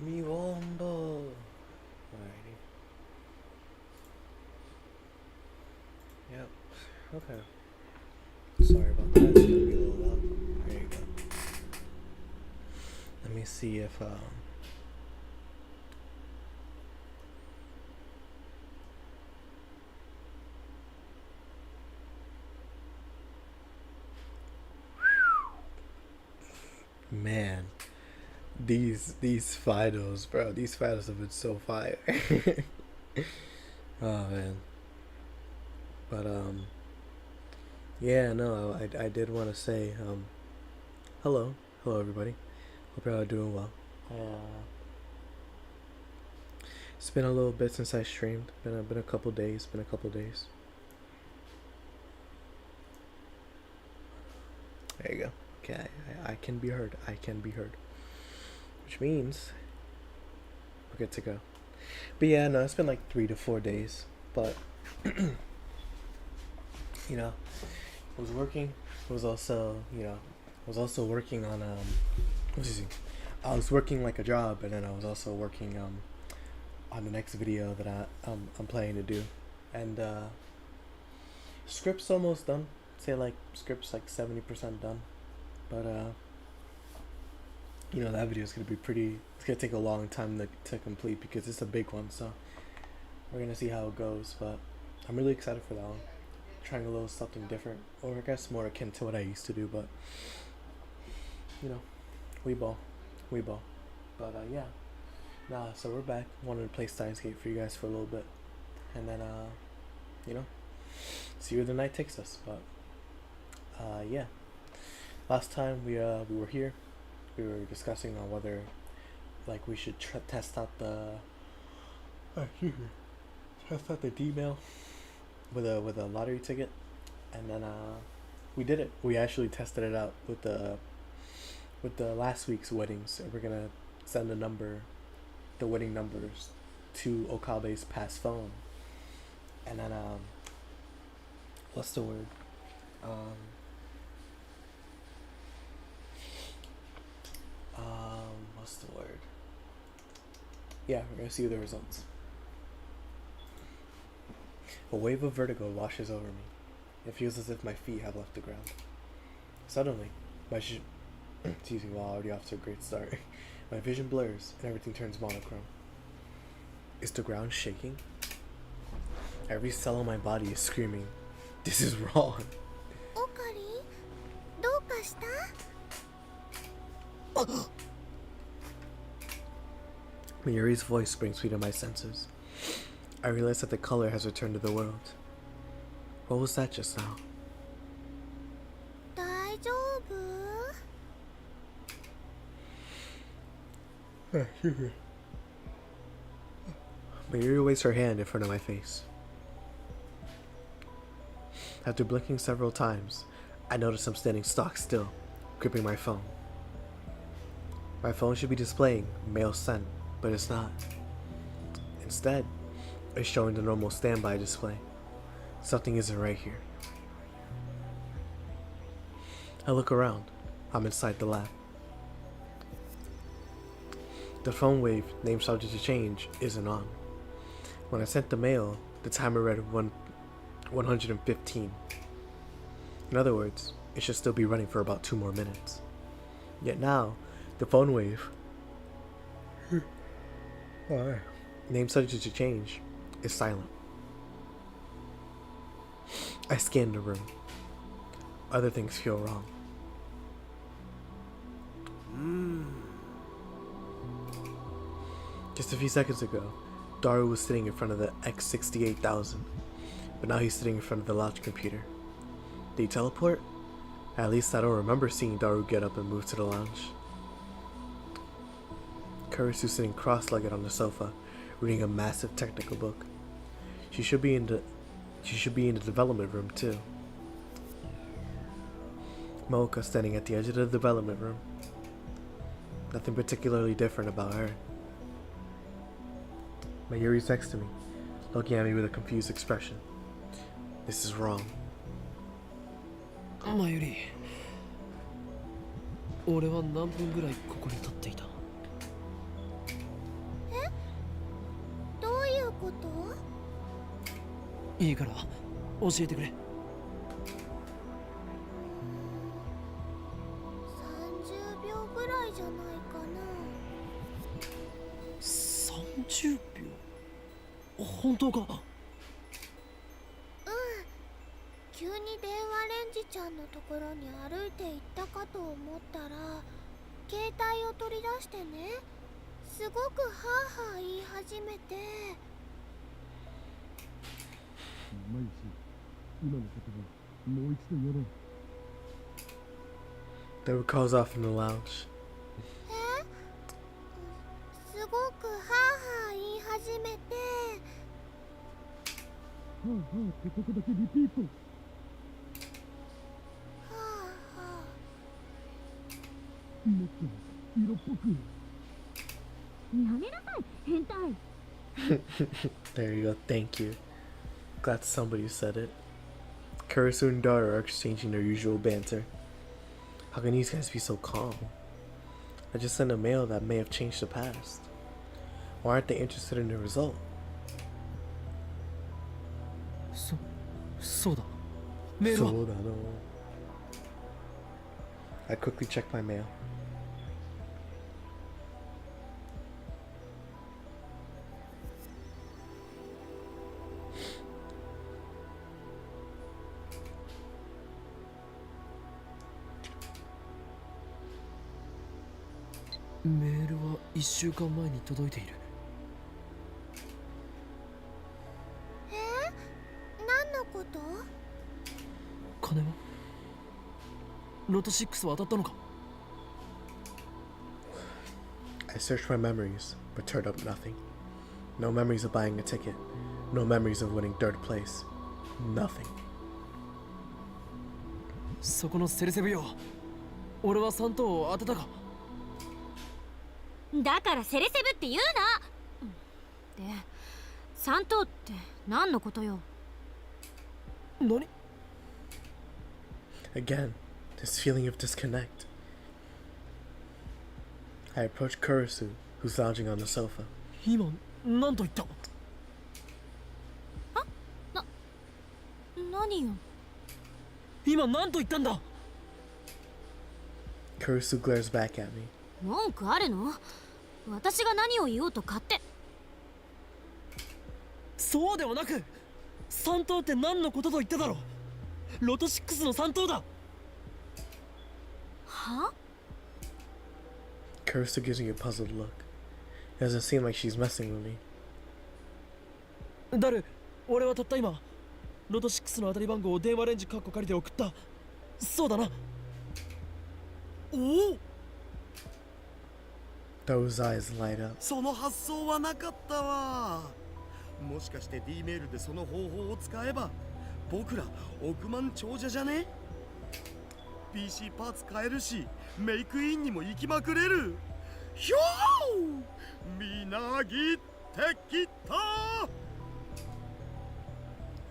Mi wombo. Alrighty. Yep. Okay. Sorry about that. It's gonna be a little loud. There you go. Let me see if man, these finals, bro. These finals have been so fire. Oh man. But yeah, no, I did want to say hello, hello everybody. Hope y'all are doing well. It's been a little bit since I streamed. Been a couple days. Been a couple days. There you go. Okay, I can be heard. I can be heard. Which means we're good to go. But yeah, no, it's been like 3 to 4 days. But you know, I was working. I was also, I was also working on what's this? I was working like a job, and then I was also working on the next video that I'm planning to do, and script's almost done. Say like script's like 70% done, but that video is gonna be pretty. It's gonna take a long time to complete because it's a big one. So we're gonna see how it goes, but I'm really excited for that one. Trying a little something different, or I guess more akin to what I used to do, but we ball, we ball. But yeah, nah. So we're back. Wanted to play Steins for you guys for a little bit, and then see where the night takes us. But yeah, last time we were here, we were discussing on whether like we should test out the test out the D-mail with a lottery ticket, and then we did it. We actually tested it out with the last week's weddings. We're gonna send the wedding numbers to Okabe's past phone, and then what's the word? What's the word? Yeah, we're gonna see the results. A wave of vertigo washes over me. It feels as if my feet have left the ground. Suddenly, excuse me, while already off to a great start, my vision blurs and everything turns monochrome. Is the ground shaking? Every cell in my body is screaming, "This is wrong." Okari, どうかした? Mayuri's voice brings me to my senses. I realize that the color has returned to the world. What was that just now? 大丈夫? Mayuri waves her hand in front of my face. After blinking several times, I notice I'm standing stock still, gripping my phone. My phone should be displaying mail sent, but it's not. Instead, it's showing the normal standby display. Something isn't right here. I look around. I'm inside the lab. The phone wave, name subject to change, isn't on. When I sent the mail, the timer read 115. In other words, it should still be running for about 2 more minutes. Yet now, the phone wave, name subject to change, is silent. I scan the room. Other things feel wrong. Just a few seconds ago, Daru was sitting in front of the X68000, but now he's sitting in front of the launch computer. Did he teleport? At least I don't remember seeing Daru get up and move to the lounge. Kurisu's sitting cross-legged on the sofa, reading a massive technical book. She should be in the development room too. Mooka standing at the edge of the development room. Nothing particularly different about her. Mayuri's next to me, looking at me with a confused expression. This is wrong. マユリ、俺は何分ぐらいここに立っていた?いいから教えてくれ。30秒ぐらいじゃないか30秒。本当か？な。急に電話レンジちゃんのところに歩いて行ったかと思ったら、携帯を取り出してね、すごくハーハー言い始めて。マユシ、今の言葉もう一度言わない。They were calls off in the lounge. すごくハーハー言い始めて。はあはあってとこだけリピート。はあはあ。もっと色っぽく。やめなさい、変態。 There you go, thank you. Glad somebody said it. Kurisu and Dara are exchanging their usual banter. How can these guys be so calm? I just sent a mail that may have changed the past. Why aren't they interested in the result? そうだ。メールは。そうだの。I quickly checked my mail.メールは1週間前に届いている。何のこと？金はロト6は当たったのか？ I searched my memories, but turned up nothing. No memories of buying a ticket. No memories of winning third place. Nothing. そこのセレセブよ。俺は3等を当てたか？だからセレセブって言うな。で、3等って何のことよ？何？ Again, this feeling of disconnect. I approached Kurisu, who's lounging on the sofa. 今何と言った？何よ？今何と言ったんだ？ Kurisu glares back at me. 文句あるの？私が何を言おうと勝手。そうではなく、3等って何のことと言っただろう。ロト6の3等だ。は？ Kurisu gives me a puzzled look. It doesn't seem like she's messing with me. 誰？俺はたった今ロト6の当たり番号を電話レンジカッコ借りて送った。そうだな。おお、Those eyes light up. その発想はなかったわ。もしかして D メールでその方法を使えば僕ら億万長者じゃね？ PC パーツ買えるしメイクインにも行きまくれる。ひょー、みなぎってきた。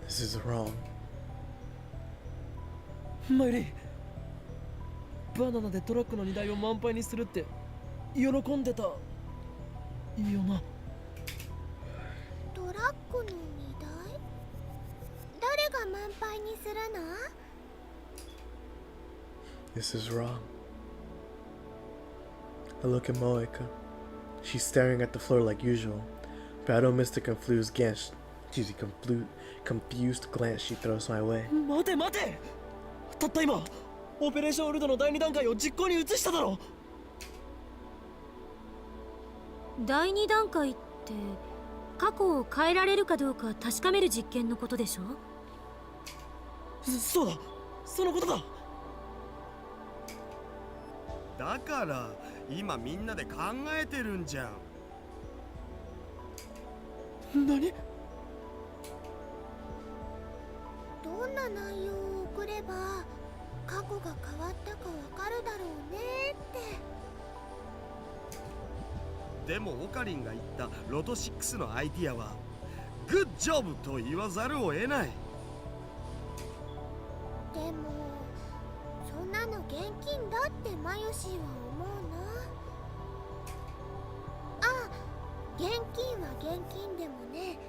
This is wrong. マイリー、バナナでトラックの荷台を満杯にするって喜んでたよな。トラックの荷台？誰が満杯にするの？ This is wrong. I look at Moeka. She's staring at the floor like usual, but I don't miss the confused glance she throws my way. 待て待て、たった今オペレーションウルドの第2段階を実行に移しただろ。第2段階って過去を変えられるかどうか確かめる実験のことでしょ？そうだ、そのことだ。だから今みんなで考えてるんじゃん。何？どんな内容を送れば過去が変わったかわかるだろうねって。でもオカリンが言ったロト6のアイディアはグッジョブと言わざるを得ない。でもそんなの現金だってマヨシーは思うな。あ、現金は現金でもね、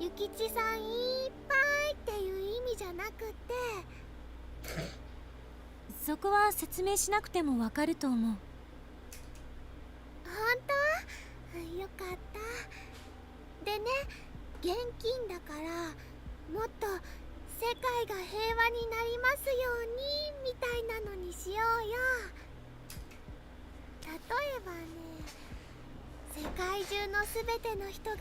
諭吉さんいっぱいじゃなくて。そこは説明しなくてもわかると思う。本当？よかった。でね、現金だからもっと世界が平和になりますようにみたいなのにしようよ。例えばね、世界中のすべての人が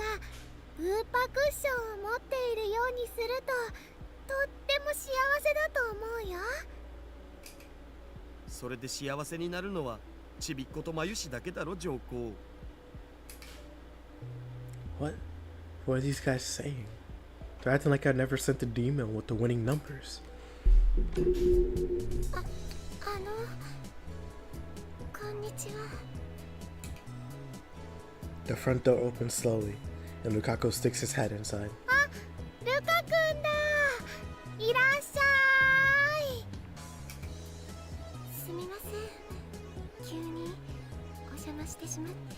ウーパクッションを持っているようにするととっても幸せだと思うよ。それで幸せになるのはちびっことまゆしだけだろ、上皇。 What? What are these guys saying? They're acting like I never sent the email with the winning numbers. こんにちは。 The front door opens slowly, and Lukaku sticks his head inside. ルカくんだ。いらっしゃい。すみません、急にお邪魔してしまって。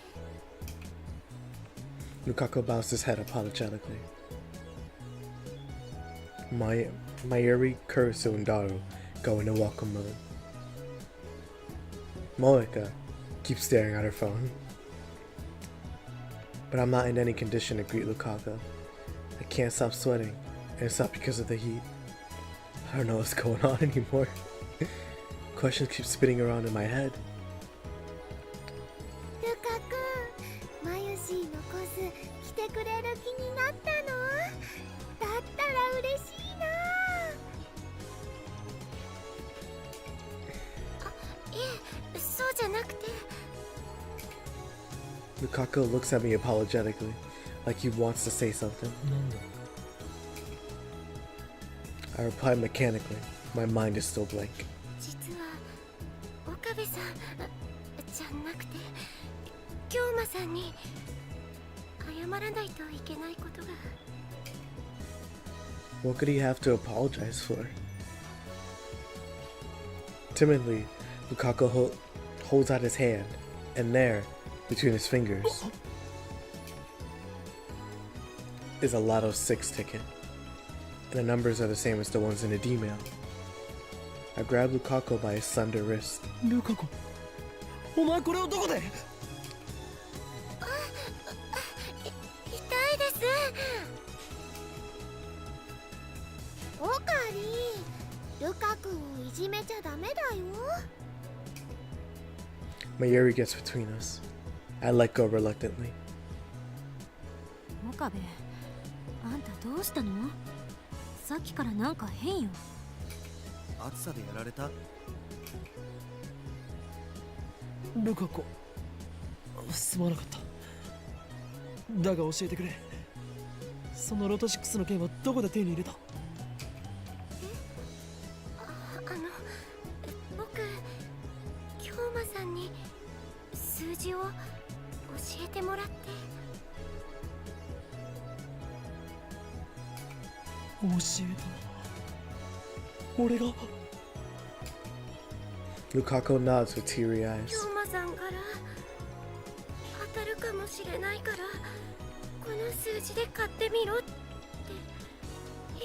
Lukaku bows his head apologetically. Mayuri, Kurisu, and Daru go into welcome mode. Moeka keeps staring at her phone. But I'm not in any condition to greet Lukaku. I can't stop sweating, and it's not because of the heat. I don't know what's going on anymore. Questions keep spinning around in my head. ルカくん、マユシーのコス来てくれる気になったの？だったら嬉しいな。いえ、そうじゃなくて。 Lukaku looks at me apologetically, like he wants to say something. なんだ I reply mechanically. My mind is still blank. 実は岡部さんじゃなくて京馬さんに謝らないといけないことが。 What could he have to apologize for? Timidly, Lukaku holds out his hand, and there, between his fingers, is a Lotto 6 ticket, and the numbers are the same as the ones in the D-mail. I grab Lukaku by his slender wrist. ルカ子、お前これをどこで？痛いです。オカリン、ルカ君をいじめちゃダメだよ。 Mayuri gets between us. I let go reluctantly. 岡部、あんたどうしたの？さっきからなんか変よ。暑さでやられた？ルカ子、すまなかった。だが教えてくれ。そのロト6の剣はどこで手に入れた？僕、京馬さんに数字を教えてもらって。教えた。俺が？ Lukaku nods with teary 京 eyes. 馬さんから当たるかもしれないからこの数字で買ってみろって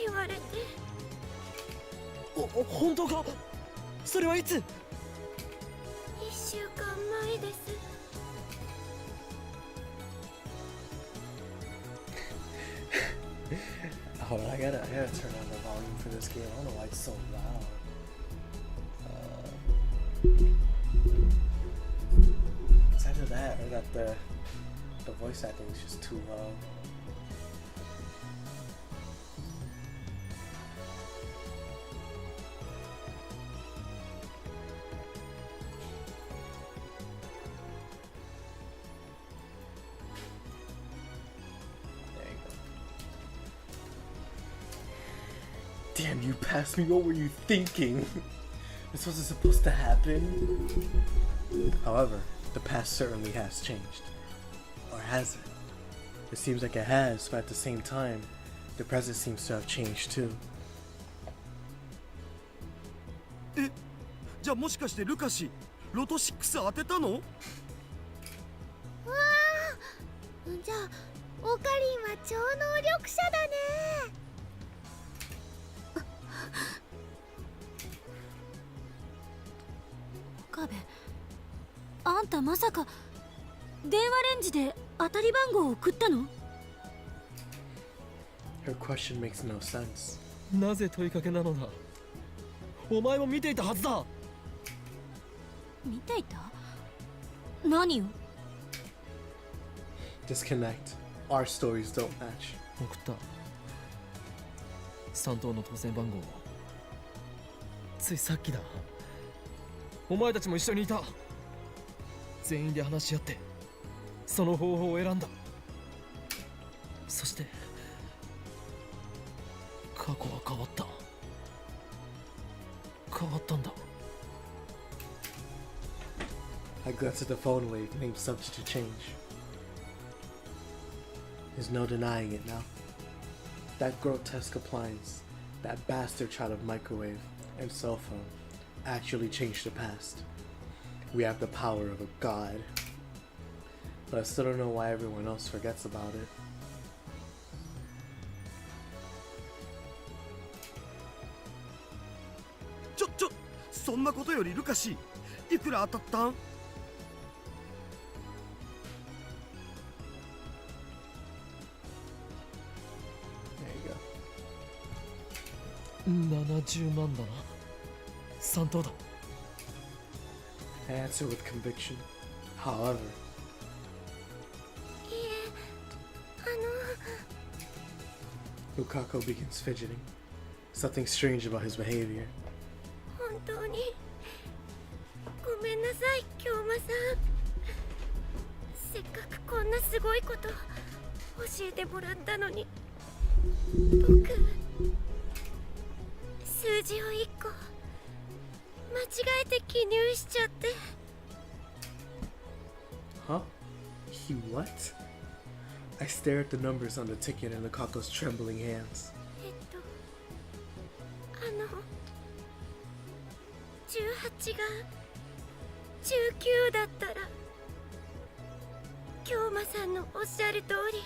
言われて。本当か？それはいつ？ 1週間前です。 Hold on, I gotta turn on the volume for this game. I don't know why it's so loud. It's either that or that the voice acting is just too low. There you go. Damn, you passed me. What were you thinking? This wasn't supposed to happen. However, the past certainly has changed. Or has it? It seems like it has, but at the same time, the present seems to have changed too. え、じゃあもしかしてルカシロト6当てたの？うわあ、じゃあオカリンは超能力者だね。部。あんたまさか電話レンジで当たり番号を送ったの？ Her question makes no sense. なぜ問いかけなのだ。お前も見ていたはずだ。見ていた？何を？ Disconnect. Our stories don't match. 送った3等の当選番号を。ついさっきだ。お前たちも一緒にいた。全員で話し合ってその方法を選んだ。そして過去は変わった。変わったんだ。 I glanced at the phone wave, named subject to change. There's no denying it now. That grotesque appliance, that bastard child of microwave and cell phone, actually changed the past. We have the power of a god. But I still don't know why everyone else forgets about it. そんなことよりルカシ、いくら当たったん？ 70万だな。3等だ。 I answer with conviction. However, いえ、Lukako begins fidgeting. Something strange about his behavior. 本当にごめんなさい、京馬さん。せっかくこんなすごいこと教えてもらったのに、僕数字を1個間違えて記入しちゃって。 Huh? He what? I stare at the numbers on the ticket in Lukako's trembling hands. 18が19だったら、京馬さんのおっしゃる通り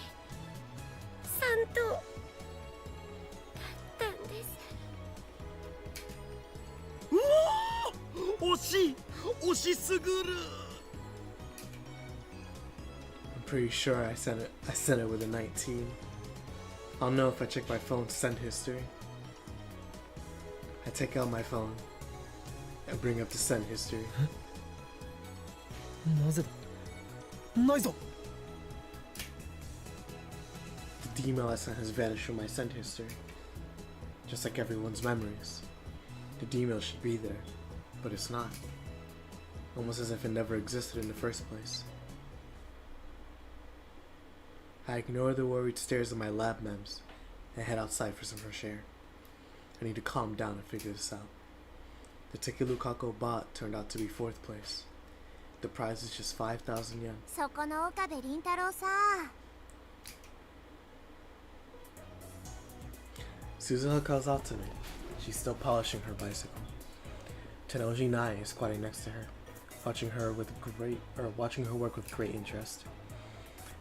3等だったんです。うわー、惜しすぐる。 I'm pretty sure I sent it with a 19. I'll know if I check my phone's send history. I take out my phone and bring up the send history. なぜだ。ないぞ。 The email I sent has vanished from my send history. Just like everyone's memories. The email should be there, but it's not. Almost as if it never existed in the first place. I ignore the worried stares of my lab mems and head outside for some fresh air. I need to calm down and figure this out. The ticket Lukaku bought turned out to be 4th place. The prize is just 5,000 yen. そこの岡部倫太郎さ。 Suzuha calls out to me. She's still polishing her bicycle. Tenoji Nai is squatting next to her, watching her work with great interest.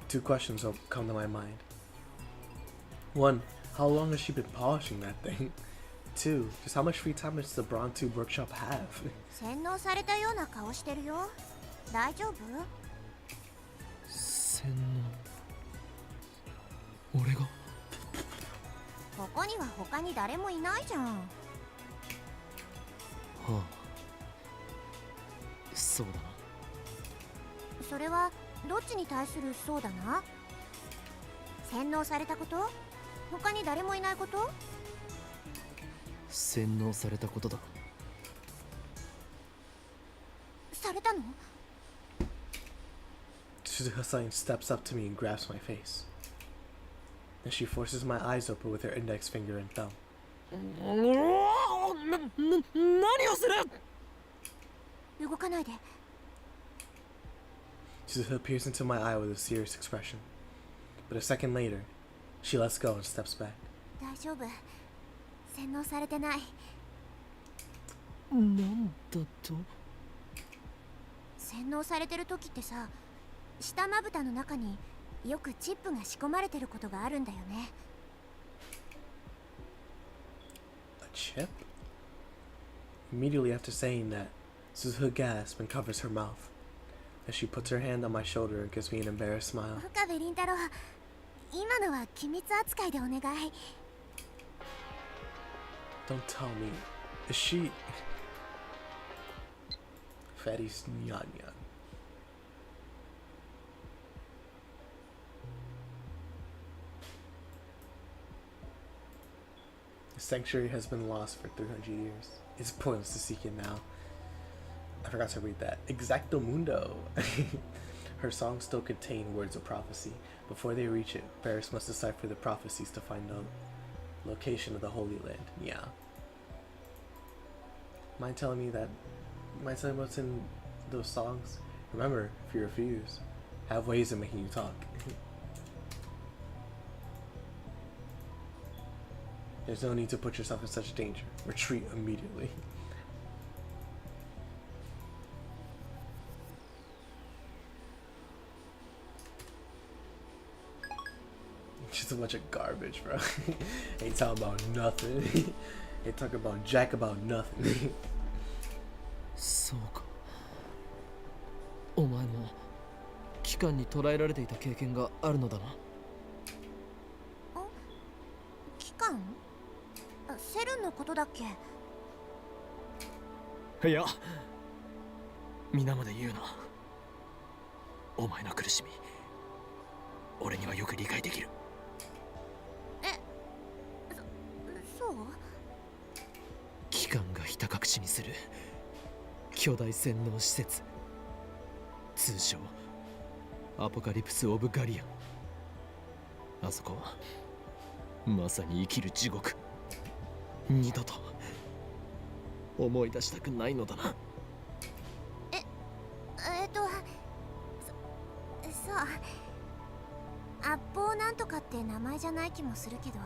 2 questions will come to my mind. 1. How long has she been polishing that thing? 2. Just how much free time does the Bron Tube Workshop have? 洗脳されたような顔してるよ。大丈夫？洗脳。俺が。ここには他に誰もいないじゃん。はあ、そうだな。それはどっちに対するそうだな。洗脳されたこと？他に誰もいないこと？洗脳されたことだ。されたの？ Suzuha-san steps up to me and grabs my face. Then she forces my eyes open with her index finger and thumb. 何をする？動かないで。 Suzuha peers into my eye with a serious expression. But a second later, she lets go and steps back. 大丈夫。洗脳されてない。なんだと？洗脳されてる時ってさ、下まぶたの中によくチップが仕込まれてることがあるんだよね。A chip? Immediately after saying that, Suzuha gasps and covers her mouth. As she puts her hand on my shoulder and gives me an embarrassed smile. 岡部倫太郎、今のは機密扱いでお願い。 Don't tell me. Is she... Fatty's nyan nyan. The sanctuary has been lost for 300 years. It's pointless to seek it now. I forgot to read that. Exacto mundo. Her songs still contain words of prophecy. Before they reach it, Paris must decipher the prophecies to find the location of the Holy Land. Yeah. Mind telling me what's in those songs? Remember, if you refuse, have ways of making you talk. There's no need to put yourself in such danger. Retreat immediately. Just a bunch of garbage, bro. Ain't talking about nothing. Ain't talking about jack about nothing. そうか。お前も機関に捕らえられていた経験があるのだな。機関？セルンのことだっけ？いや、皆まで言うな。お前の苦しみ、俺にはよく理解できる。そう？機関がひた隠しにする巨大洗脳施設、通称アポカリプス・オブ・ガリアン。あそこはまさに生きる地獄。二度と思い出したくないのだな。そう、圧砲なんとかって名前じゃない気もするけど、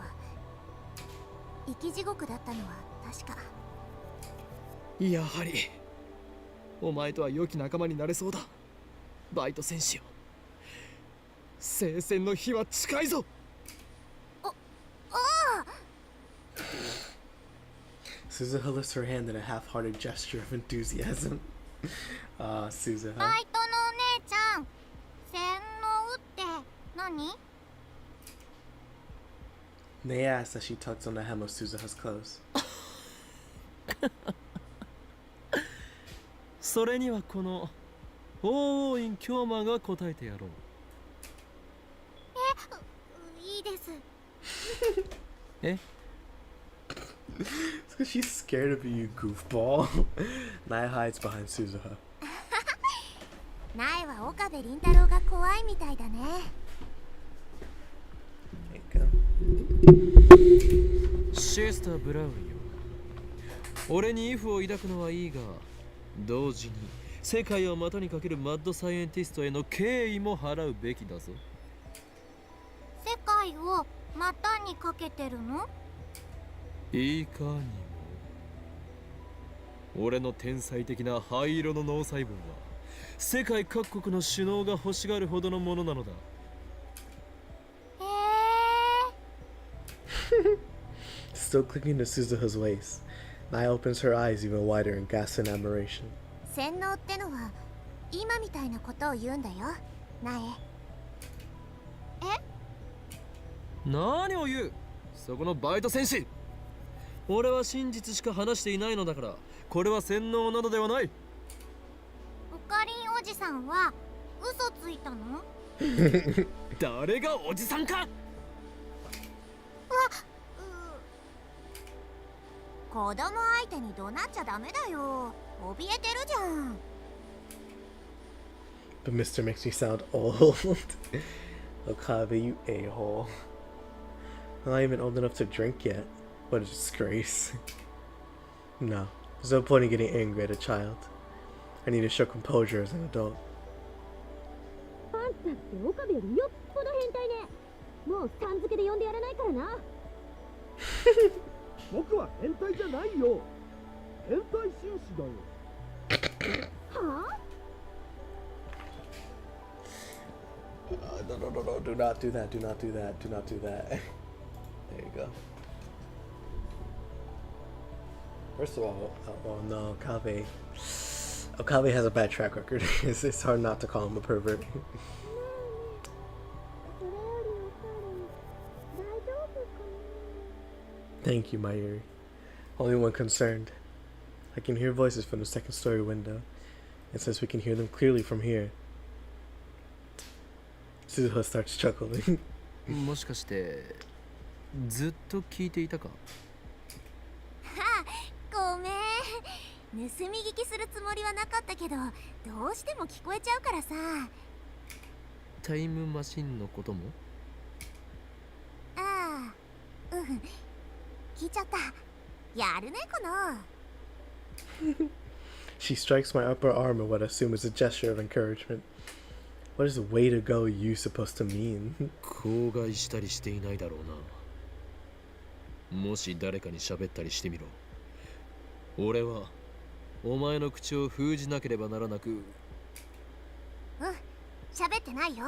生き地獄だったのは確か。やはりお前とは良き仲間になれそうだ。バイト戦士よ、聖戦の日は近いぞ。Suzuha lifts her hand in a half-hearted gesture of enthusiasm. Suzuha. バイトのお姉ちゃん、洗脳って何？ They ask as she tugs on the hem of Suzuha's clothes. それにはこの王院京馬が答えてやろう。いいです。えIt's because she's scared of you, goofball. Naya hides behind Suzuha. 苗は岡部倫太郎が怖いみたいだね。シェスター・ブラウンよ、俺にイフを抱くのはいいが、同時に世界を股にかけるマッドサイエンティストへの敬意も払うべきだぞ。世界を股にかけてるの？いかにも。俺の天才的な灰色の脳細胞は世界各国の首脳が欲しがるほどのものなのだ。Still clinging to Suzuha's waist, Naya opens her eyes even wider and gasps in admiration. 洗脳ってのは今みたいなことを言うんだよ、苗。何を言う、そこのバイト戦士。俺は真実しか話していないのだから、これは洗脳などではない。オカリンおじさんは嘘ついたの？誰がおじさんか。子供相手に怒鳴っちゃダメだよ。怯えてるじゃん。But Mr. makes me sound old. Okabe, you a-hole. I'm not even old enough to drink yet. What a disgrace. No, there's no point in getting angry at a child. I need to show composure as an adult. あんたって岡部よりよっぽど変態ね。もうさん付けで呼んでやらないからな。僕は変態じゃないよ。変態紳士だよ。はあNo, do not do that, do not do that, do not do that. There you go. First of all, oh no, Kabe. Okabe has a bad track record. It's hard not to call him a pervert. それよりおかり大丈夫か Thank you, Mayuri. Only one concerned. I can hear voices from the second story window. And since we can hear them clearly from here, Suzuha starts chuckling. もしかしてずっと聞いていたか？ごめん盗み聞きするつもりはなかったけどどうしても聞こえちゃうからさ。タイムマシンのことも？ああうん聞いちゃった。やるねこの She strikes my upper arm in what I assume is a gesture of encouragement. What is way to go you supposed to mean? 口外したりしていないだろうな。もし誰かに喋ったりしてみろ。俺はお前の口を封じなければならなく。うん喋ってないよ。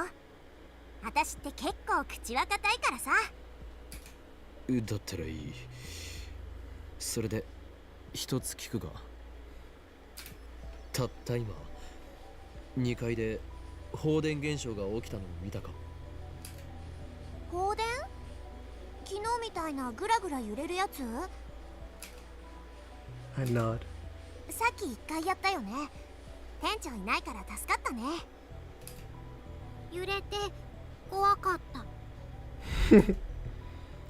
私って結構口は硬いからさ。だったらいい。それで一つ聞くが、たった今2階で放電現象が起きたのを見たか？放電？昨日みたいなグラグラ揺れるやつ？ I nod. さっき1回やったよね。店長いないから助かったね。揺れて怖かった。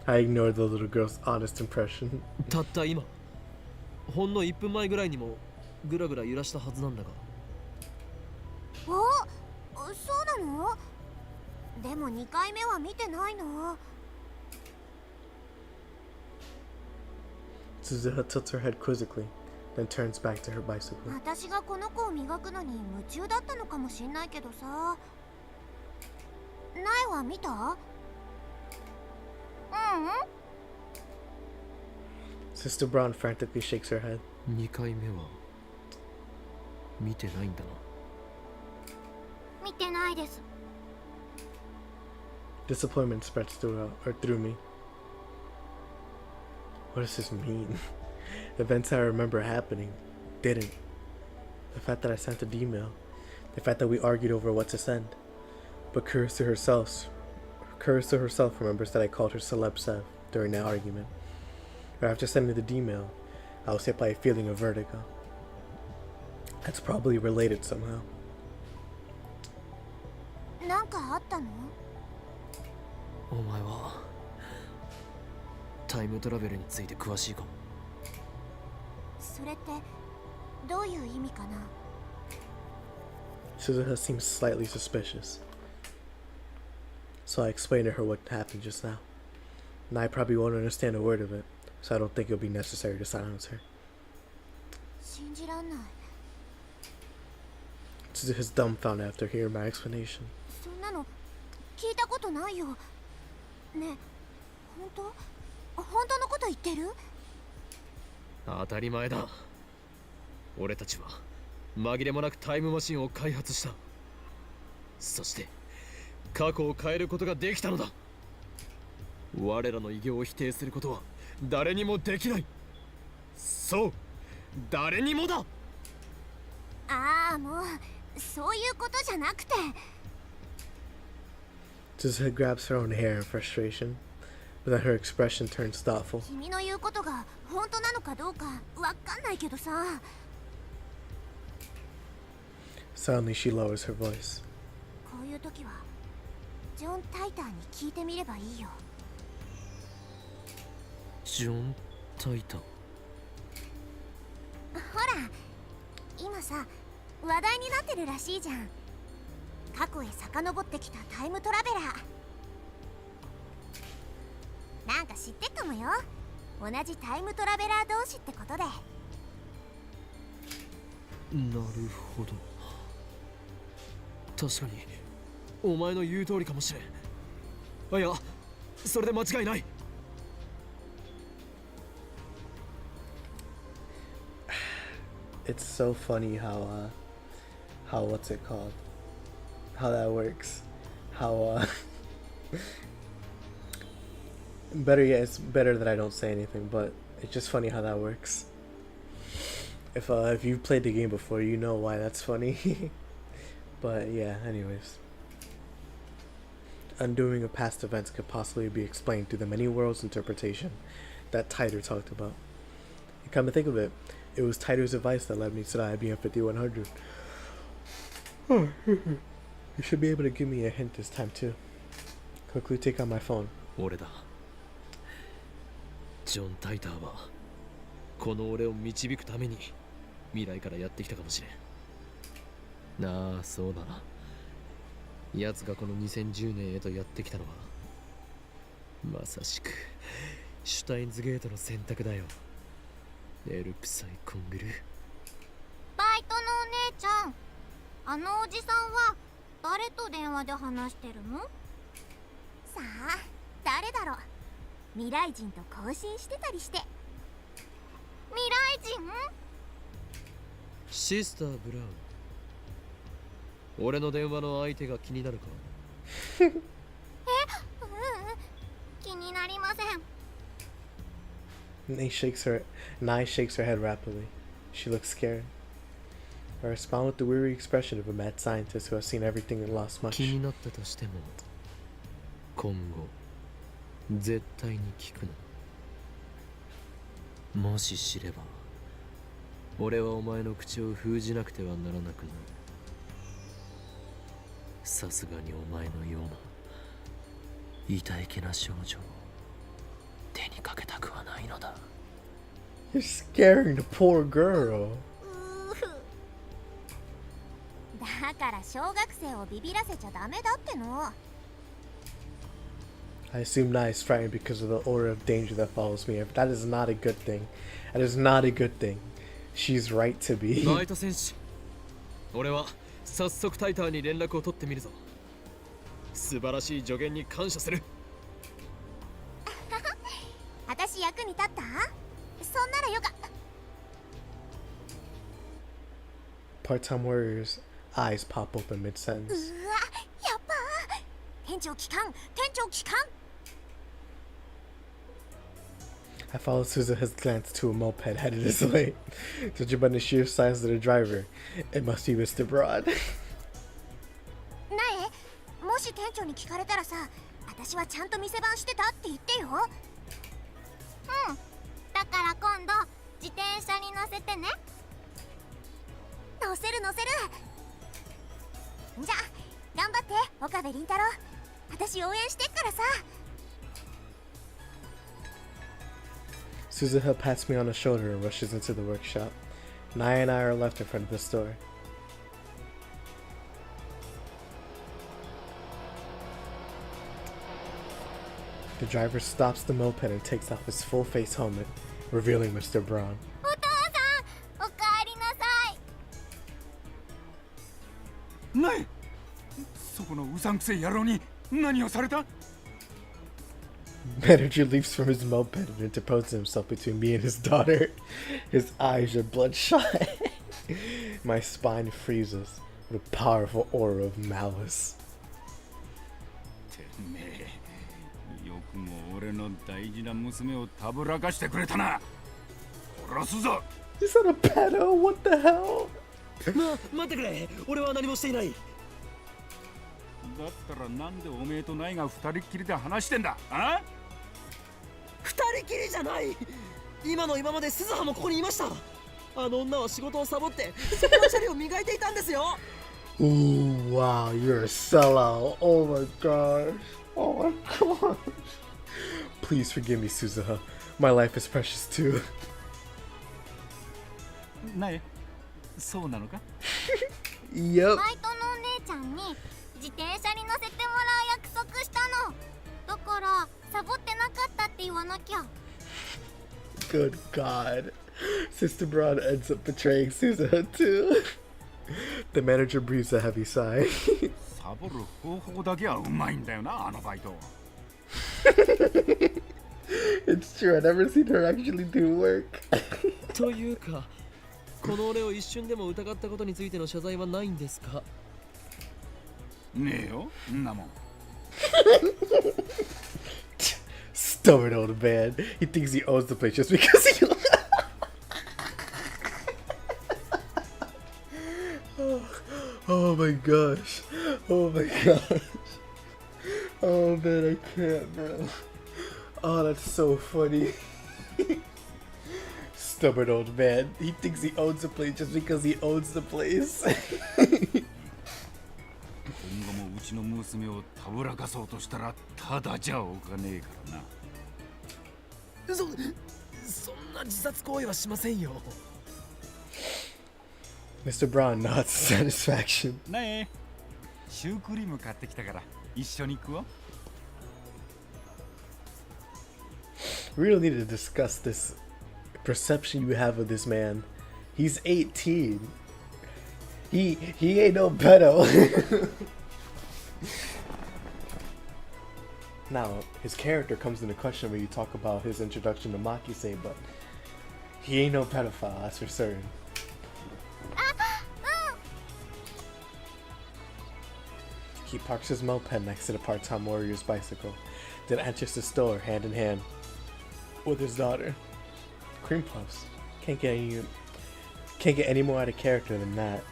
I ignored the little girl's honest impression. たった今、ほんの1分前ぐらいにもグラグラ揺らしたはずなんだが。お、そうなの？でも2回目は見てないの。Suzuha tilts her head quizzically, then turns back to her bicycle. 私がこの子を磨くのに夢中だったのかもしんないけどさ。苗は見た？うん。Sister Braun frantically shakes her head. 2回目は見てないんだな。見てないです。 Disappointment spreads through me. What does this mean? The events I remember happening didn't. The fact that I sent an email. The fact that we argued over what to send. But Kurisu herself remembers that I called her Celeb Sev during that argument. Or after sending the email, I was hit by a feeling of vertigo. That's probably related somehow. なんかあったの？お前はタイムトラベルについて詳しいか？それってどういう意味かな？ Suzuha seems slightly suspicious. So I explained to her what happened just now. And I probably won't understand a word of it, so I don't think it'll be necessary to silence her. 信じらんない。 Suzuha's dumbfounded after hearing my explanation. そんなの聞いたことないよ。ねえ、本当のこと言ってる？当たり前だ。俺たちは紛れもなくタイムマシンを開発した。そして過去を変えることができたのだ。我らの偉業を否定することは誰にもできない。そう、誰にもだ。ああ、もうそういうことじゃなくて。 Suzuha grabs her own hair in frustration, but then her expression turns thoughtful. 君の言うことが本当なのかどうかわかんないけどさ。 Suddenly she lowers her voice. こういう時はジョン・タイターに聞いてみればいいよ。ジョン・タイタン。ほら、今さ話題になってるらしいじゃん。過去へ遡ってきたタイムトラベラー。なんか知ってっかもよ。同じタイムトラベラー同士ってことで。なるほど。確かにお前の言う通りかもしれん。あ、いや、それで間違いない。It's so funny how what's it called? How that works. How better yet, it's better that I don't say anything, but it's just funny how that works. If you've played the game before, you know why that's funny. But yeah, anyways. Undoing of past events could possibly be explained through the many worlds interpretation that Titer talked about. And come to think of it, it was Titer's advice that led me to the IBM 5100. You should be able to give me a hint this time too. Quickly take out my phone. 俺だ。ジョン・タイターはこの俺を導くために未来からやってきたかもしれん。なあ、そうだな。奴がこの2010年へとやってきたのはまさしくシュタインズゲートの選択だよ。エルプサイコングル。バイトのお姉ちゃん、あのおじさんは誰と電話で話してるの？さあ、誰だろう。未来人と交信してたりして。未来人？シスター・ブラウン。俺の電話の相手が気になるか？気になりません。Nai shakes her head rapidly. She looks scared. I respond with the weary expression of a mad scientist who has seen everything and lost much. 気になったとしても今後絶対に聞くな。もし知れば俺はお前の口を封じなくてはならなくなる。さすがにお前のような痛いけな少女を手にかけたくはないのだ。 You're scaring the poor girl. だから小学生をビビらせちゃダメだっての。I assume Nai is frightened because of the aura of danger that follows me. That is not a good thing. That is not a good thing. She's right to be. バイト戦士、俺は早速タイターに連絡を取ってみるぞ。素晴らしい助言に感謝する。私役に立った？そんならよか。Part-time warrior's eyes pop open mid-sentence. うわ、やっぱ店長機関、店長機関。I follow Suzuha's glance to a moped headed this way. Judging by the sheer size of the driver, it must be Mr. Broad. なえ、もし店長に聞かれたらさ、私はちゃんと店番してたって言ってよ。うん。だから今度自転車に乗せてね。乗せる乗せる。じゃあ頑張って岡部倫太郎。私応援してっからさ。Suzuha pats me on the shoulder and rushes into the workshop. Nai and I are left in front of the store. The driver stops the moped and takes off his full-face helmet, revealing Mr. Braun. お父さん、おかえりなさい。ないそこのうさんくせえ野郎に何をされた？ Manager leaps from his moped and interposes himself between me and his daughter. His eyes are bloodshot. My spine freezes with a powerful aura of malice. てめえ、よくも俺の大事な娘をたぶらかしてくれたな。殺すぞ。 Is that a pedo? What the hell? 待ってくれ、俺は何もしていない。だったらなんでおめえとナイが二人っきりで話してんだ？あ？二人きりじゃない。今の今まで鈴葉もここにいました。あの女は仕事をサボってそこの車両を磨いていたんですよ。 Ooh, wow, you're a sellout. Oh my gosh. Oh my gosh. Please forgive me, Suzuha. My life is precious too. ナイ、そうなのか？ Yep. バイトのお姉ちゃんに自転車に乗せてもらう約束したの。だからサボってなかったって言わなきゃ。 Good God. Sister Braun ends up betraying Suzuha too. The manager breathes a heavy sigh. サボる方法だけはうまいんだよな、あのバイト。It's true, I've never seen her actually do work. というか、この俺を一瞬でも疑ったことについての謝罪はないんですか？ねえよ、んなもん。Stubborn old man. He thinks he owns the place just because he. my gosh. Oh my gosh. Oh man, I can't, bro. Oh, that's so funny. Stubborn old man. He thinks he owns the place just because he owns the place. 今後もうちの娘をたぶらかそうとしたらただじゃおかねえからな。そんな自殺行為はしませんよ。 Mr. Braun nods satisfaction. ねえ、シュークリーム買ってきたから一緒に食おう。We really need to discuss this perception you have of this man. He's 18. He ain't no pedo. Now, his character comes into question when you talk about his introduction to Makise, but he ain't no pedophile, that's for certain. He parks his moped next to the part-time warrior's bicycle, then enters the store hand in hand with his daughter. Cream puffs. Can't get any more out of character than that.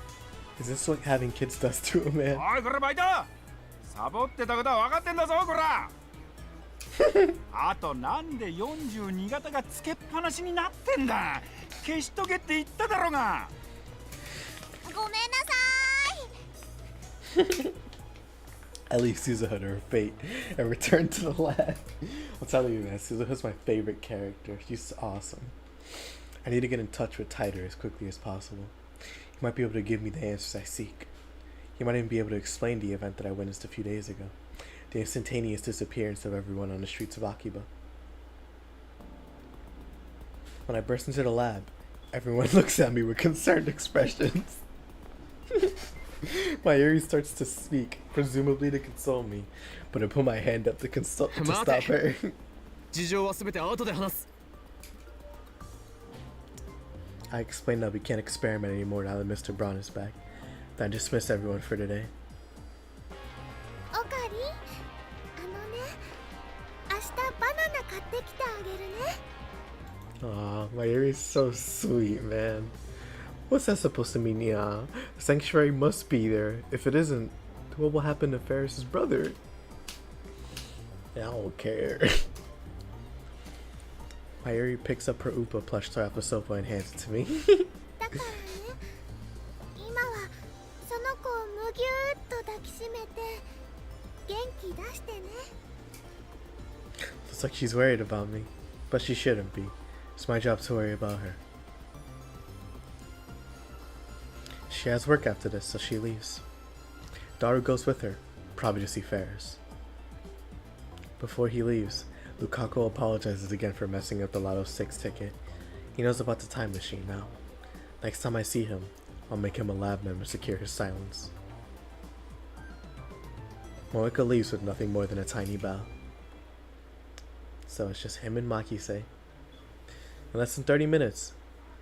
Is this what having kids does to a man? おいこれバイトサボってたことは分かってんだぞこらあとなんで42型がつけっぱなしになってんだ消しとけって言っただろうがごめんなさい At least Suzuha to her fate and return to the lab. I'm telling you, man, Suzuha's my favorite character. She's awesome. I need to get in touch with Tider as quickly as possible. He might be able to give me the answers I seek. He might even be able to explain the event that I witnessed a few days ago. The instantaneous disappearance of everyone on the streets of Akiba. When I burst into the lab, everyone looks at me with concerned expressions. My Yuri starts to speak, presumably to console me, but I put my hand up to stop her. 事情はすべて後で話す。 I explained that we can't experiment anymore now that Mr. Braun is back. Then I dismissed everyone for today. おかり明日バナナ買ってきてあげるね Aw, my Yuri's so sweet, man. What's that supposed to mean, yeah? The sanctuary must be there. If it isn't, what will happen to Ferris's brother? Yeah, I don't care. Mayuri picks up her Upa plush toy off the sofa and hands it to me. だからね今はその子をむぎゅーっと抱きしめて元気出してね Looks like she's worried about me, but she shouldn't be. It's my job to worry about her. She has work after this, so she leaves. Daughter goes with her, probably to see Ferris. Before he leaves, Lukaku apologizes again for messing up the Lotto 6 ticket. He knows about the time machine now. Next time I see him, I'll make him a lab member secure his silence. Moeka leaves with nothing more than a tiny bow. So it's just him and Makise. In less than 30 minutes,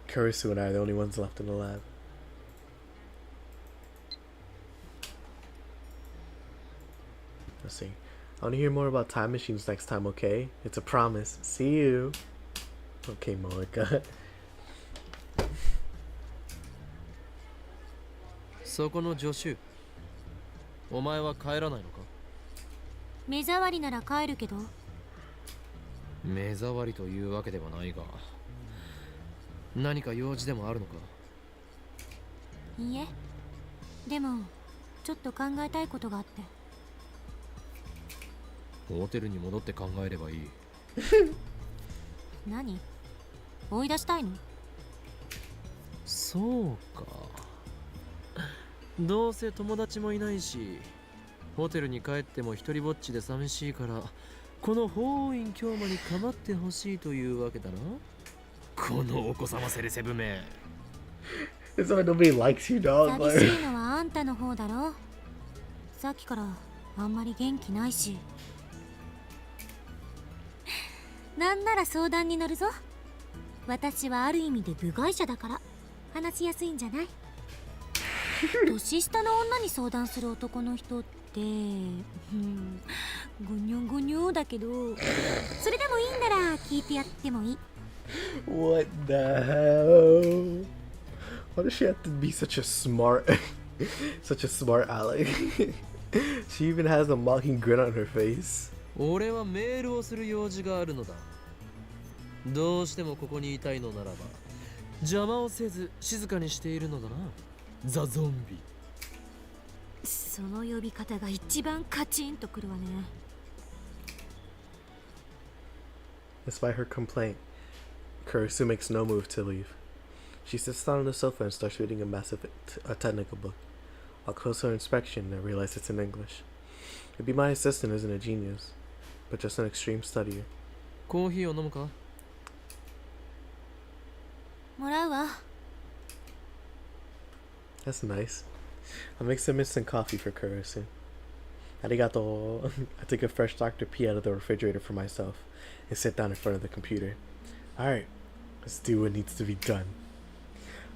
Kurisu and I are the only ones left in the lab. Let's see. I want to hear more about time machines next time, okay? It's a promise. See you. Okay, Moeka. そこの助手、お前は帰らないのか？目障りなら帰るけど。目障りというわけではないが、何か用事でもあるのか？いいえ。でもちょっと考えたいことがあって。ホテルに戻って考えればいい。何？追い出したいの？そうか。どうせ友達もいないし、ホテルに帰っても一人ぼっちで寂しいから、この法院京馬に構ってほしいというわけだな。このお子様セレセブめ。It's like nobody likes you, dog. 寂しいのはあんたの方だろ。さっきからあんまり元気ないし。なんなら相談に乗るぞ。私はある意味で部外者だから話しやすいんじゃない？年下の女に相談する男の人って、ゴニョゴニョだけど、それでもいいんなら聞いてやってもいい。What the hell? Why does she have to be such a smart Such a smart ally. She even has a mocking grin on her face. 俺はメールをする用事があるのだ。どうしてもここにいたいのならば邪魔をせず静かにしているのだな。ザ・ゾンビ。その呼び方が一番カチンとくるわね。Despite her complaint, Kurisu makes no move to leave. She sits down on the sofa and starts reading a technical book. I'll closer inspection and realize it's in English. Maybe my assistant isn't a genius, but just an extreme studier. コーヒーを飲むか？もらうわ。That's nice. I'll make some instant coffee for Kurisu. Arigato. I take a fresh Dr. P out of the refrigerator for myself and sit down in front of the computer. Alright, let's do what needs to be done.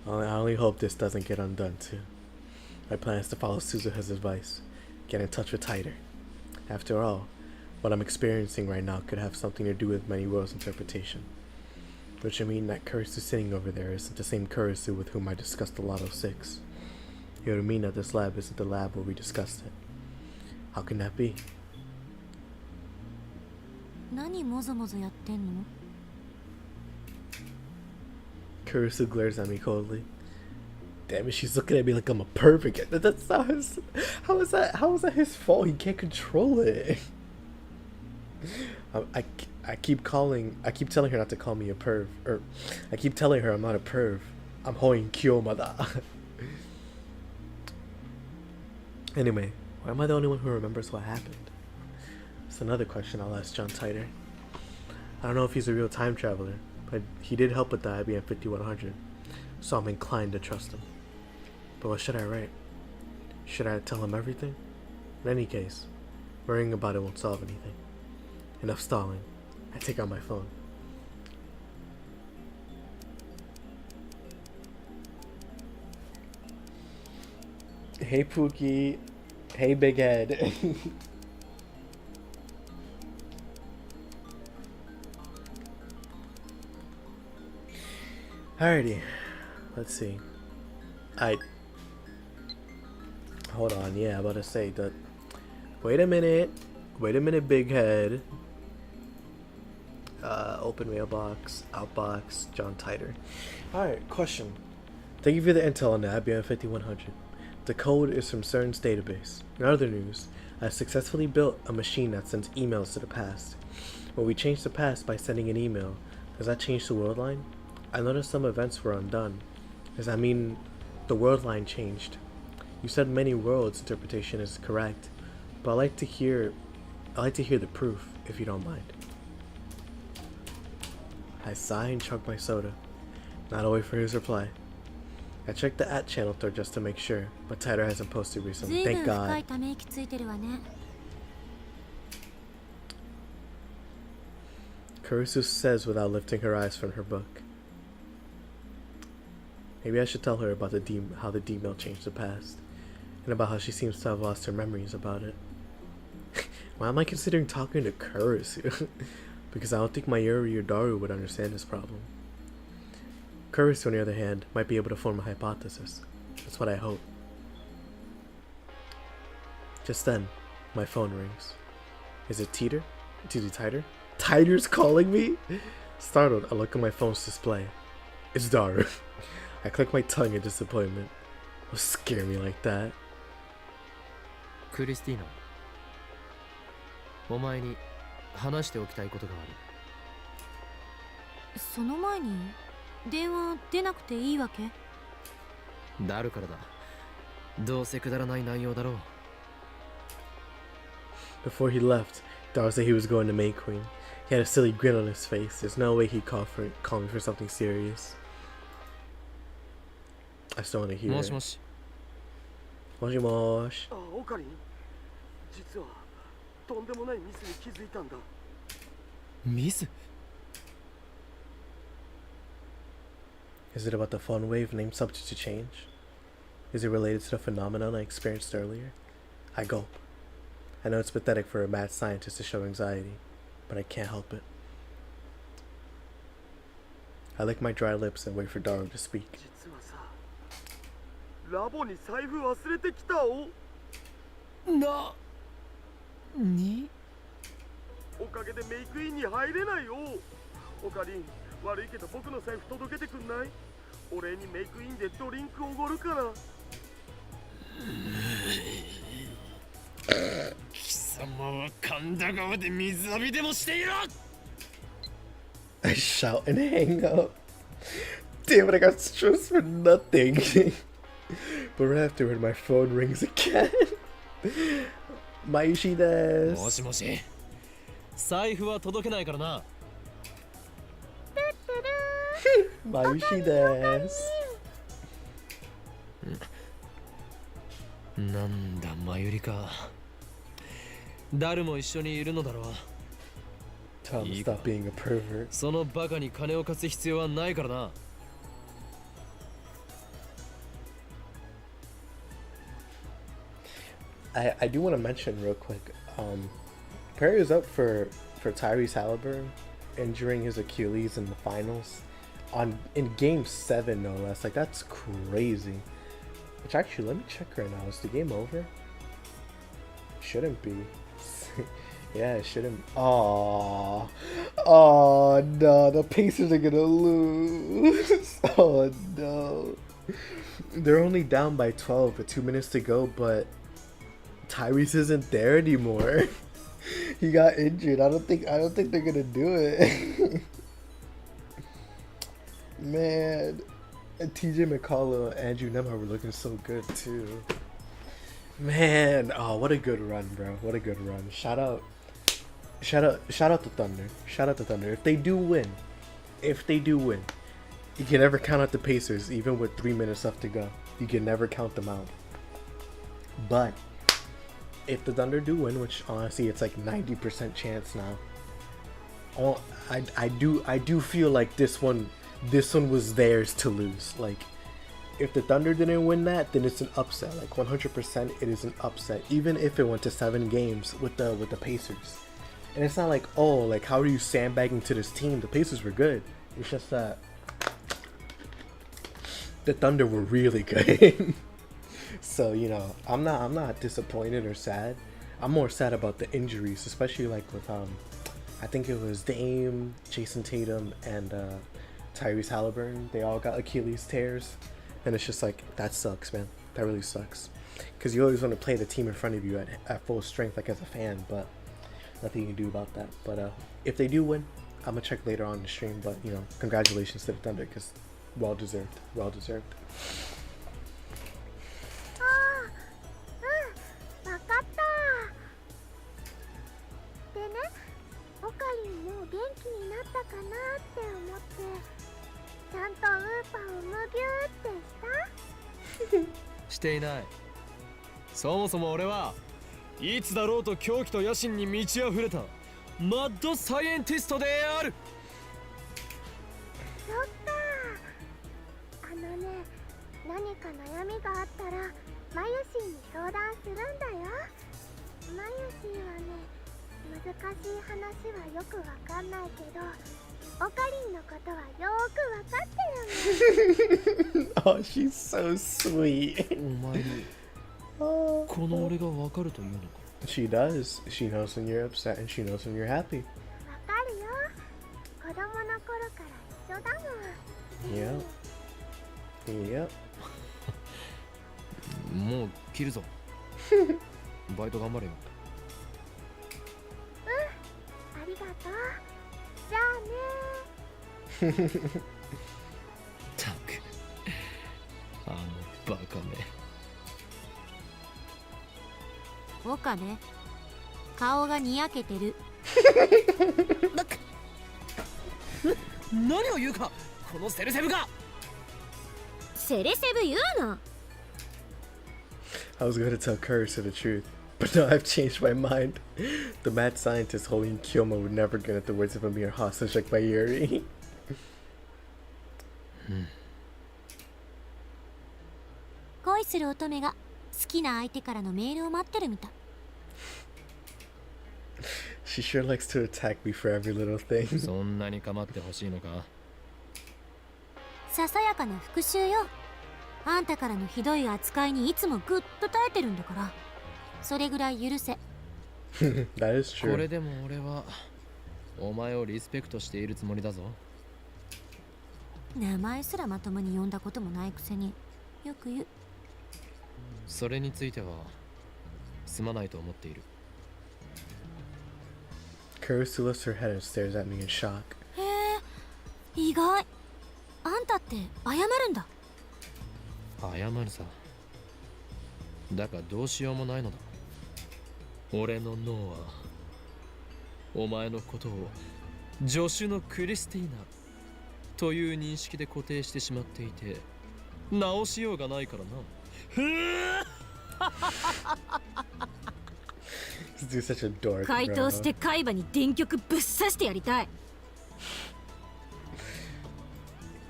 I only hope this doesn't get undone too. My plan is to follow Suzuha's advice. Get in touch with Tighter. After all, what I'm experiencing right now could have something to do with many worlds' interpretation. Which would mean that Kurisu sitting over there isn't the same Kurisu with whom I discussed the Lotto 6. It would mean that this lab isn't the lab where we discussed it. How can that be? 何もぞもぞやってんの？ Kurisu glares at me coldly. Damn it, she's looking at me like I'm a pervert. That's not his. How is that his fault? He can't control it. I keep telling her not to call me a perv. Or I keep telling her I'm not a perv. I'm hoing Kyomada. Anyway, why am I the only one who remembers what happened? It's another question I'll ask John Tighter. I don't know if he's a real time traveler, but he did help with the IBM 5100, so I'm inclined to trust him. But what should I write? Should I tell him everything? In any case, worrying about it won't solve anything. Enough stalling. I take out my phone. Hey Pookie. Hey Big Head. Alrighty. Let's see. Hold on, yeah, I'm about to say that. Wait a minute, Big Head. Open mailbox, outbox, John Tighter. Alright, question. Thank you for the intel on the IBM 5100. The code is from CERN's database. In other news, I successfully built a machine that sends emails to the past. When we change the past by sending an email, does that change the world line? I noticed some events were undone. Does that mean the world line changed? You said many worlds interpretation is correct, but I'd like to hear the proof, if you don't mind. I sigh and chug my soda, not away for his reply. I checked the @channel thread just to make sure, but Tighter hasn't posted recently. Thank God. Kurisu says without lifting her eyes from her book. Maybe I should tell her about how the D-mail changed the past, and about how she seems to have lost her memories about it. Why am I considering talking to Kurisu? Because I don't think Mayuri or Daru would understand this problem. Kurisu, on the other hand, might be able to form a hypothesis. That's what I hope. Just then, my phone rings. Is it Tighter? Tighter? Tighter's calling me? Startled, I look at my phone's display. It's Daru. I click my tongue in disappointment. Don't scare me like that. クリスティーナ、お前に話しておきたいことがある。その前に電話出なくていいわけ？だるからだ。どうせくだらない内容だろう。Before he left, Daru said he was going to May Queen. He had a silly grin on his face. There's no way he'd call me for something serious. I still want to hear it. もしもし。もしもし。あ、オカリン。実はとんでもないミスに気づいたんだ。ミス？ Is it about the phone wave named subject to change? Is it related to the phenomenon I experienced earlier? I gulp. I know it's pathetic for a mad scientist to show anxiety, but I can't help it. I lick my dry lips and wait for Daru to speak. 実はさ、ラボに財布忘れてきたお。におかげでメイクインに入れないよ。オカリン、悪いけど僕の財布届けてくんない？お礼にメイクインでドリンクおごるから。貴様は神田川で水浴びでもしていろ。 I shout and hang up. Damn it, I got stressed for nothing. But right afterward, my phone rings again. Maishi です。もしもし、財布は届けないからな。Maishi です。なんだ、マユリか。誰も一緒にいるのだろう。 Tell him to stop being a pervert. そのバカに金を貸す必要はないからな。I do want to mention real quick. Perry was up for Tyrese Halliburton injuring his Achilles in the finals, in Game 7 no less. Like that's crazy. Which actually, let me check right now. Is the game over? Shouldn't be. Yeah, it shouldn't. Oh no, the Pacers are gonna lose. Oh no, they're only down by 12 with 2 minutes to go, but Tyrese isn't there anymore. He got injured. I don't think they're gonna do it. Man, and TJ McCollum and Andrew Nemhard were looking so good too. Man, oh, what a good run, bro. What a good run. Shout out the Thunder. Shout out the Thunder. If they do win, you can never count out the Pacers, even with 3 minutes left to go. You can never count them out. But if the Thunder do win, which honestly it's like 90% chance now. Oh, I do feel like this one was theirs to lose. Like, if the Thunder didn't win that, then it's an upset. Like 100% it is an upset, even if it went to 7 games with the Pacers. And it's not like, oh, like how are you sandbagging to this team? The Pacers were good. It's just that the Thunder were really good. So, you know, I'm not disappointed or sad. I'm more sad about the injuries, especially like with I think it was Dame, Jason Tatum, and Tyrese Halliburton. They all got Achilles tears, and it's just like, that sucks, man. That really sucks, because you always want to play the team in front of you at full strength, like as a fan, but nothing you can do about that. But if they do win, I'm gonna check later on the stream. But you know, congratulations to the Thunder, because well deserved. わかったでね、オカリンも元気になったかなって思って、ちゃんとウーパーをむぎゅーってした？していない。そもそも俺はいつだろうと狂気と野心に満ち溢れたマッドサイエンティストである。そっか。ね、何か悩みがあったらマユシーに相談するんだよ。マユシーはね、難しい話はよくわかんないけど、オカリンのことはよーくわかってるの。Oh, she's so sweet. お前にこの俺がわかるというのか。 She does. She knows when you're upset and she knows when you're happy. わかるよ。子供の頃から一緒だもん。Yep. もう切るぞ。バイト頑張れよ。ありがとう。じゃあね。たく、あのバカめ。オカね、顔がにやけてる。何を言うか、このセルセブが。セレセブ言うな。 I was going to tell Curse the truth, but now I've changed my mind. The mad scientist holding Kyoma would never get at the words of a mere hostage like Mayuri. 恋する乙女が好きな相手からのメールを待ってるみたい。 She sure likes to attack me for every little thing. そんなに構ってほしいのか。ささやかな復讐よ。あんたからのひどい扱いにいつもぐっと耐えてるんだから、それぐらい許せ。That is これ true. でも俺はお前をリスペクトしているつもりだぞ。名前すらまともに呼んだこともないくせによく言う。それについてはすまないと思っている。 Kurisu lifts her head and stares at me in shock. へえ、意外。あんたって謝るんだ。謝るさ。だがどうしようもないのだ。俺の脳はお前のことを助手のクリスティーナという認識で固定してしまっていて、直しようがないからな。This dude's such a dork, 回答して bro. 海馬に電極ぶっ刺してやりたい。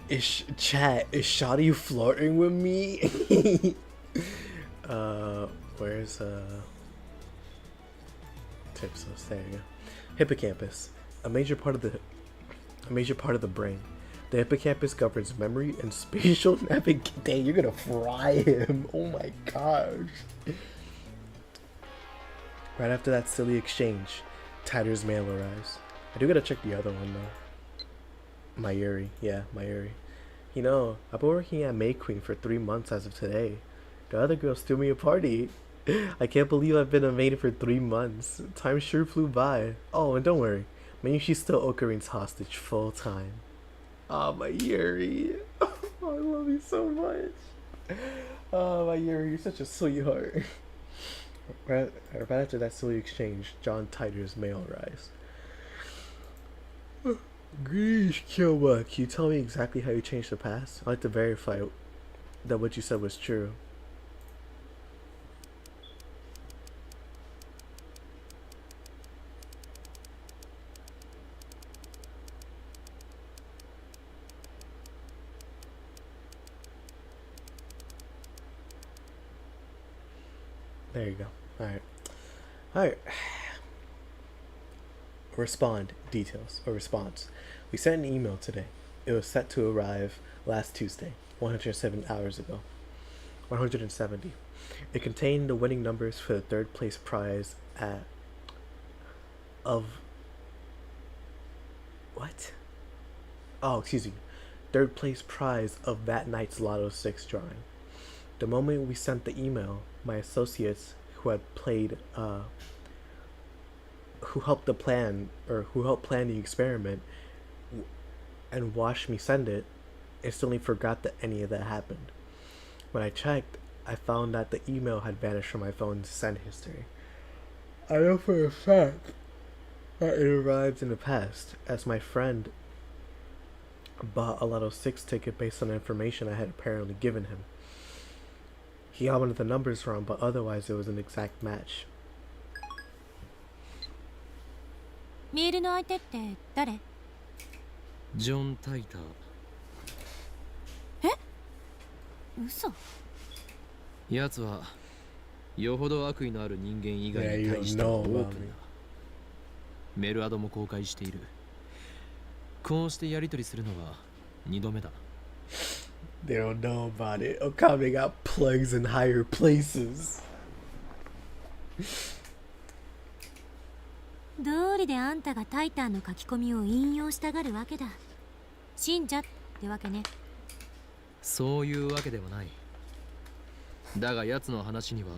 Chat, is Shawty flirting with me? Where's tips? There you go. Hippocampus, a major part of the brain. The hippocampus governs memory and spatial navigation. Dang, you're gonna fry him. Oh my gosh. Right after that silly exchange, Tyler's mail arrives. I do gotta check the other one though. Mayuri. Yeah, Mayuri. You know, I've been working at May Queen for 3 months as of today. The other girls threw me a party. I can't believe I've been a maid for 3 months. Time sure flew by. Oh, and don't worry. Maybe she's still Okarin's hostage full time. Oh, Mayuri. Oh, I love you so much. Oh, Mayuri, you're such a sweetheart. Right after that silly exchange, John Tider's mail arrives. Greece, Kyowa, can you tell me exactly how you changed the past? I'd like to verify that what you said was true. There you go. Alright. Respond. Details. Or response. We sent an email today. It was set to arrive last Tuesday, 107 hours ago. 170. It contained the winning numbers for the third place prize what? Oh, excuse me. Third place prize of that night's Lotto 6 drawing. The moment we sent the email, my associates who helped plan the experiment and watched me send it, instantly forgot that any of that happened. When I checked, I found that the email had vanished from my phone's send history. I know for a fact that it arrived in the past, as my friend bought a Lotto 6 ticket based on the information I had apparently given him. He got one of the numbers wrong, but otherwise it was an exact match. メールの相手って誰？ジョン・タイター。え？嘘？奴はよほど悪意のある人間以外に Yeah, 対 you して don't オ know ー about プン me. だ。メルアドも公開している。こうしてやり取りするのは2度目だ。They don't know about it. Okame got plugs in higher places. 道理であんたがタイターの書き込みを引用したがるわけだ。信者ってわけね。そういうわけではない。だが奴の話には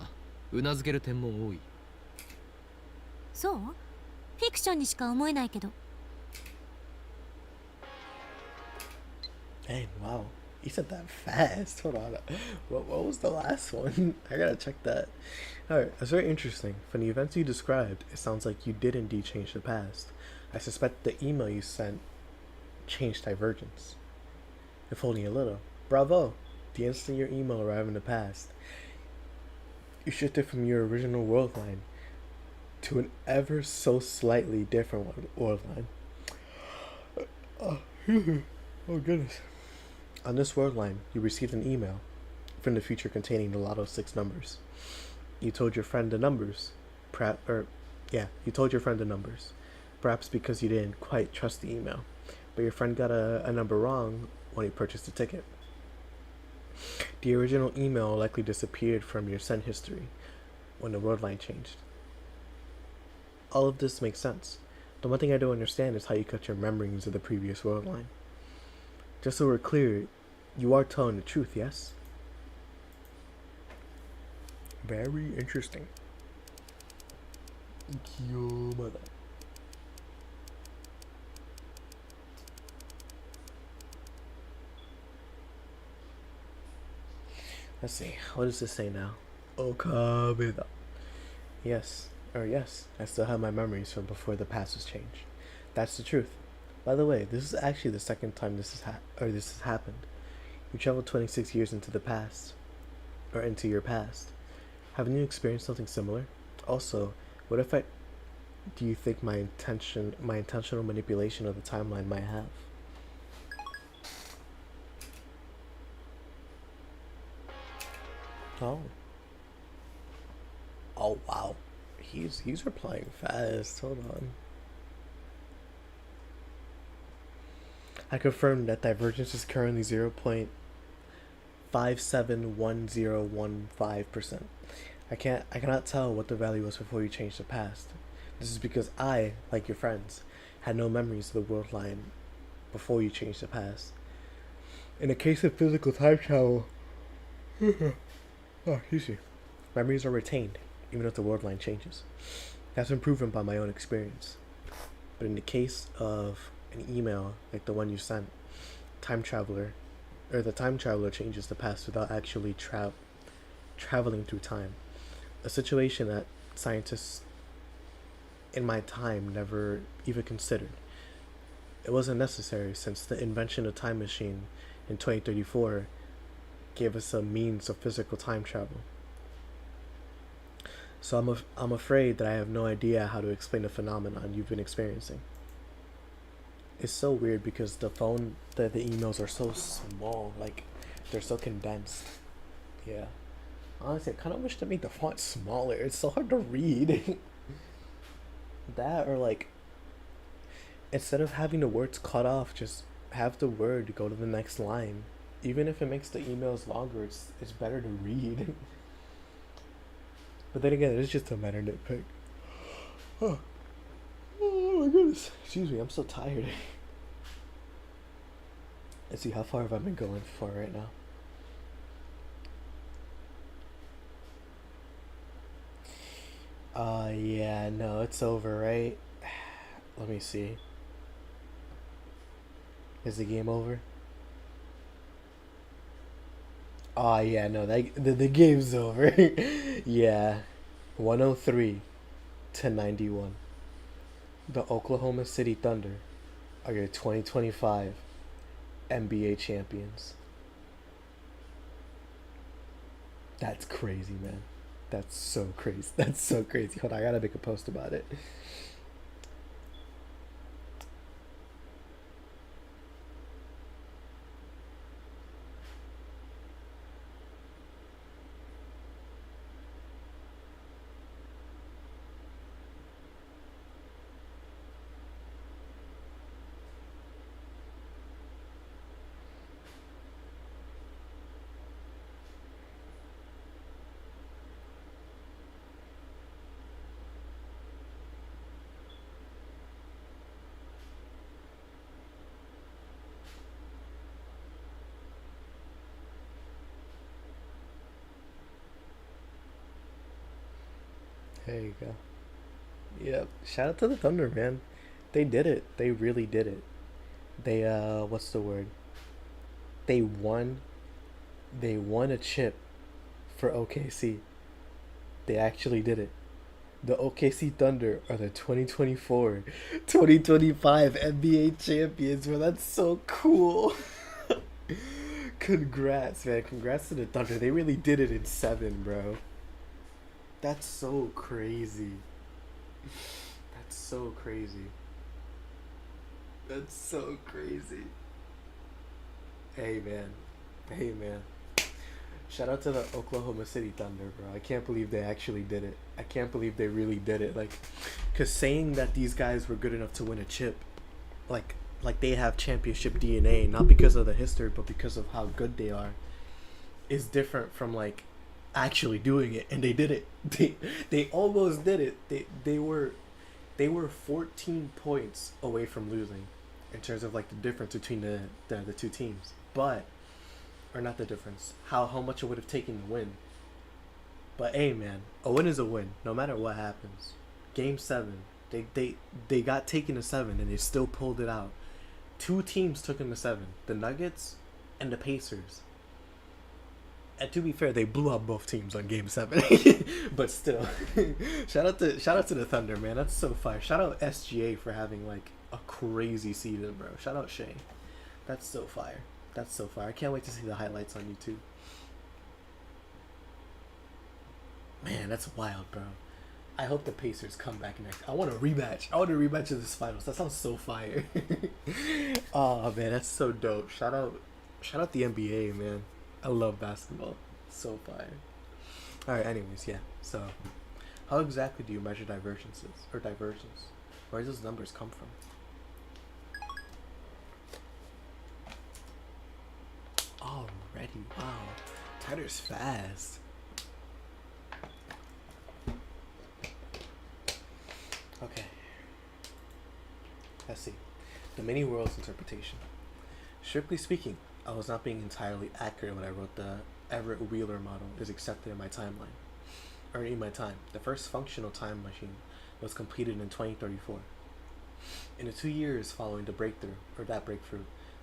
うなずける点も多い。そう？フィクションにしか思えないけど。Dang, wow. You said that fast. Hold on. What was the last one? I gotta check that. Alright, that's very interesting. From the events you described, it sounds like you did indeed change the past. I suspect the email you sent changed Divergence. If only a little. Bravo! The instant your email arrived in the past, you shifted from your original world line to an ever so slightly different world line. Oh goodness. On this world line, you received an email from the future containing the Lotto 6 numbers. You told your friend the numbers. You told your friend the numbers. Perhaps because you didn't quite trust the email. But your friend got a number wrong when he purchased the ticket. The original email likely disappeared from your send history when the world line changed. All of this makes sense. The one thing I don't understand is how you cut your memories of the previous world line. Just so we're clear, you are telling the truth, yes? Very interesting. Let's see, what does this say now? Okamida. Yes, I still have my memories from before the past was changed. That's the truth. By the way, this is actually the second time this has happened. You traveled 26 years into the past, or into your past. Haven't you experienced something similar? Also, what effect do you think my intentional manipulation of the timeline might have? Oh. Oh wow. He's replying fast. Hold on. I confirm that divergence is currently 0.571015%. I cannot tell what the value was before you changed the past. This is because I, like your friends, had no memories of the world line before you changed the past. In the case of physical time travel, memories are retained, even if the world line changes. That's been proven by my own experience. But in the case of an email like the one you sent, the time traveler changes the past without actually traveling through time. A situation that scientists in my time never even considered. It wasn't necessary since the invention of time machine in 2034 gave us a means of physical time travel. So I'm afraid that I have no idea how to explain the phenomenon you've been experiencing. It's so weird because the emails are so small, like they're so condensed. Yeah. Honestly, I kind of wish they made the font smaller. It's so hard to read. That, or like, instead of having the words cut off, just have the word go to the next line. Even if it makes the emails longer, it's better to read. But then again, it's just a matter of nitpick. Oh my goodness. Excuse me, I'm so tired. Let's see, how far have I been going for right now? Yeah, no, it's over, right? Let me see. Is the game over? Oh yeah, no, the game's over. Yeah, 103 to 91. The Oklahoma City Thunder are your 2025 NBA champions. That's crazy, man. That's so crazy. That's so crazy. Hold on, I gotta make a post about it. There you go. Yep. Shout out to the Thunder, man. They did it. They really did it. They what's the word? They won a chip for OKC. They actually did it. The OKC Thunder are the 2024-2025 NBA champions, bro. That's so cool. Congrats, man. Congrats to the Thunder. They really did it in 7, bro. That's so crazy. That's so crazy. That's so crazy. Hey, man. Hey, man. Shout out to the Oklahoma City Thunder, bro. I can't believe they actually did it. I can't believe they really did it. Like, because saying that these guys were good enough to win a chip, like they have championship DNA, not because of the history, but because of how good they are. is different from like actually doing it, and they did it. They almost did it. They were 14 points away from losing in terms of like the difference between the two teams. But or not the difference. How much it would have taken to win. But hey man, a win is a win, no matter what happens. Game 7, they got taken to 7 and they still pulled it out. Two teams took them to 7, the Nuggets and the Pacers. And to be fair, they blew out both teams on Game 7. But still, shout out to the Thunder, man. That's so fire. Shout out SGA for having like a crazy season, bro. Shout out Shea. That's so fire. That's so fire. I can't wait to see the highlights on YouTube. Man, that's wild, bro. I hope the Pacers come back next. I want a rematch. I want a rematch of this finals. That sounds so fire. Oh man, that's so dope. Shout out the NBA, man. I love basketball. So fire. Alright, anyways, yeah. So how exactly do you measure divergences or divergence? Where do those numbers come from? Already, wow. Tyler's fast. Okay. Let's see. The many worlds interpretation. Strictly speaking, I was not being entirely accurate when I wrote the Everett Wheeler model is accepted in my timeline. Or in my time. The first functional time machine was completed in 2034. In the 2 years following the breakthrough,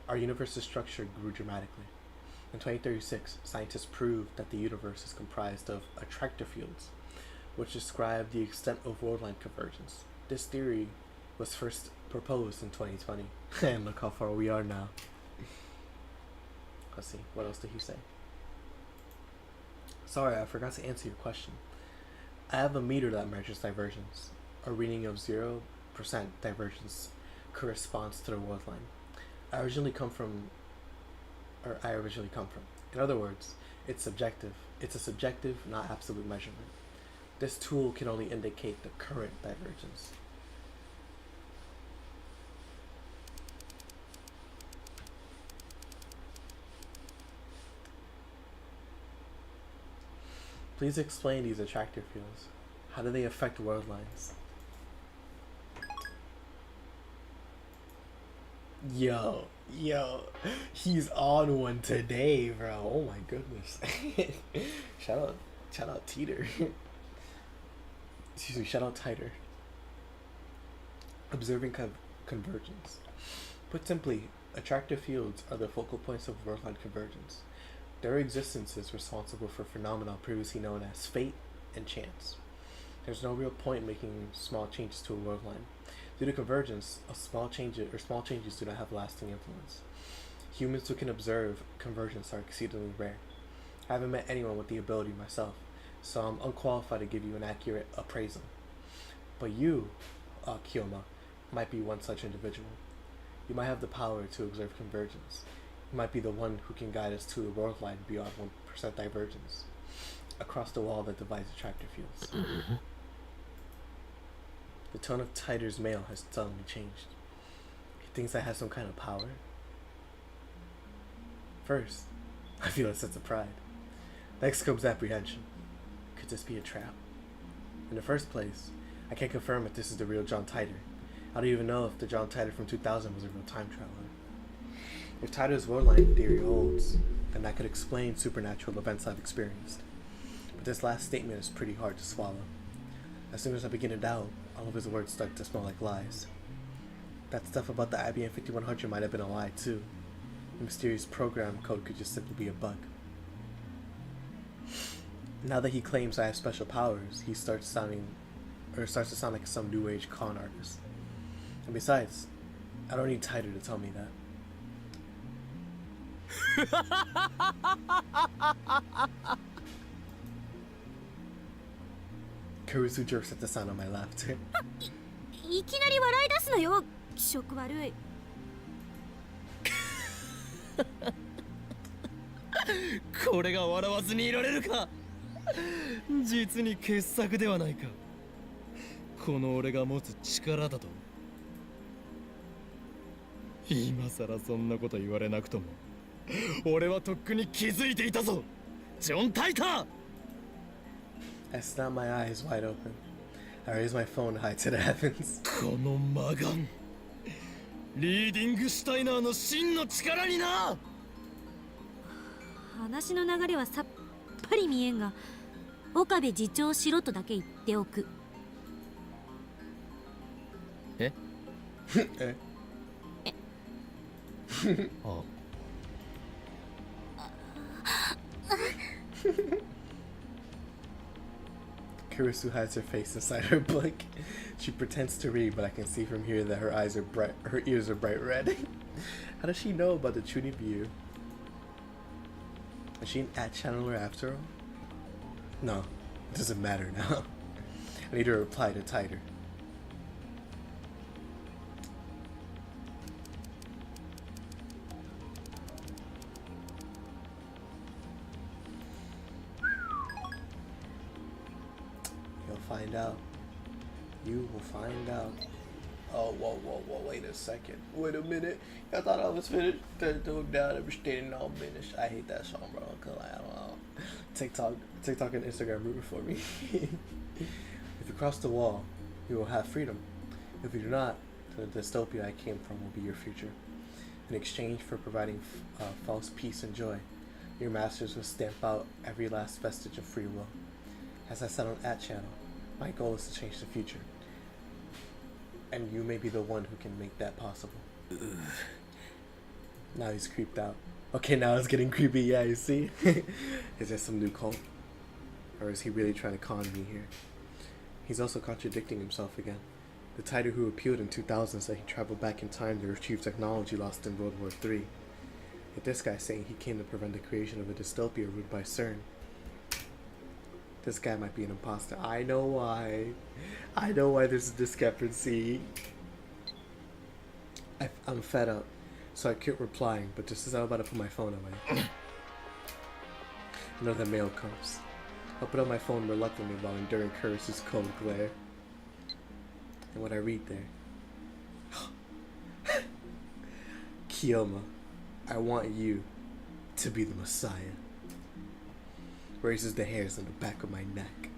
our universe's structure grew dramatically. In 2036, scientists proved that the universe is comprised of attractor fields, which describe the extent of worldline convergence. This theory was first proposed in 2020. And look how far we are now. Let's see, what else did he say? Sorry, I forgot to answer your question. I have a meter that measures divergence. A reading of 0% divergence corresponds to the worldline I originally come from. In other words, it's subjective. It's a subjective, not absolute measurement. This tool can only indicate the current divergence. Please explain these attractor fields. How do they affect world lines? Yo, he's on one today, bro. Oh my goodness. shout out Teeter. Excuse me, shout out Titer. Observing convergence. Put simply, attractor fields are the focal points of worldline convergence. Their existence is responsible for phenomena previously known as fate and chance. There's no real point making small changes to a worldline. Due to convergence, small changes do not have lasting influence. Humans who can observe convergence are exceedingly rare. I haven't met anyone with the ability myself, so I'm unqualified to give you an accurate appraisal. But you, Kiyoma, might be one such individual. You might have the power to observe convergence. You might be the one who can guide us to a world line beyond 1% divergence, across the wall that divides attractor fields. The tone of Titer's mail has suddenly changed. He thinks I have some kind of power. First, I feel a sense of pride. Next comes apprehension. Could this be a trap? In the first place, I can't confirm if this is the real John Titer. I don't even know if the John Titer from 2000 was a real time traveler. If Titer's worldline theory holds, then that could explain supernatural events I've experienced. But this last statement is pretty hard to swallow. As soon as I begin to doubt, all of his words start to smell like lies. That stuff about the IBM 5100 might have been a lie too. The mysterious program code could just simply be a bug. Now that he claims I have special powers, he starts to sound like some new age con artist. And besides, I don't need Titer to tell me that. Kurusu jerks at the sound on my left. いきなり笑い出すのよ、気色悪い。これが笑わずにいられるか。実に傑作ではないか。この俺が持つ力だと。今さらそんなこと言われなくとも、俺はとっくに気づいていたぞ。ジョン・タイター。 I snap my eyes wide open. I raise my phone high to the heavens. この魔眼、リーディングシュタイナーの真の力にな。話の流れはさっぱり見えんが、岡部次長しろとだけ言っておく。ええあ Kurisu hides her face inside her book. She pretends to read, but I can see from here that her eyes are bright, her ears are bright red. How does she know about the Chunin view? Is she an @channeler after all? No, it doesn't matter now. I need to reply to Tighter. You'll find out. You will find out. Oh, whoa, wait a second. Wait a minute. I thought I was finished. Down, I'm standing all finished. I hate that song, bro. Cause I don't know. TikTok and Instagram rooting for me. If you cross the wall, you will have freedom. If you do not, the dystopia I came from will be your future. In exchange for providing false peace and joy, your masters will stamp out every last vestige of free will. As I said on @channel, my goal is to change the future. And you may be the one who can make that possible. Now he's creeped out. Okay, now it's getting creepy, yeah, you see? Is there some new cult? Or is he really trying to con me here? He's also contradicting himself again. The Tighter who appealed in 2000 said he traveled back in time to retrieve technology lost in World War III. Yet this guy's saying he came to prevent the creation of a dystopia ruled by CERN. This guy might be an imposter. I know why. I know why there's a discrepancy. I'm fed up, so I kept replying, but just as I'm about to put my phone away, another mail comes. I put on my phone reluctantly while enduring Curtis's cold glare. And what I read there. Kiyoma, I want you to be the Messiah. Raises the hairs on the back of my neck.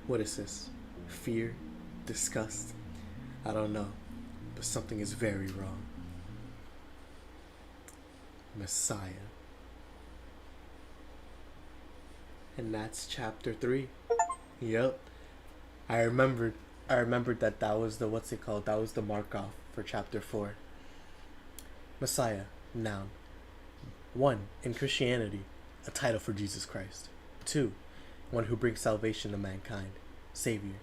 What is this? Fear? Disgust? I don't know, but something is very wrong. Messiah. And that's chapter 3. Yep. I remembered that was the, what's it called? That was the mark off for chapter 4. Messiah, noun. 1. In Christianity, a title for Jesus Christ. 2. One who brings salvation to mankind. Savior.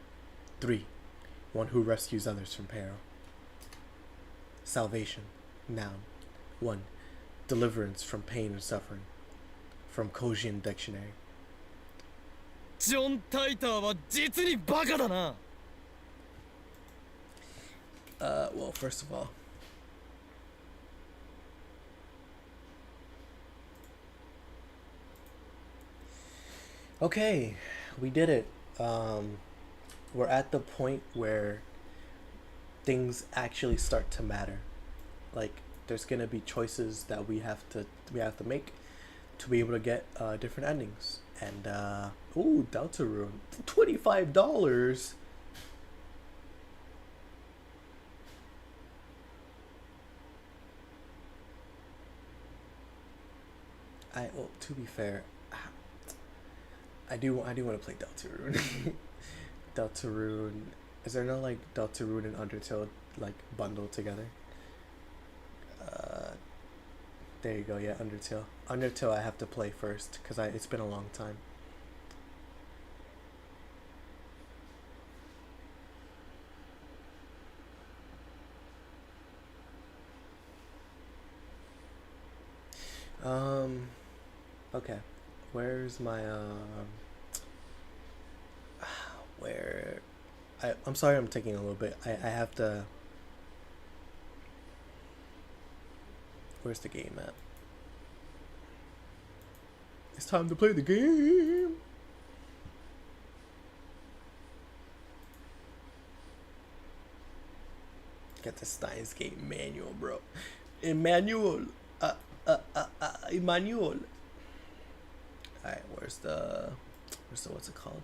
3. One who rescues others from peril. Salvation, noun. 1. Deliverance from pain and suffering. From Kojin Dictionary. ジョン・タイターは実にバカだな。 Well, first of all, okay, we did it. We're at the point where things actually start to matter. Like, there's gonna be choices that we have to make to be able to get different endings. And ooh, Deltarune, $25. Well, to be fair, I do want to play Deltarune. Deltarune. Is there no like Deltarune and Undertale like bundled together? There you go. Yeah, Undertale. Undertale I have to play first because it's been a long time. Okay. Where's my where I'm sorry I'm taking a little bit. I have to. Where's the game at? It's time to play the game. Get the Steins game manual, bro. Emmanuel. Emmanuel. Alright, where's the what's it called?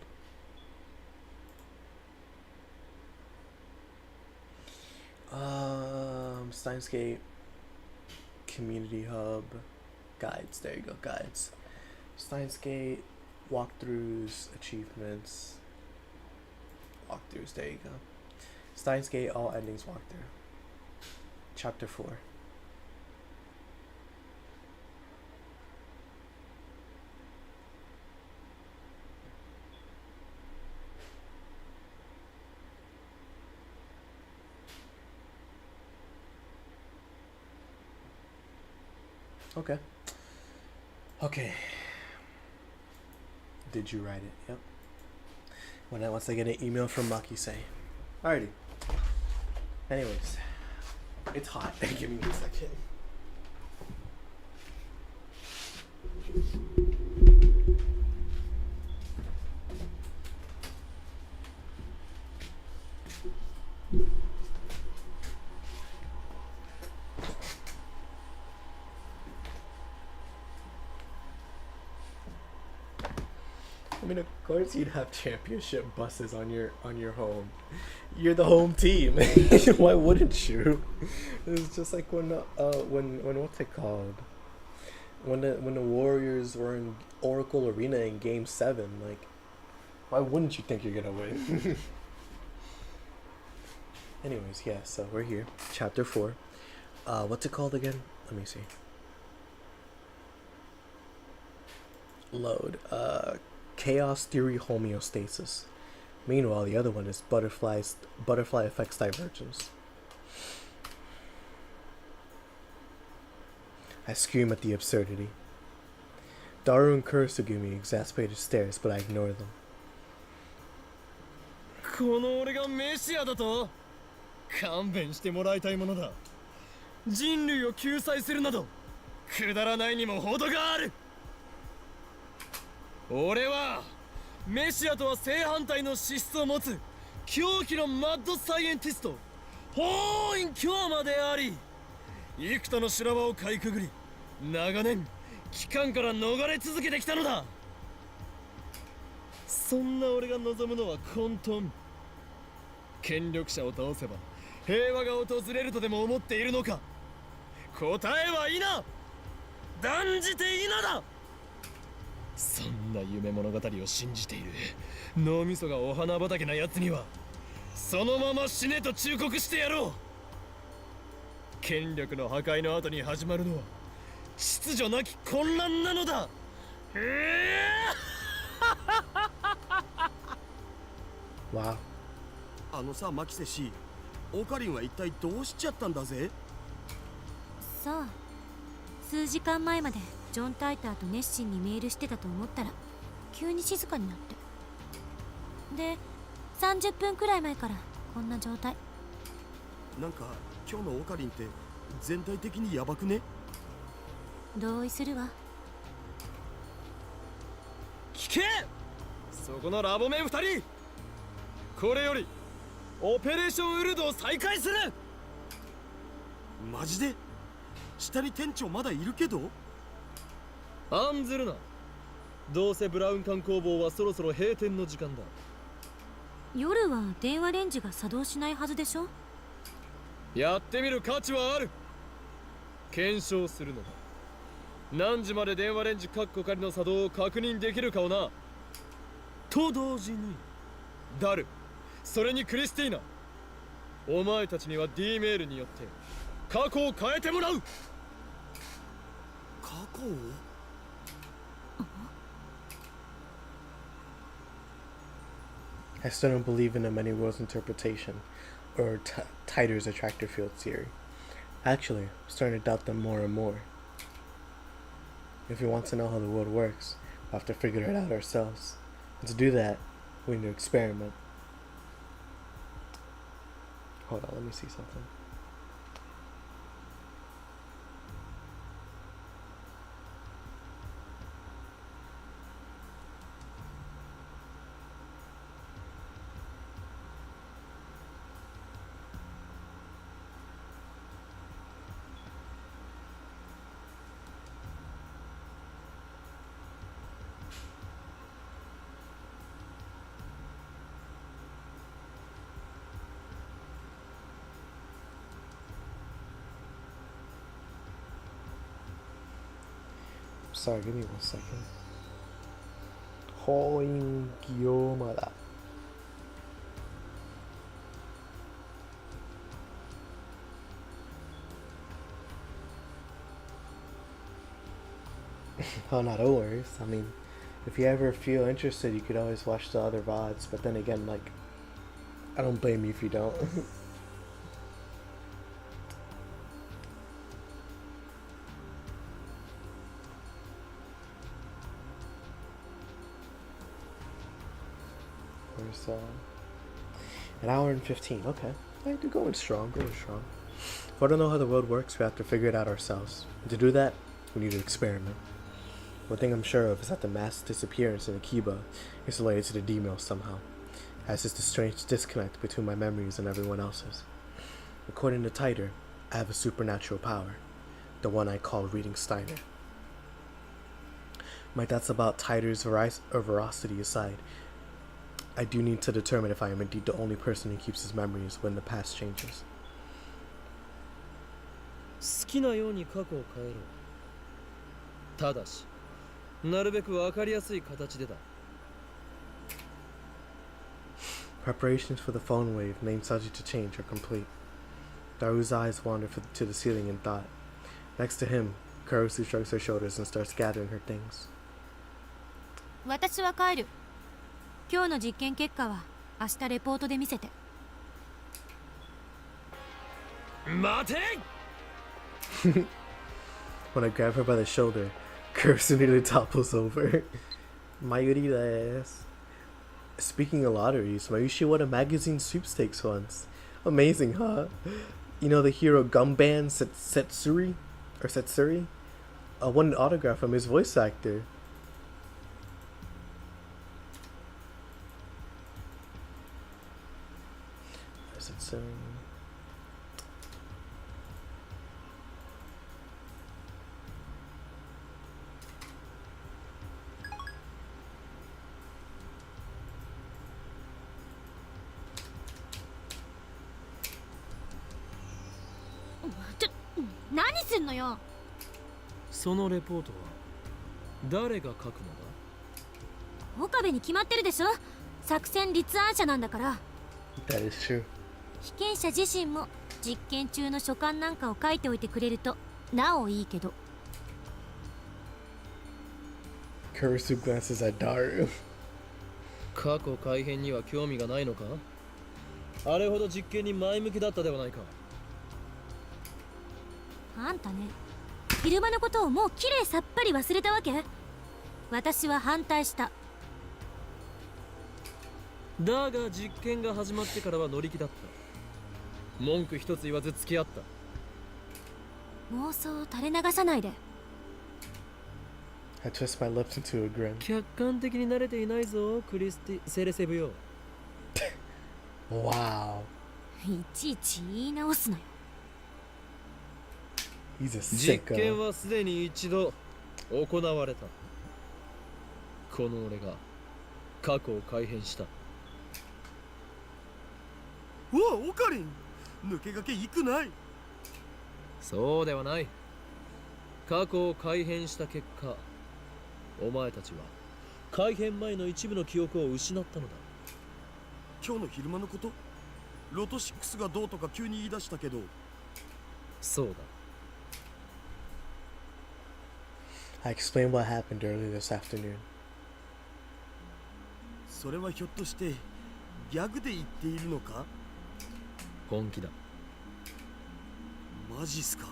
Steins Community Hub guides. There you go, guides. Steins walkthroughs, achievements, walkthroughs. There you go. Steins all endings walkthrough. Chapter 4. Okay. Okay. Did you write it? Yep. Once I get an email from Maki-say. Alrighty. Anyways. It's hot. Give me a second. I mean, of course you'd have championship buses on your home. You're the home team. Why wouldn't you? It's just like when what's it called? When the Warriors were in Oracle Arena in Game 7. Like, why wouldn't you think you're gonna win? Anyways, yeah. So we're here, Chapter 4. What's it called again? Let me see. Load. Chaos Theory Homeostasis. Meanwhile, the other one is Butterfly Effects Divergence. I scream at the absurdity. Daru and Kurosugumi exasperated stares, but I ignore them. この俺がメシアだと勘弁してもらいたいものだ。人類を救済するなどくだらないにも程がある。俺はメシアとは正反対の資質を持つ狂気のマッドサイエンティスト法院京馬であり、幾多の修羅場をかいくぐり長年機関から逃れ続けてきたのだ。そんな俺が望むのは混沌。権力者を倒せば平和が訪れるとでも思っているのか。答えは否、断じて否だ。そんな夢物語を信じている脳みそがお花畑な奴にはそのまま死ねと忠告してやろう。権力の破壊の後に始まるのは秩序なき混乱なのだ。わあのさ、マキセ氏、オカリンは一体どうしちゃったんだぜ。さあ、数時間前までジョン・タイターと熱心にメールしてたと思ったら急に静かになって、で30分くらい前からこんな状態。なんか今日のオカリンって全体的にヤバくね。同意するわ。聞け、そこのラボメン2人、これよりオペレーションウルドを再開する。マジで？下に店長まだいるけど。案ずるな。どうせブラウン管工房はそろそろ閉店の時間だ。夜は電話レンジが作動しないはずでしょ。やってみる価値はある。検証するのだ。何時まで電話レンジカッコ仮の作動を確認できるかをな。と同時にダル、それにクリスティーナ、お前たちには D メールによって過去を変えてもらう。過去？I still don't believe in the many worlds interpretation or Titer's attractor field theory. Actually, I'm starting to doubt them more and more. If we want to know how the world works, we'll have to figure it out ourselves. And to do that, we need to experiment. Hold on, let me see something. Sorry, give me 1 second. 호인기요마다. Oh, no, no worries. I mean, if you ever feel interested, you could always watch the other VODs. But then again, like, I don't blame you if you don't. Where's an hour and 15? Okay, hey, you're going strong, going strong. If I don't know how the world works, we have to figure it out ourselves. And to do that, we need to experiment. One thing I'm sure of is that the mass disappearance in Akiba is related to the D-mill somehow, as is the strange disconnect between my memories and everyone else's. According to Titer, I have a supernatural power, the one I call reading Steiner. My thoughts about Titer's veracity aside, I do need to determine if I am indeed the only person who keeps his memories when the past changes. 好きなように過去を変えろ。ただし、なるべく分かりやすい形でだ。Preparations for the phone wave, named subject to change, are complete. Daru's eyes wander to the ceiling in thought. Next to him, Kurosu shrugs her shoulders and starts gathering her things. 私は帰る。今日の実験結果は明日レポートで見せて。待て！ When I grab her by the shoulder, Kurosu nearly topples over. Mayuri ass. Speaking of lotteries, Mayushi won a magazine sweepstakes once. Amazing, huh? You know the hero Gumban Setsuri? Or Setsuri? Won an autograph from his voice actor. Setsuri.ちょ、何すんのよ。そのレポートは誰が書くのだ？岡部に決まってるでしょ。作戦立案者なんだから。That is true. 被験者自身も実験中の所感なんかを書いておいてくれるとなおいいけど。Kurosu glances at Daru. 過去改変には興味がないのか？あれほど実験に前向きだったではないか。あんたね、昼間のことをもうきれいさっぱり忘れたわけ？私は反対した。だが実験が始まってからは乗り気だった。文句一つ言わず付き合った。妄想を垂れ流さないで。I twist my lips into a grin. 客観的に慣れていないぞ、クリスティ・セレセブよ。Wow. いちいち言い直すなよ。He's a 実 sicko. 験はすでに一度行われた。この俺が過去を改変した。うわ、オカリン、抜け駆け行くない。そうではない。過去を改変した結果、お前たちは改変前の一部の記憶を失ったのだ。今日の昼間のこと？ロト6がどうとか急に言い出したけど。そうだ。I explained what happened earlier this afternoon. それはひょっとしてギャグで言っているのか？本気だ。マジっすか。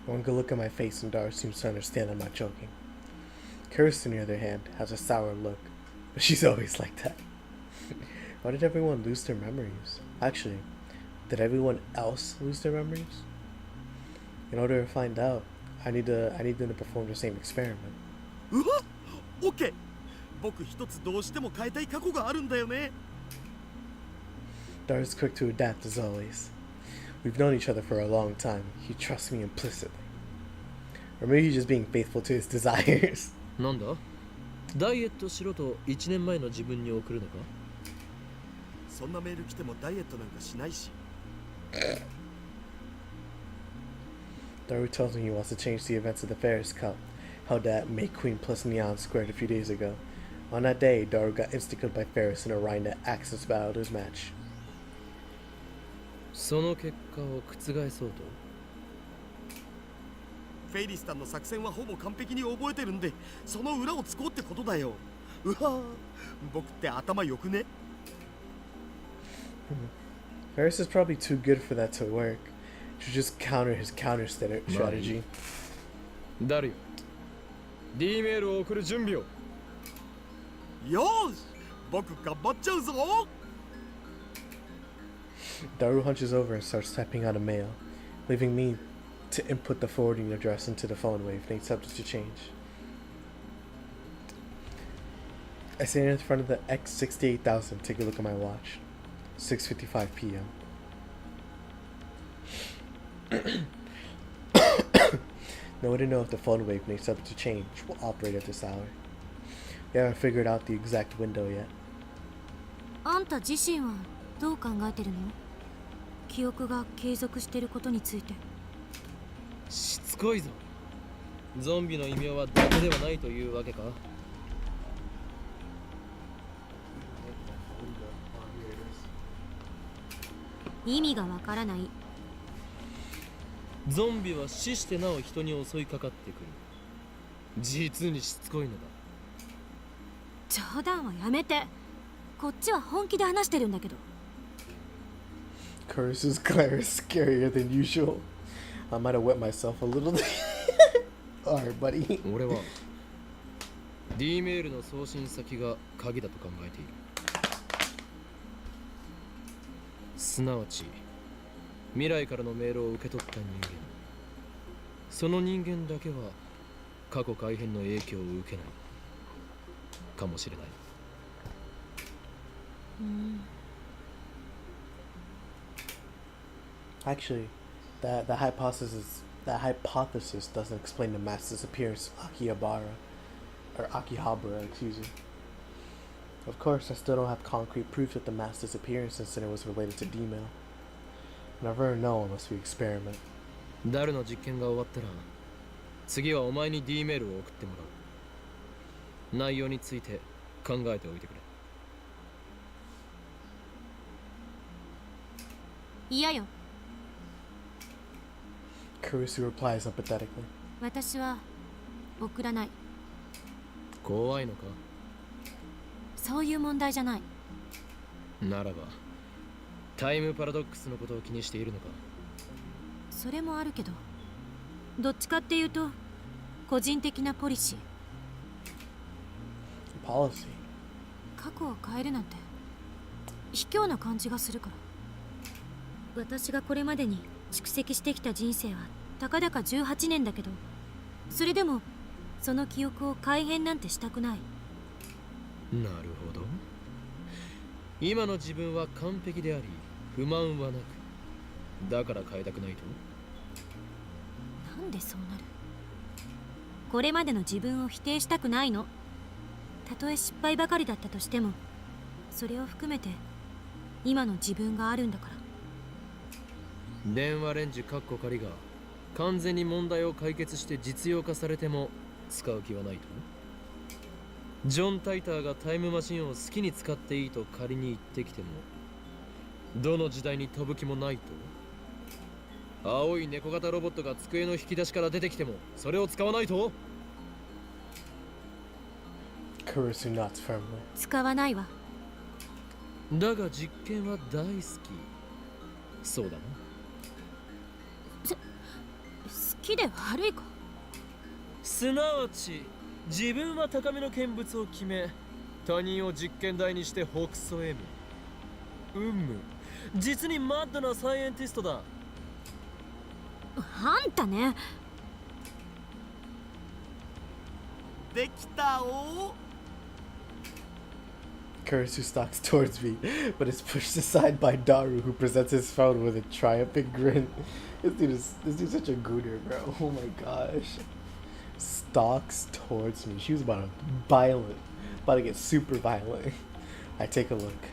One good look at my face and Daru seems to understand I'm not joking. Kirsten, on the other hand, has a sour look, but she's always like that. Why did everyone lose their memories? Actually, did everyone else lose their memories? In order to find out, I need them to perform the same experiment. うわっ、オッケー。僕一つどうしても変えたい過去があるんだよね。Daru's quick to adapt as always. We've known each other for a long time. He trusts me implicitly. Or maybe he's just being faithful to his desires. なんだ？ダイエットしろと1年前の自分に送るのか？そんなメール来てもダイエットなんかしないし。Daru tells me he wants to change the events of the Ferris Cup, held at May Queen plus Neon Squared a few days ago. On that day, Daru got insta-killed by Ferris in a Rhine that access battled his match. その結果を覆そうと。フェイリスタンの作戦はほぼ完璧に覚えてるんで、その裏を突こうってことだよ。うわぁ、僕って頭良くね。Ferris is probably too good for that to work. Should just counter his counter strategy. ダルよ、D メールを送る準備を。よーし、僕頑張っちゃうぞ。Daru hunches over and starts typing out a mail, leaving me to input the forwarding address into the phone wave and accept it to change. I stand in front of the X68000, take a look at my watch. 6:55 p.m. No way to know if the phone wave and accept it to change will operate at this hour. We haven't figured out the exact window yet. あんた自身はどう考えてるの？記憶が継続してることについて。しつこいぞ。ゾンビの異名はだけではないというわけか。意味がわからない。ゾンビは死してなお人に襲いかかってくる。実にしつこいのだ。冗談はやめて。こっちは本気で話してるんだけど。Curse's glare is scarier than usual. I might have wet myself a little. Alright, buddy. 俺は D メールの送信先が鍵だと考えている。すなわち未来からのメールを受け取った人間、その人間だけは過去改変の影響を受けないかもしれない。Actually, that hypothesis doesn't explain the mass disappearance of Akihabara, excuse me. Of course, I still don't have concrete proof that the mass disappearance incident was related to D-mail. Never know unless we experiment. ダルの実験が終わったら、次はお前に D メールを送ってもらう。内容について考えておいてくれ。嫌よ。Kurisu replies empathetically. 私は送らない。怖いのか？そういう問題じゃない。ならばタイムパラドックスのことを気にしているのか？それもあるけど、どっちかっていうと個人的なポリシー。Policy. 過去を変えるなんて卑怯な感じがするから。私がこれまでに蓄積してきた人生はたかだか18年だけど、それでもその記憶を改変なんてしたくない。なるほど。今の自分は完璧であり不満はなく、だから変えたくないと？なんでそうなる？これまでの自分を否定したくないの。たとえ失敗ばかりだったとしても、それを含めて今の自分があるんだから。電話レンジカッコ仮が完全に問題を解決して実用化されても使う気はないと？ジョン・タイターがタイムマシンを好きに使っていいと仮に言ってきても、どの時代に飛ぶ気もないと？青い猫型ロボットが机の引き出しから出てきてもそれを使わないと？ Kurisu nods firmly. 使わないわ。だが実験は大好き。そうだな。好きで悪いか？すなわち自分は高めの見物を決め、他人を実験台にして北総へむ。実にマッドなサイエンティストだ。あんたね。できたお。Kurisu stalks towards me, but is pushed aside by Daru, who presents his phone with a triumphant grin. This dude's such a gooner, bro. Oh my gosh. Stalks towards me. She was about to get super violent. I take a look.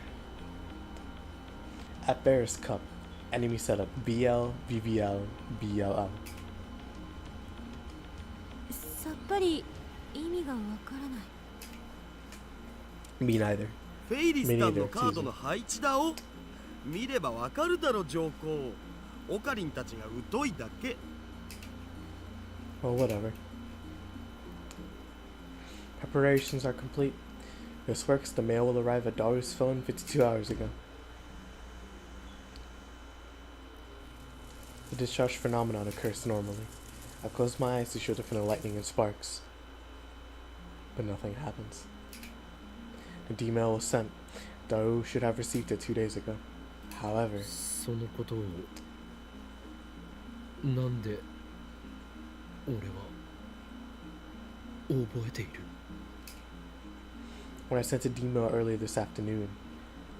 At Ferris Cup, enemy setup BL, VVL, BLL. ぱり意味がわからない。 Me neither. フェイリスタンのカードの配置だお。見ればわかるだろ上皇。オカリンたちが疎いだけ。 Well, whatever. Preparations are complete. This works. The mail will arrive at Daru's phone 52 hours ago. The discharge phenomenon occurs normally. I close my eyes to shield it from the lightning and sparks. But nothing happens. The D-mail was sent. Daru should have received it 2 days ago. However, そのことをなんで俺は覚えている。 when I sent a D-mail earlier this afternoon,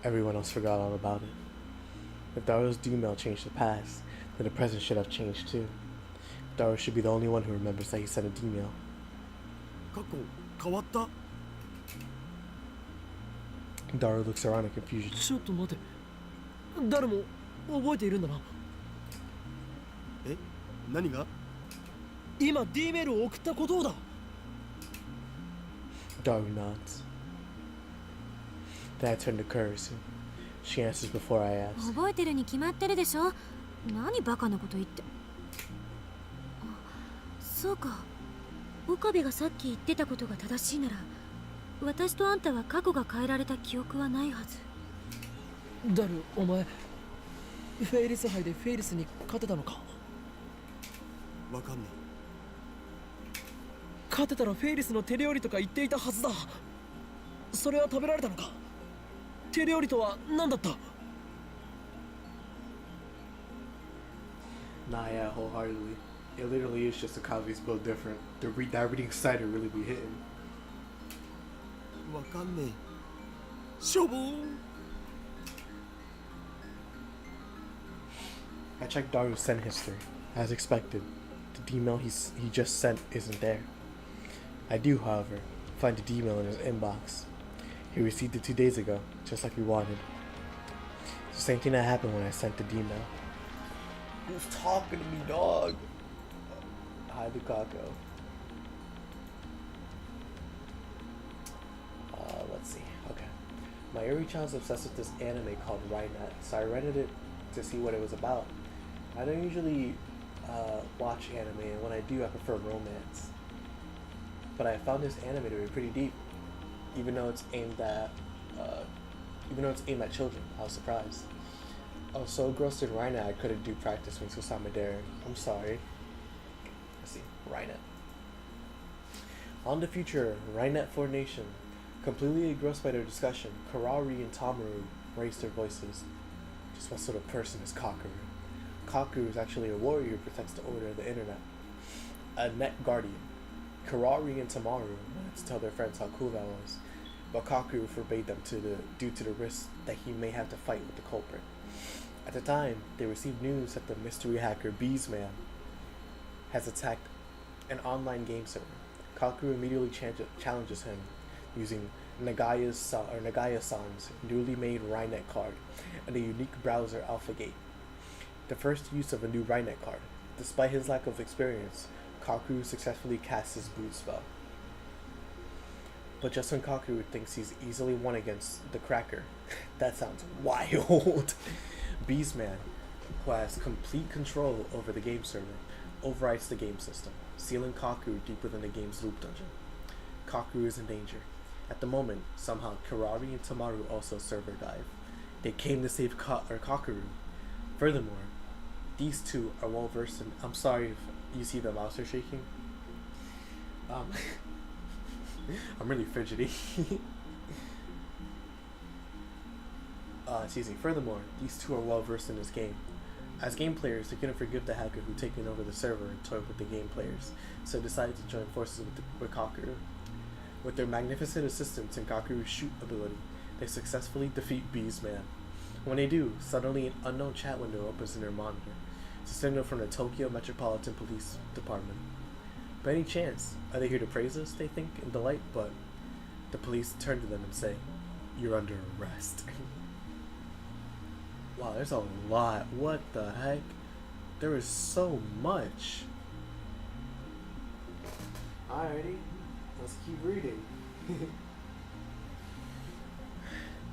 everyone else forgot all about it. If Daru's D-mail changed the past, then the present should have changed too. Daru should be the only one who remembers that he sent a D-mail. 過去変わった。 Daru looks around in confusion. ちょっと待て、誰も覚えているんだな。え、何が？今 D メールを送ったことをだ。 Daru nods. Then I turn to Kurisu. She answers before I ask. 覚えてるに決まってるでしょ。何バカなこと言って。あ、そうか。岡部がさっき言ってたことが正しいなら、私とあんたは過去が変えられた記憶はないはず。ダル、お前フェイリス杯でフェイリスに勝てたのか。わかんない。勝てたらフェイリスの手料理とか言っていたはずだ。それは食べられたのか。手料理とは何だった。 Nah, yeah, wholeheartedly. It literally is just the coffee's built different. That reading cider really be hitting. わかんねえ。しょぼーん。 I checked Daru's send history. As expected, the D-mail he just sent isn't there. I do, however, find the D-mail in his inbox. He received it 2 days ago, just like we wanted. It's the same thing that happened when I sent the D-mail. Who's talking to me, dog? Hi, Dukako. Let's see. Okay. My early child's obsessed with this anime called Rainet, so I rented it to see what it was about. I don't usually watch anime, and when I do, I prefer romance. But I found this anime to be pretty deep, even though it's aimed at children. I was surprised. I was so engrossed in Rainet I couldn't do practice when Susama dared. I'm sorry. Let's see, Rainet. On the future, Rainet Nation. Completely engrossed by their discussion, Karari and Tamaru raised their voices. Just what sort of person is Kakeru? Kakeru is actually a warrior who protects the order of the internet. A net guardian. Karari and Tamaru wanted to tell their friends how cool that was, but Kakeru forbade them due to the risk that he may have to fight with the culprit. At the time, they received news that the mystery hacker Beesman has attacked an online game server. Kakeru immediately challenges him using Nagaya-san's newly made Rainet card and a unique browser AlphaGate. The first use of a new Rainet card. Despite his lack of experience, Kakeru successfully casts his boot spell. But just when Kakeru thinks he's easily won against the Cracker, that sounds wild, Beastman, who has complete control over the game server, overwrites the game system, sealing Kakeru deep within the game's loop dungeon. Kakeru is in danger. At the moment, somehow Karari and Tamaru also server dive. They came to save Kakeru. Furthermore, these two are well versed in. I'm sorry if you see the mouse are shaking. I'm really fidgety. Excuse me. Furthermore, these two are well versed in this game. As game players, they couldn't forgive the hacker who taken over the server and toyed with the game players, so decided to join forces with Kakeru. With their magnificent assistance and Kakeru's shoot ability, they successfully defeat Beastman. When they do, suddenly an unknown chat window opens in their monitor. It's a signal from the Tokyo Metropolitan Police Department. By any chance, are they here to praise us, they think, in delight, but the police turn to them and say, "You're under arrest." Wow, there's a lot. What the heck? There is so much. Alrighty, let's keep reading.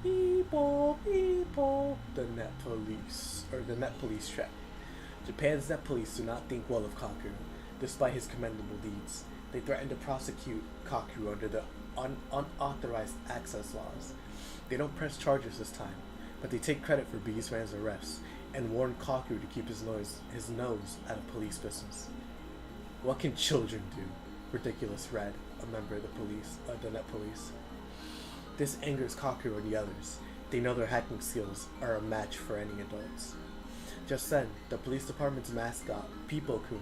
People, people. The net police, or the net police trap. Japan's net police do not think well of Kaku, despite his commendable deeds. They threaten to prosecute Kaku under the unauthorized access laws. They don't press charges this time, but they take credit for Beastman's arrest and warn Kaku to keep his nose out of police business. What can children do? Ridiculous Red, a member of the net police. This angers Kaku and the others. They know their hacking skills are a match for any adults. Just then, the police department's mascot, People-kun,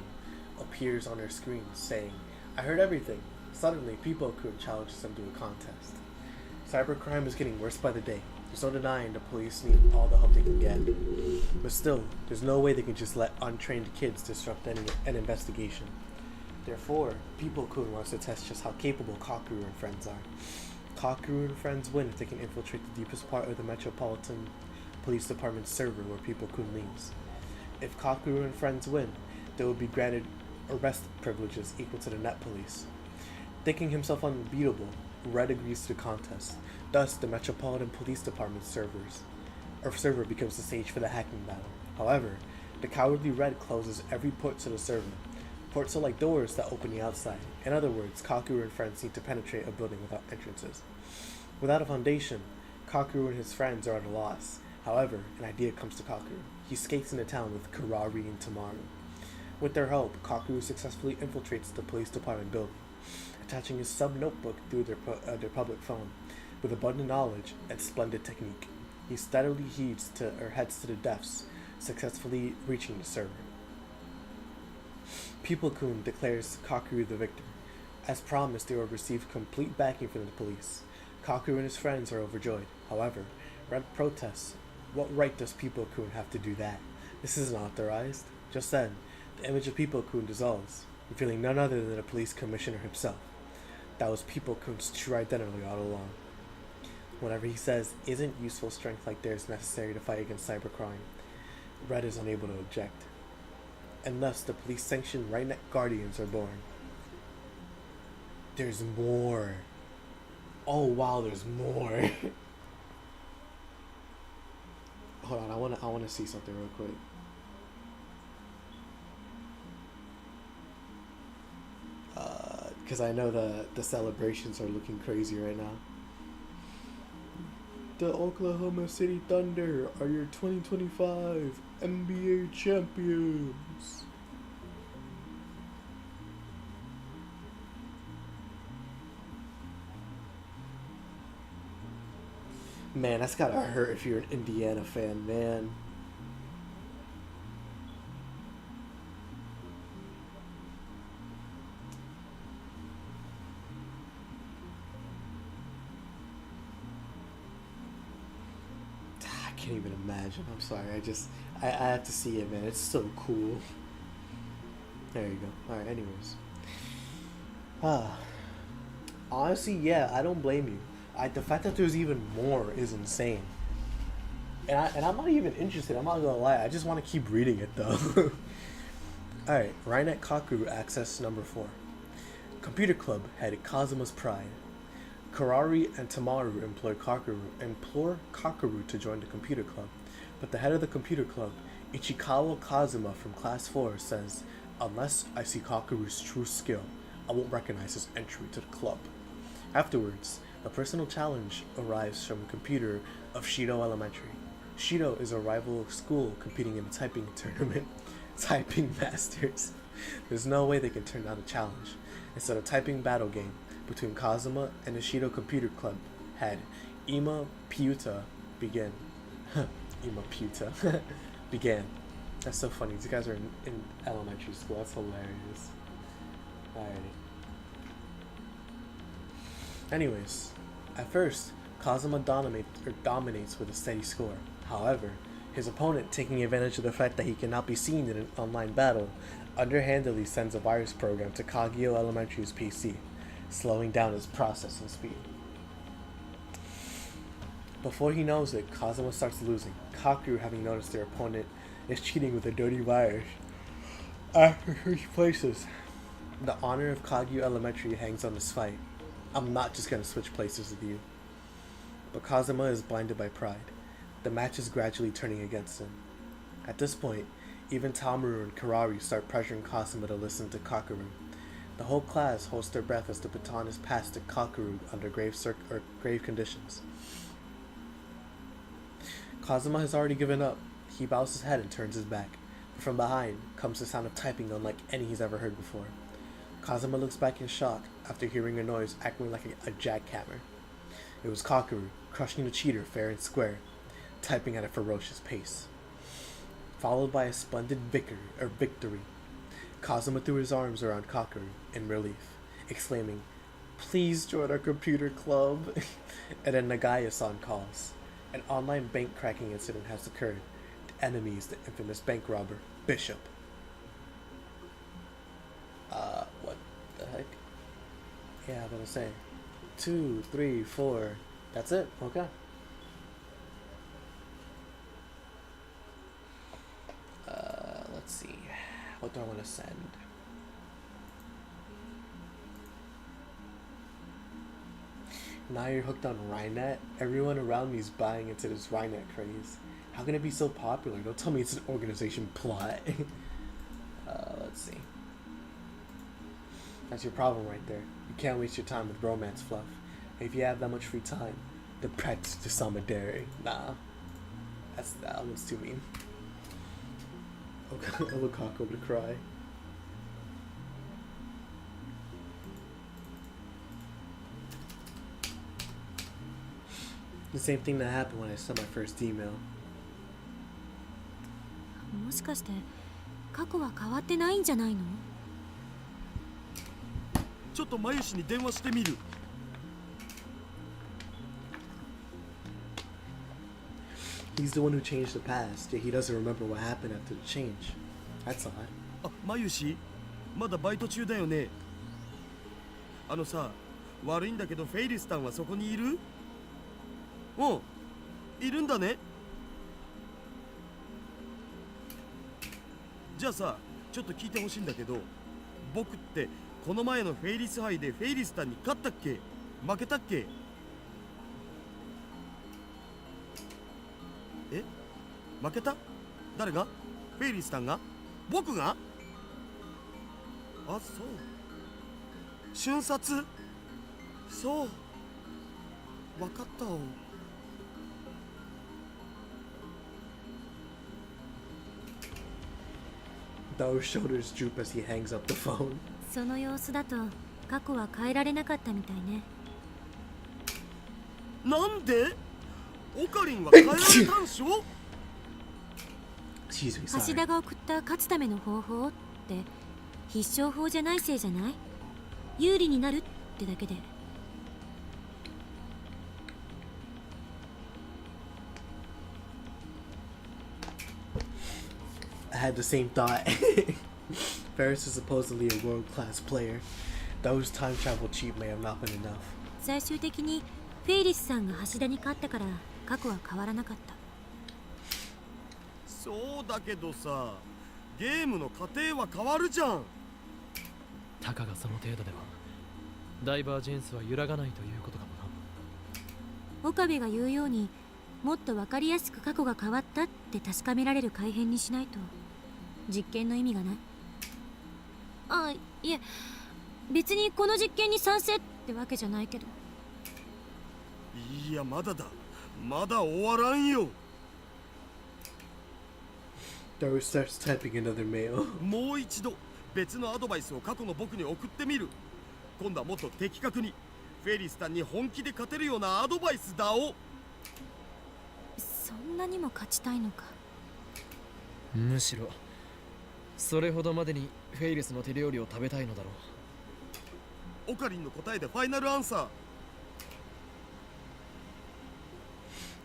appears on their screen saying, "I heard everything." Suddenly, People-kun challenges them to a contest. Cybercrime is getting worse by the day. There's no denying the police need all the help they can get. But still, there's no way they can just let untrained kids disrupt an investigation. Therefore, People-kun wants to test just how capable Kakeru and friends are. Kakeru and friends win if they can infiltrate the deepest part of the Metropolitan Police Department's server where People-kun lives. If Kakeru and friends win, they will be granted arrest privileges equal to the net police. Thinking himself unbeatable, Red agrees to the contest. Thus, the Metropolitan Police Department server becomes the stage for the hacking battle. However, the cowardly Red closes every port to the server. Ports are like doors that open the outside. In other words, Kakeru and friends need to penetrate a building without entrances. Without a foundation, Kakeru and his friends are at a loss. However, an idea comes to Kakeru. He skates into town with Karari and Tamaru. With their help, Kakeru successfully infiltrates the police department building, attaching his sub-notebook through their public phone. With abundant knowledge and splendid technique, he steadily heads to the depths, successfully reaching the server. People-kun declares Kakeru the victor. As promised, they will receive complete backing from the police. Kakeru and his friends are overjoyed. However, Red protests. What right does People-kun have to do that? This isn't authorized. Just then, the image of People-kun dissolves, revealing none other than the police commissioner himself. That was People-kun's true identity all along. Whenever he says, "Isn't useful strength like theirs necessary to fight against cybercrime?" Red is unable to object. And thus, the police-sanctioned Right-Neck Guardians are born. There's more. Oh wow, there's more. Hold on, I wanna see something real quick. Because I know the celebrations are looking crazy right now. The Oklahoma City Thunder are your 2025 NBA champions. Man, that's gotta hurt if you're an Indiana fan, man. I can't even imagine. I'm sorry. I have to see it, man. It's so cool. There you go. Alright, anyways. Honestly, yeah, I don't blame you. The fact that there's even more is insane. And I'm not even interested. I'm not gonna lie. I just want to keep reading it, though. Alright, Rainet Kakeru access number 4. Computer Club head Kazuma's pride. Karari and Tamaru implore Kakeru to join the computer club, but the head of the computer club, Ichikawa Kazuma from Class 4, says, "Unless I see Kakeru's true skill, I won't recognize his entry to the club." Afterwards, a personal challenge arrives from a computer of Shido Elementary. Shido is a rival school competing in a typing tournament. Typing Masters. There's no way they can turn down the challenge. Instead, a typing battle game between Kazuma and the Shido Computer Club head Ima Piuta began. Began. That's so funny. These guys are in elementary school. That's hilarious. Alrighty. Anyways, at first, Kazuma dominates with a steady score. However, his opponent, taking advantage of the fact that he cannot be seen in an online battle, underhandedly sends a virus program to Kagyo Elementary's PC, slowing down his processing speed. Before he knows it, Kazuma starts losing, Kakeru, having noticed their opponent is cheating with a dirty virus after 3 places. The honor of Kagyu Elementary hangs on this fight. I'm not just gonna switch places with you. But Kazuma is blinded by pride. The match is gradually turning against him. At this point, even Tamaru and Karari start pressuring Kazuma to listen to Kakeru. The whole class holds their breath as the baton is passed to Kakeru under grave conditions. Kazuma has already given up. He bows his head and turns his back. But from behind comes the sound of typing unlike any he's ever heard before. Kazuma looks back in shock after hearing a noise echoing like a jackhammer. It was Kakeru, crushing the cheater fair and square, typing at a ferocious pace. Followed by a splendid victory. Kazuma threw his arms around Kakeru in relief, exclaiming, "Please join our computer club." And then Nagaya-san calls. An online bank cracking incident has occurred. The enemy is the infamous bank robber, Bishop. What the heck? Yeah, I'm gonna say 2, 3, 4. That's it. Okay. Let's see. What do I want to send? Now you're hooked on Rhinet. Everyone around me is buying into this Rhinet craze. How can it be so popular? Don't tell me it's an organization plot. Let's see. That's your problem right there. You can't waste your time with romance fluff. If you have that much free time, then practice the Samadare. Nah. That one's too mean. Lukaku would cry. The same thing that happened when I sent my first email. もしかして過去は変わってないんじゃないの？ちょっとマユシに電話してみる。He's the one who changed the past, yet he doesn't remember what happened after the change. That's odd. あ、マユシ、まだバイト中だよね。あのさ、悪いんだけどフェイリスタンはそこにいる？うん、いるんだね。じゃあさ、ちょっと聞いてほしいんだけど、僕ってこの前のフェイリス杯でフェイリスタンに勝ったっけ？負けたっけ？え？負けた？誰が？フェイリスタンが？僕が？あ、そう。瞬殺？そう。わかったわ。Those shoulders droop as he hangs up the phone. その様子だと過去は変えられなかったみたいね。なんで？オカリンは変えられたんしょ？ Excuse me, 橋 sorry. 田が送った勝つための方法って必勝法じゃないせいじゃない？有利になるってだけで。I had the same thought. Ferris is supposedly a world-class player. Those time travel cheat may have not been enough. 最終的にフェイリスさんが橋田に勝ったから過去は変わらなかった。そうだけどさ、ゲームの過程は変わるじゃん。たかがその程度ではダイバージェンスは揺らがないということかもな。岡部が言うようにもっと分かりやすく過去が変わったって確かめられる改変にしないと実験の意味がない。あ、いえ、別にこの実験に賛成ってわけじゃないけど。いや、まだだ。まだ終わらんよ。Daru starts typing another mail. もう一度別のアドバイスを過去の僕に送ってみる。今度はもっと的確にフェリスタンに本気で勝てるようなアドバイスだお。そんなにも勝ちたいのか。むしろそれほどまでにフェイリスの手料理を食べたいのだろう。オカリンの答えでファイナルアンサ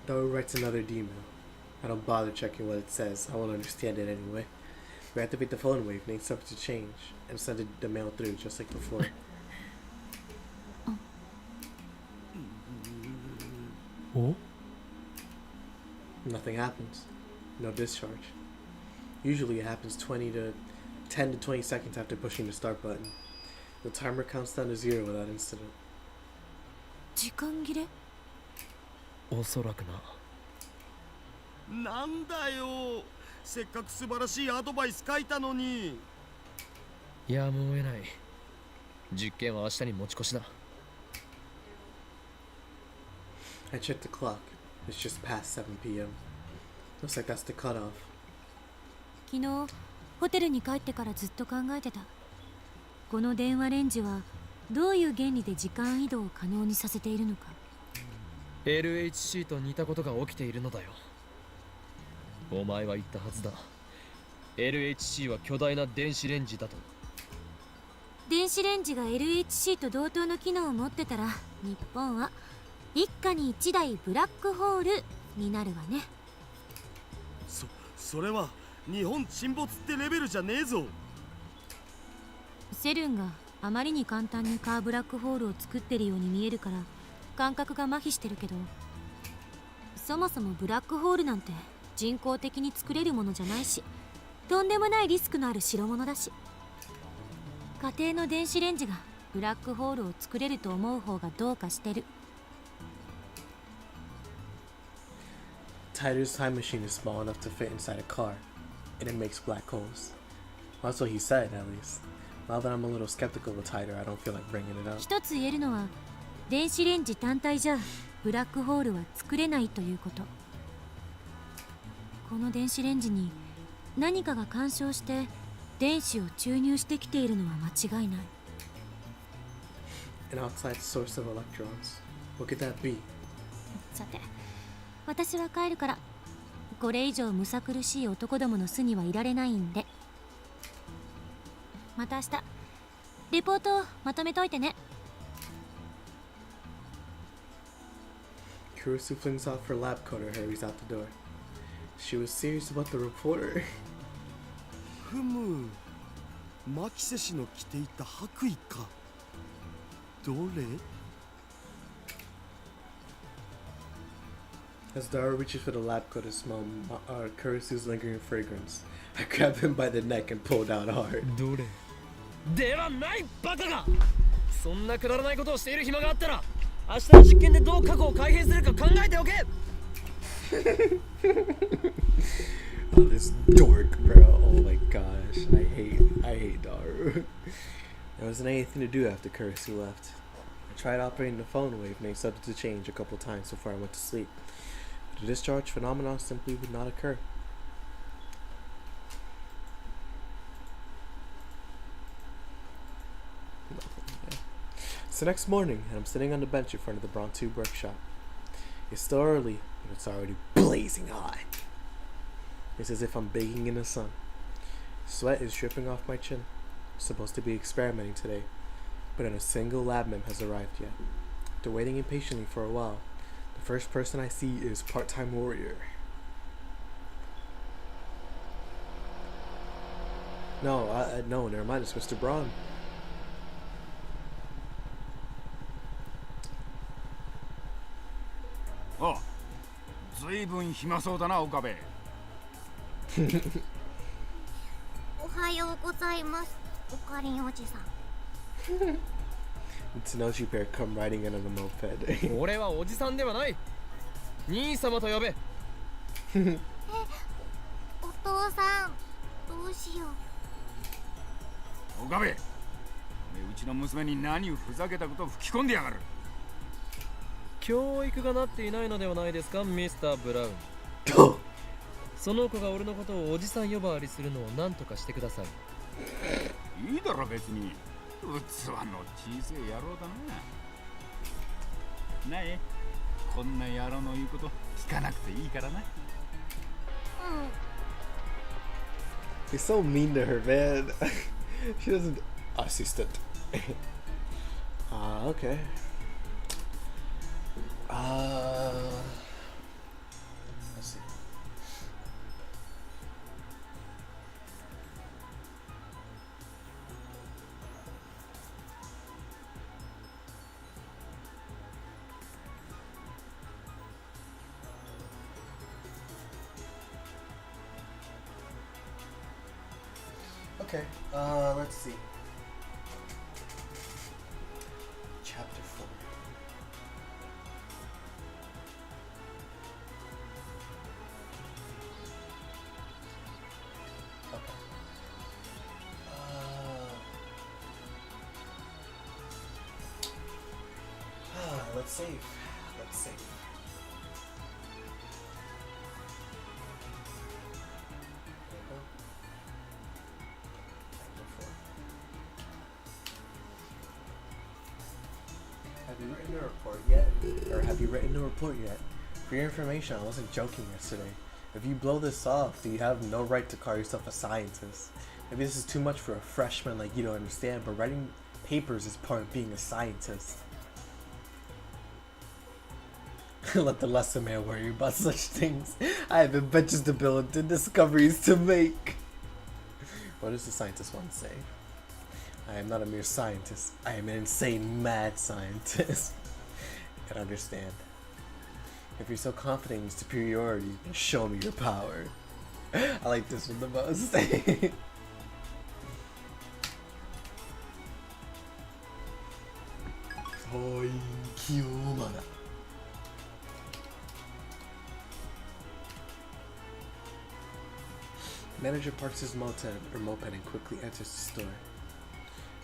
ー。Daru writes another email. I don't bother checking what it says. I won't understand it anyway. We activate the phone wave, name subject to change, and send the mail through just like before. Oh? Nothing happens. No discharge. Usually it happens 10 to 20 seconds after pushing the start button. The timer counts down to 0 without incident. 時間切れ？おそらくな。なんだよ、せっかく素晴らしいアドバイス書いたのに。やむを得ない。実験は明日に持ち越しだ。I checked the clock. It's just past 7 p.m. Looks like that's the cutoff. 昨日ホテルに帰ってからずっと考えてた。この電話レンジはどういう原理で時間移動を可能にさせているのか。 LHC と似たことが起きているのだよ。お前は言ったはずだ。LHC は巨大な電子レンジだと。電子レンジが LHC と同等の機能を持ってたら、日本は一家に一台ブラックホールになるわね。それは日本沈没ってレベルじゃねえぞ。セルンがあまりに簡単にカーブラックホールを作ってるように見えるから感覚が麻痺してるけど、そもそもブラックホールなんて人工的に作れるものじゃないし、とんでもないリスクのある代物だし、家庭の電子レンジがブラックホールを作れると思う方がどうかしてる。 Tiger's time machine is small enough to fit inside a car, and it makes black holes. That's what he said, at least. Now that I'm a little skeptical of Tiger, I don't feel like bringing it up. 一つ言えるのは、電子レンジ単体じゃブラックホールは作れないということ。この電子レンジに何かが干渉して電子を注入してきているのは間違いない。 An outside source of electrons. What could that be? さて、私は帰るから。これ以上むさ苦しい男どもの巣にはいられないんで。また明日レポートをまとめといてね。 Kurusu flings off her lab coat and hurries out the door. She was serious about the reporter. ふむ、マキセ氏の着ていた白衣か。どれ？ As Dara reaches for the lab coat to smell Kurisu's lingering fragrance, I grabbed him by the neck and pulled out hard. どれではないバカが。そんなくだらないことをしている暇があったら、明日の実験でどう過去を改変するか考えておけ。Oh, this dork, bro. Oh my gosh. I hate Daru. There wasn't anything to do after Kurisu left. I tried operating the phone wave made subject to change a couple times before I went to sleep. But the discharge phenomenon simply would not occur. It's the next morning, and I'm sitting on the bench in front of the Brontube workshop. It's still early, but it's already blazing hot. It's as if I'm baking in the sun. Sweat is dripping off my chin. I'm supposed to be experimenting today, but not a single lab mem has arrived yet. After waiting impatiently for a while, the first person I see is Part-Time Warrior. No, never mind, it's Mr. Braun. Oh, ずいぶん暇そうだな、岡部。おはようございます、おかりんおじさん。It's an Nosy Bear come riding in on a moped. 俺はおじさんではない。兄様と呼べ。お父さん、どうしよう。岡部、うちの娘に何をふざけたことを吹き込んでやがる。教育がなっていないのではないですか、ミスター・ブラウン。その子が俺のことをおじさん呼ばわりするのを何とかしてください。いいだろ別に。器の小さい野郎だな。なえ、こんな野郎の言うこと聞かなくていいからな。He's so mean to her, man. She doesn't assistant. Okay. Let's see. Okay, let's see. let's save. Let's save. There we go. Have you written a report yet? Or have you written a report yet? For your information, I wasn't joking yesterday. If you blow this off, then you have no right to call yourself a scientist. Maybe this is too much for a freshman like you to understand, but writing papers is part of being a scientist. Let the lesson man worry about such things. I have inventions to build and discoveries to make. What does the scientist want to say? I am not a mere scientist. I am an insane, mad scientist. And understand. If you're so confident in your superiority, then show me your power. I like this one the most. Manager parks his moped and quickly enters the store.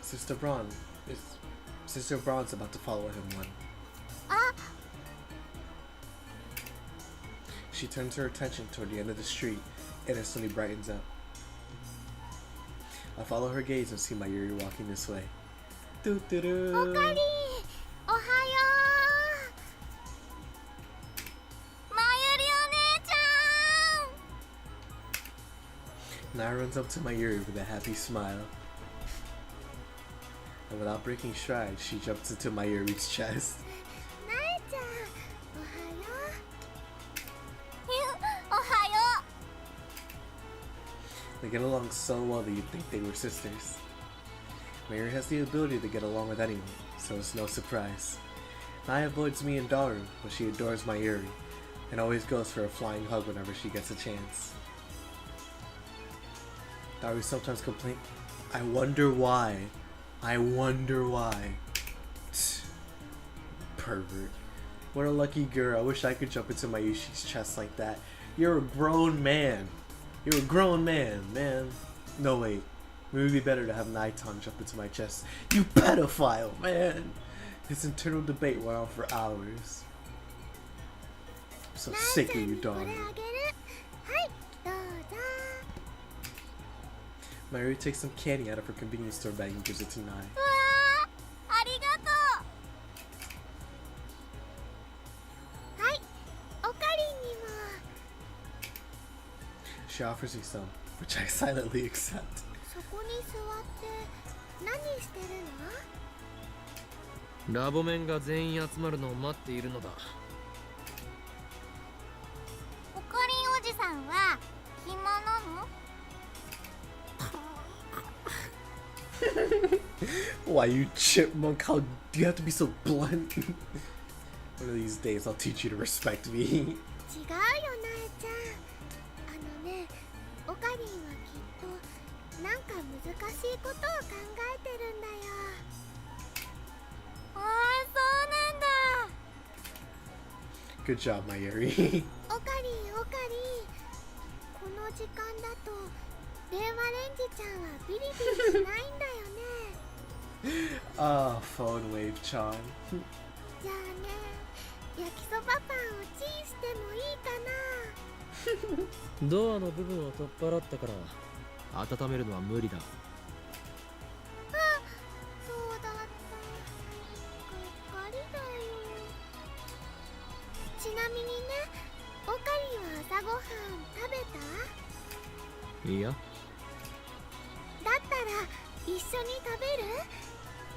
Sister Braun's about to follow him one. She turns her attention toward the end of the street and instantly brightens up. I follow her gaze and see Mayuri walking this way. Doo-doo-doo. Okari! Ohayo! Mayuri o-nee-chan! Nai runs up to Mayuri with a happy smile. And without breaking stride, she jumps into Mayuri's chest. Nae-chan! Ohayo! Ohayo! They get along so well that you'd think they were sisters. Mayuri has the ability to get along with anyone, so it's no surprise. Nai avoids me and Daru, but she adores Mayuri, and always goes for a flying hug whenever she gets a chance. Daru sometimes complains, I wonder why. Pervert. What a lucky girl. I wish I could jump into Mayushi's chest like that. You're a grown man. Man. No, wait. It would be better to have Naitan jump into my chest. You pedophile, man! His internal debate went on for hours. I'm so sick of you, Daru. Mayuri takes some candy out of her convenience store bag and gives it to Nai. She offers me some, which I silently accept. そこに座って何してるの？ラボメンが全員集まるのを待っているのだ。オカリンおじさんは暇なの？ Why, you chipmunk? How do you have to be so blunt? One of these days, I'll teach you to respect me. 違うよ、なえちゃん。オカリンはきっとなんか難しいことを考えてるんだよ。ああ、そうなんだ。 Good job, Mayuri. オカリン、この時間だと電話レンジちゃんはビリビリしないんだよね。Ah, phone wave Chan. じゃあね、焼きそばパンをチンしてもいいかな。ドアの部分を取っ払ったから温めるのは無理だ。あ、そうだった。がっかりだよ。ちなみにね、オカリンは朝ごはん食べた？いや。だったら一緒に食べる？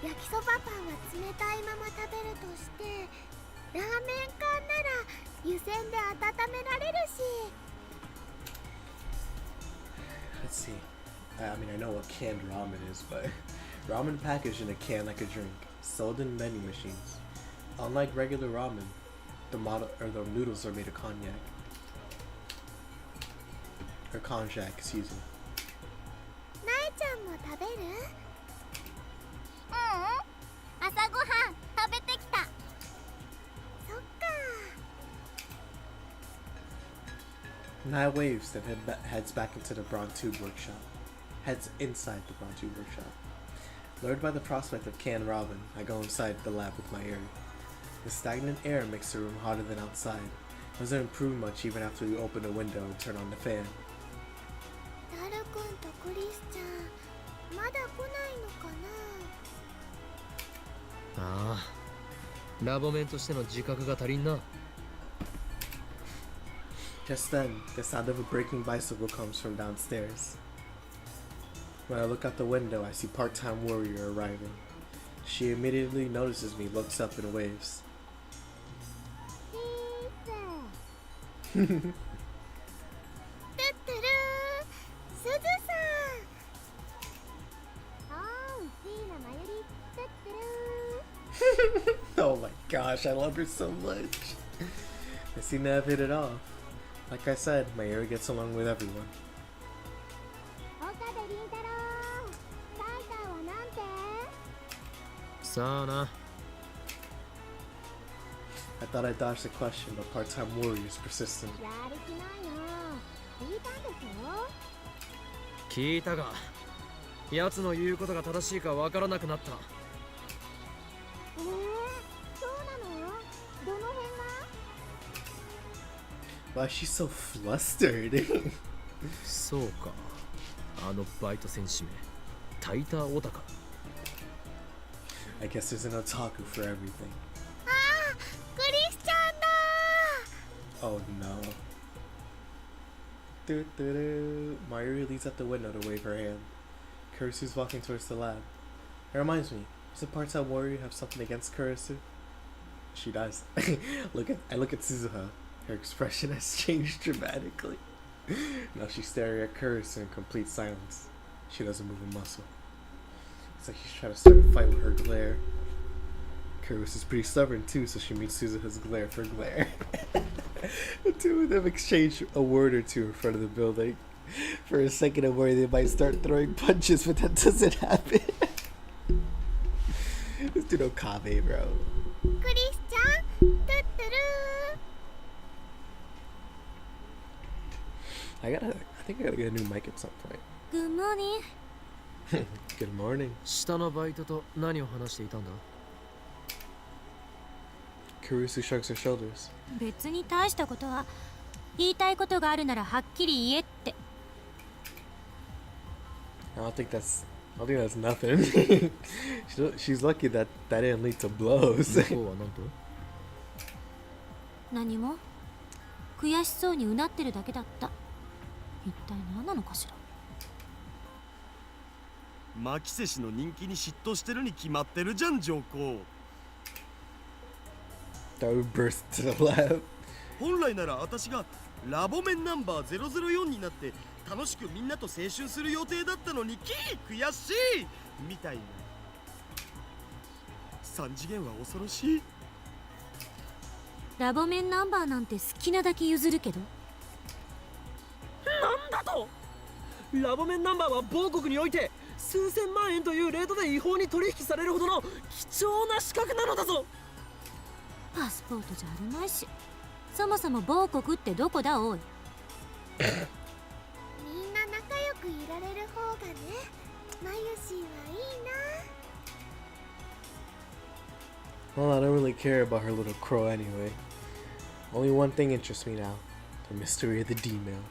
焼きそばパンは冷たいまま食べるとして、ラーメン缶なら湯煎で温められるし。 Let's see. I mean, I know what canned ramen is, but ramen packaged in a can like a drink, sold in vending machines. Unlike regular ramen, the noodles are made of cognac. Or konjac, excuse me. なえちゃんも食べる？朝ごはん食べてきた。そっか。 Nai waves, then heads back into the Brontube workshop. Heads inside the Brontube workshop. Lured by the prospect of canned ramen, I go inside the lab with Mayuri. The stagnant air makes the room hotter than outside. It doesn't improve much even after we open a window and turn on the fan. ダル君とクリスちゃんまだ来ないのかな。ああ、ラボメンとしての自覚が足りんな。Just then, the sound of a braking bicycle comes from downstairs. When I look out the window, I see part-time warrior arriving. She immediately notices me, looks up and waves. トゥットゥルー、すずさん。おう、シーナマユリ、トゥットゥルー。 Oh my gosh, I love her so much. They seem to have hit it off. Like I said, Mayuri gets along with everyone. 岡部倫太郎、タイターはなんて。さあな。I thought I dodged the question, but part-time warrior is persistent. やる気ないな。聞いたんでしょ。聞いたが、奴の言うことが正しいかわからなくなった。そうなの？どの辺が？ Why is she so flustered? そうか。あのバイト戦士め、タイターオタか。I guess there's an otaku for everything. ああ、クリスちゃんだ。 Oh no. Mayuri leads out the window to wave her hand. Kurisu's walking towards the lab. It reminds me, does the part-time warrior have something against Kurisu? She does. I look at Suzuha. Her expression has changed dramatically. Now she's staring at Kurisu in complete silence. She doesn't move a muscle. It's like she's trying to start a fight with her glare. Kurisu's pretty stubborn too, so she meets Suzuha's glare for glare. The two of them exchange a word or two in front of the building. For a second, I'm worried they might start throwing punches, but that doesn't happen. This dude Okabe, bro. クリスちゃん、トゥットゥルー。I think I gotta get a new mic at some point. Good morning. Good morning. 下のバイトと何を話していたんだ？ Kurisu shrugs her shoulders. 別に大したことは。言いたいことがあるならはっきり言えって。I don't think that's nothing. She's lucky that didn't lead to blows. 向こうはなんと？何も。悔しそうにうなってるだけだった。一体何なのかしら。牧瀬氏の人気に嫉妬してるに決まってるじゃん、上皇。That would burst to the lab. 本来なら私がラボメンナンバー004になって楽しくみんなと青春する予定だったのに悔しいみたいな。3次元は恐ろしい。ラボメンナンバーなんて好きなだけ譲るけど。なんだと？ラボメンナンバーは某国において数千万円というレートで違法に取引されるほどの貴重な資格なのだぞ。パスポートじゃあるまいし。そもそも某国ってどこだおい。みんな仲良くいられる方がね、マユシーはいいな。 Well, I don't really care about her little crow anyway. Only one thing interests me now. The mystery of the D-mail.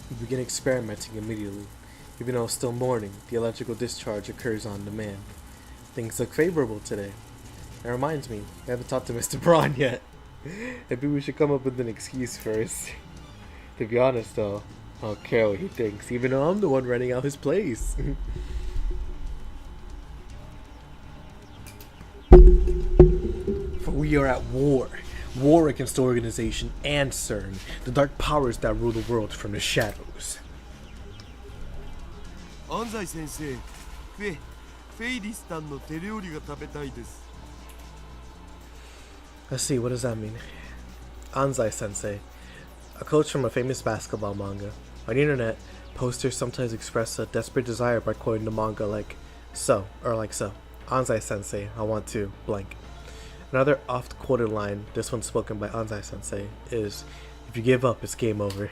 We begin experimenting immediately. Even though it's still morning, the electrical discharge occurs on demand. Things look favorable today. It reminds me, I haven't talked to Mr. Braun yet. Maybe we should come up with an excuse first. To be honest though, I don't care what he thinks, even though I'm the one renting out his place. For we are at war. War against the organization and CERN, the dark powers that rule the world from the shadows. 安西先生、フェイリスタンの手料理が食べたいです。 Let's see, what does that mean? Anzai Sensei, a coach from a famous basketball manga. On the internet, posters sometimes express a desperate desire by quoting the manga like so, or like so. Anzai Sensei, I want to, blank. Another oft-quoted line, this one spoken by Anzai Sensei, is, if you give up, it's game over.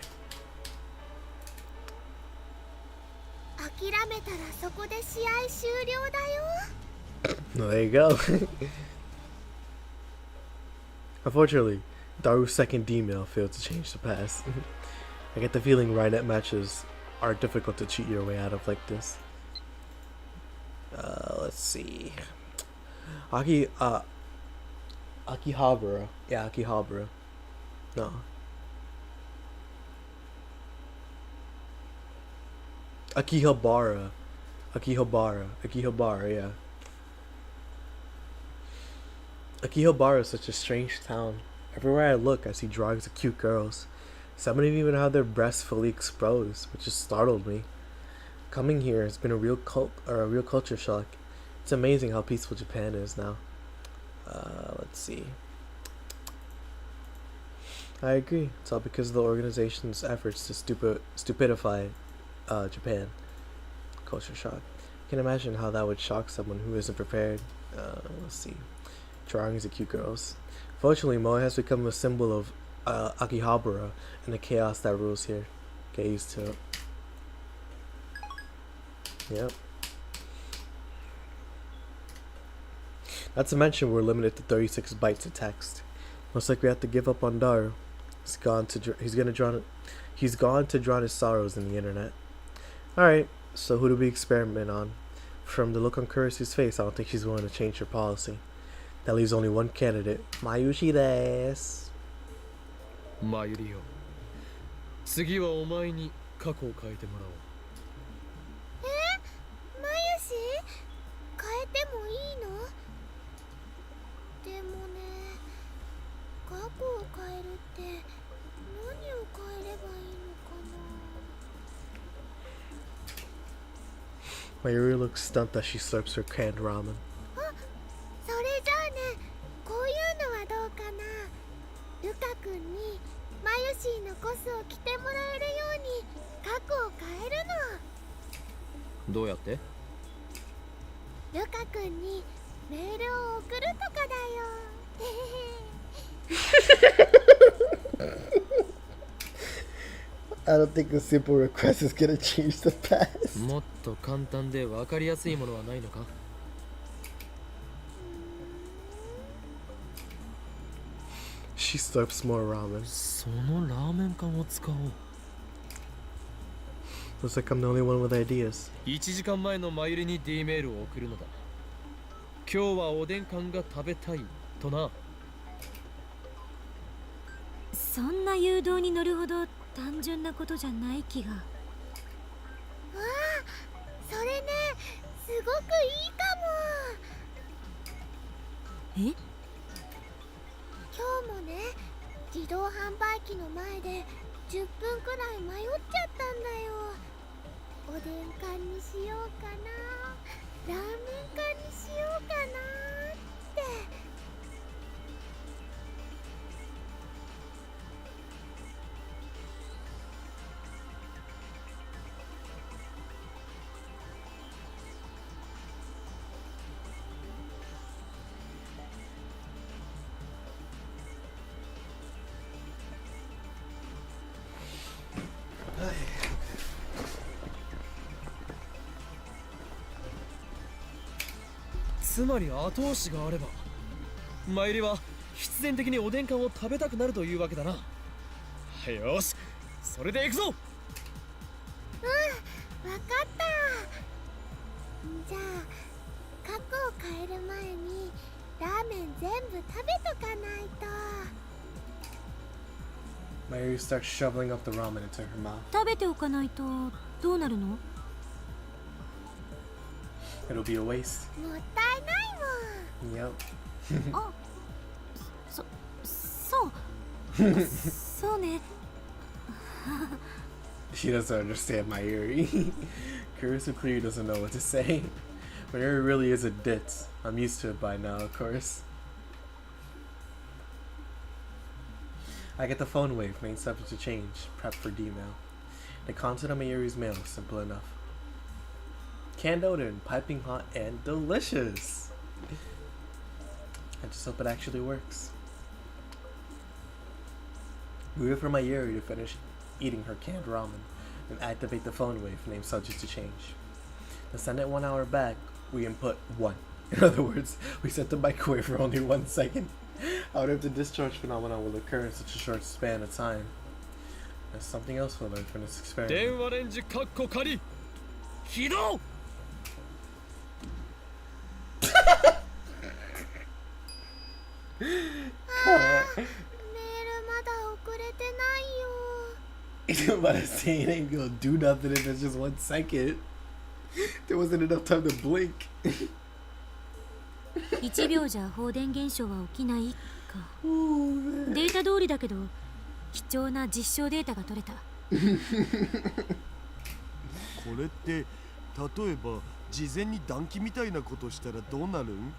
諦めたらそこで試合終了だよ。No, there you go. Unfortunately, Daru's second D-mail failed to change the past. I get the feeling Rynet matches are difficult to cheat your way out of like this. Let's see. Akihabara. Yeah, Akihabara. No. Akihabara, yeah. Akihabara is such a strange town. Everywhere I look, I see drawings of cute girls. Some of them even have their breasts fully exposed, which just startled me. Coming here has been a real culture shock. It's amazing how peaceful Japan is now. Let's see. I agree. It's all because of the organization's efforts to stupidify Japan. Culture shock. I can imagine how that would shock someone who isn't prepared. Let's see. Drawings of cute girls. Fortunately, Moe has become a symbol of Akihabara and the chaos that rules here. Get used to it. Yep. Not to mention we're limited to 36 bytes of text. Looks like we have to give up on Daru. He's gone to drown his sorrows in the internet. Alright, so who do we experiment on? From the look on Kurisu's face, I don't think she's willing to change her policy. That leaves only one candidate. Mayushi desu. マユリよ、次はお前に過去を変えてもらおう。マユシ変えてもいいの？でもね、過去を変えるって何を変えればいいのかな。Mayuri looks stunned as she slurps her canned ramen. あ、それじゃあね、こういうのはどうかな。ルカ君にマユシーのコスを着てもらえるように過去を変えるの。どうやって？ルカ君にメールを送るとかだよ。I don't think a simple request is gonna change the past. もっと簡単で分かりやすいものはないのか？ She slurps more ramen. そのラーメン缶を使おう。 Looks like I'm the only one with ideas. 1時間前のマユリに D メールを送るのだ。今日はおでん缶が食べたいとな。そんな誘導に乗るほど単純なことじゃない気が。わあ、それね、すごくいいかも。え？今日もね、自動販売機の前で10分くらい迷っちゃったんだよ。おでん缶にしようかな、ラーメン缶にしようかなって。つまり後押しがあればマユリは必然的におでん缶を食べたくなるというわけだな。よし、それで行くぞ。わかった。じゃあ過去を変える前にラーメン全部食べとかないと。Mayuri starts shoveling up the ramen into her mouth. 食べておかないとどうなるの？ It'll be a waste. もったいないもん。 Yep. あ、そうね。 She doesn't understand Mayuri. Kurisu clearly doesn't know what to say. Mayuri really is a ditz. I'm used to it by now, of course. I get the phone wave, main subject to change, prep for D-mail. The content of Mayuri's mail is simple enough. Canned odin, piping hot and delicious. I just hope it actually works. We wait for Mayuri to finish eating her canned ramen and activate the phone wave named subject to change. To send it 1 hour back, we input 1. In other words, we set the microwave for only 1 second. I wonder if the discharge phenomenon will occur in such a short span of time. There's something else we'll learn from this experiment. 電話レンジカッコ仮起動。メールまだ送れてないよ。 But I'm saying it ain't gonna do nothing if it's just 1 second. There wasn't enough time to blink. 1秒じゃ放電現象は起きないか。データ通りだけど貴重な実証データが取れた。これって例えば事前に暖気みたいなことしたらどうなるん？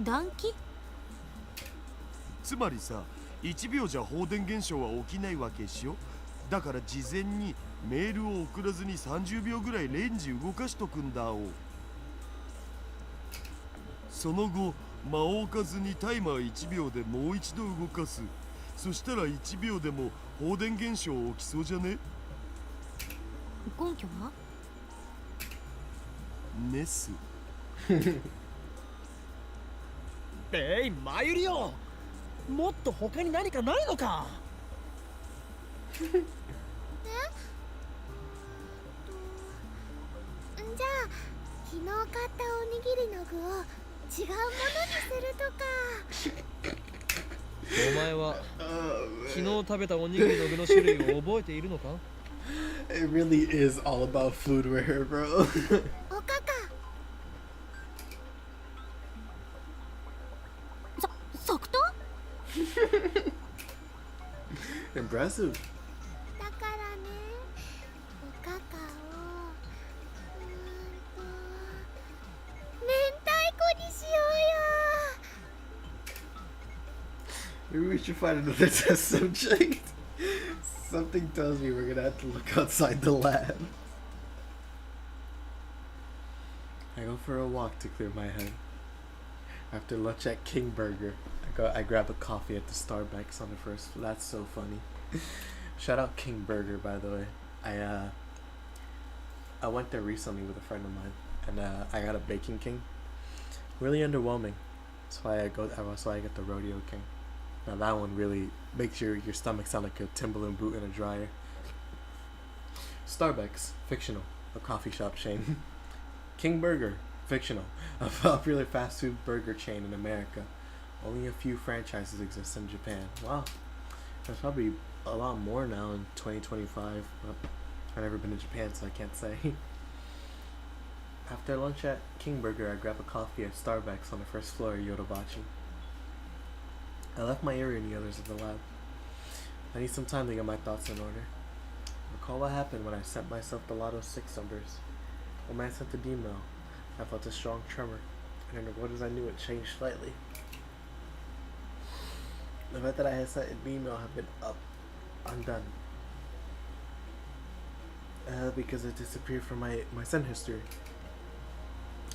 暖気？つまりさ、1秒じゃ放電現象は起きないわけでしょ。だから事前にメールを送らずに30秒ぐらいレンジ動かしとくんだお。その後間を置かずにタイマー1秒でもう一度動かす。そしたら1秒でも放電現象起きそうじゃね？根拠は？ネス。マユリオ、もっと他に何かないのか？じゃあ昨日買ったおにぎりの具を違うものにするとか。お前は昨日食べたおにぎりの具の種類を覚えているのか？ It really is all about food right here, bro. おかか。即答？ Impressive. だからね、おかかを明太子にしようよ。 Maybe we should find another test subject. Something tells me we're gonna have to look outside the lab. I go for a walk to clear my head. After lunch at King Burger, I grab a coffee at the Starbucks on the first. That's so funny. Shout out King Burger, by the way. I went there recently with a friend of mine, and I got a Bacon King. Really underwhelming. That's why I get the Rodeo King. Now that one really makes your stomach sound like a Timberland boot in a dryer. Starbucks, fictional, a coffee shop chain. King Burger, fictional, a popular fast food burger chain in America. Only a few franchises exist in Japan. Wow, there's probably a lot more now in 2025. But I've never been to Japan, so I can't say. After lunch at King Burger, I grab a coffee at Starbucks on the first floor of Yodobachi. I left my area and the others at the lab. I need some time to get my thoughts in order. Recall what happened when I sent myself the Lotto 6 numbers. When I sent the email, I felt a strong tremor, and in the words I knew it changed slightly. The fact that I had sent an email had been undone. Because it disappeared from my send history.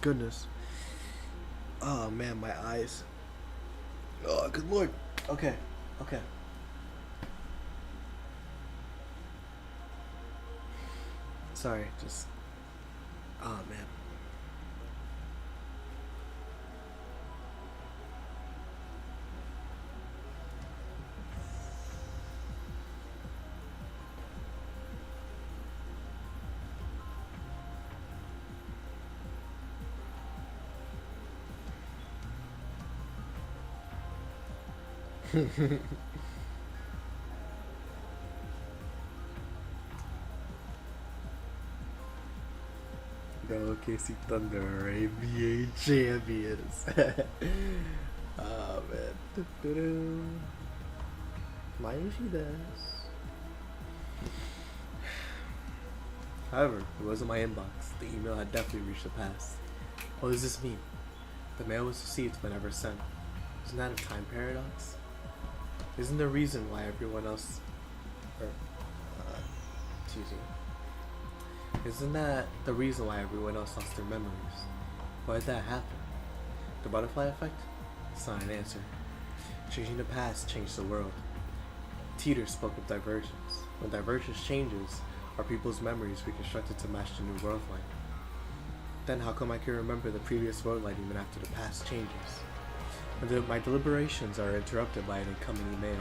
Goodness. Oh man, my eyes. Oh, good lord. Okay. Sorry, just... Oh man. The OKC Thunder are NBA champions. Oh man. Mayushi desu. However, it wasn't my inbox. The email had definitely reached the past. What does this mean? The mail was received but never sent. Isn't that a time paradox? Isn't the reason why everyone else... Isn't that the reason why everyone else lost their memories? Why did that happen? The butterfly effect? It's not an answer. Changing the past changed the world. Teeter spoke of divergence. When divergence changes, are people's memories reconstructed to match the new world line? Then how come I can remember the previous road light even after the past changes? My deliberations are interrupted by an incoming email.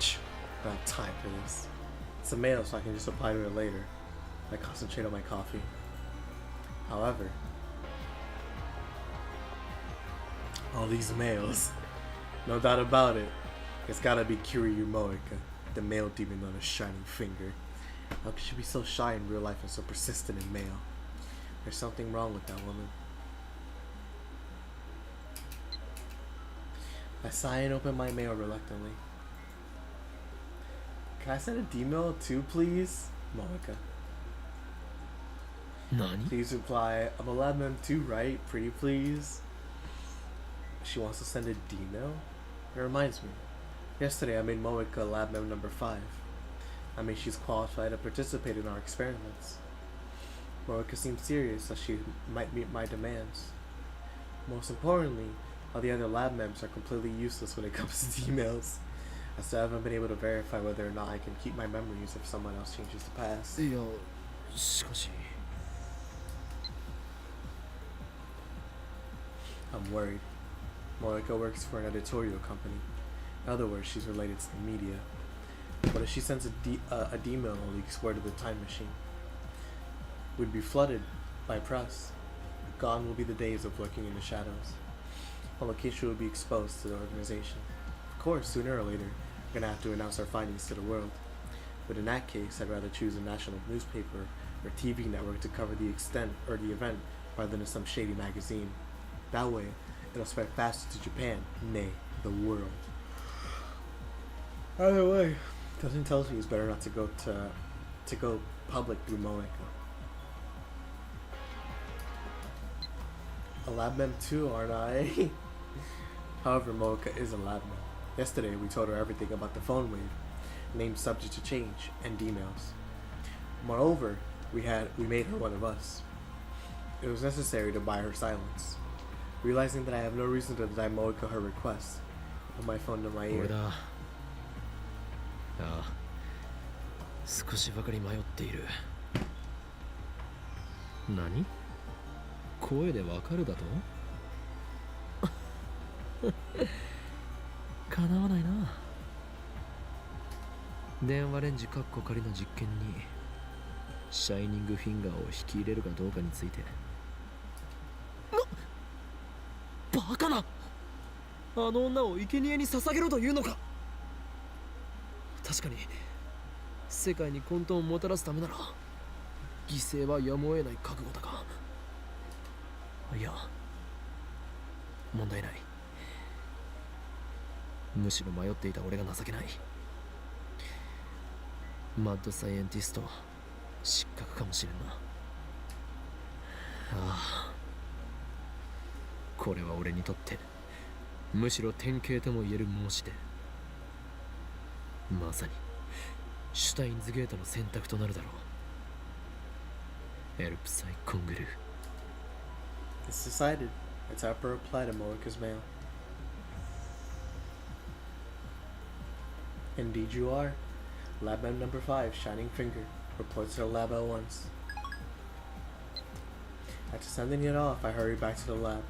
I don't have time for this. It's a mail, so I can just reply to it later. I concentrate on my coffee. However, all these mails, no doubt about it, it's gotta be Kiryu Moeka, the male demon on a shining finger. How could she be so shy in real life and so persistent in mail? There's something wrong with that woman. I sigh and open my mail reluctantly. Can I send a D-mail too, please? Moeka. Nani? Please reply, I'm a lab mem too, right? Pretty please. She wants to send a D-mail? It reminds me. Yesterday I made Moeka lab mem number 5. I mean, she's qualified to participate in our experiments. Moeka seems serious, so she might meet my demands. Most importantly, all the other lab members are completely useless when it comes to emails. I still haven't been able to verify whether or not I can keep my memories if someone else changes the past. いや、しかし I'm worried. Moeka works for an editorial company. In other words, she's related to the media. What if she sends a D-mail and leaks word of the time machine? We'd be flooded by press. Gone will be the days of lurking in the shadows. Our location will be exposed to the organization. Of course, sooner or later, we're gonna have to announce our findings to the world. But in that case, I'd rather choose a national newspaper or TV network to cover the extent or the event rather than some shady magazine. That way, it'll spread faster to Japan, nay, the world. Either way, something tells me it's better not to go public through Moeka. A lab mem too, aren't I? However, Moeka is a lab mem. Yesterday, we told her everything about the phone wave, named subject to change, and emails. Moreover, we made her one of us. It was necessary to buy her silence. Realizing that I have no reason to deny Moeka her request, I put my phone to my これ ear. だ。ああ、少しばかり迷っている。何？声でわかるだと？かなわないな。電話レンジカッコ仮の実験にシャイニングフィンガーを引き入れるかどうかについて。バカな！あの女を生贄に捧げろというのか。確かに世界に混沌をもたらすためなら犠牲はやむを得ない覚悟だが、いや問題ない。むしろ迷っていた俺が情けない。マッドサイエンティスト失格かもしれんな。ああ、これは俺にとってむしろ典型とも言える申し出。まさにシュタインズゲートの選択となるだろう。エルプサイコングルー。 It's decided. I type a reply to Moeka's mail. Indeed you are. Lab mem number 5, Shining Finger. Reports to the lab at once. After sending it off, I hurry back to the lab.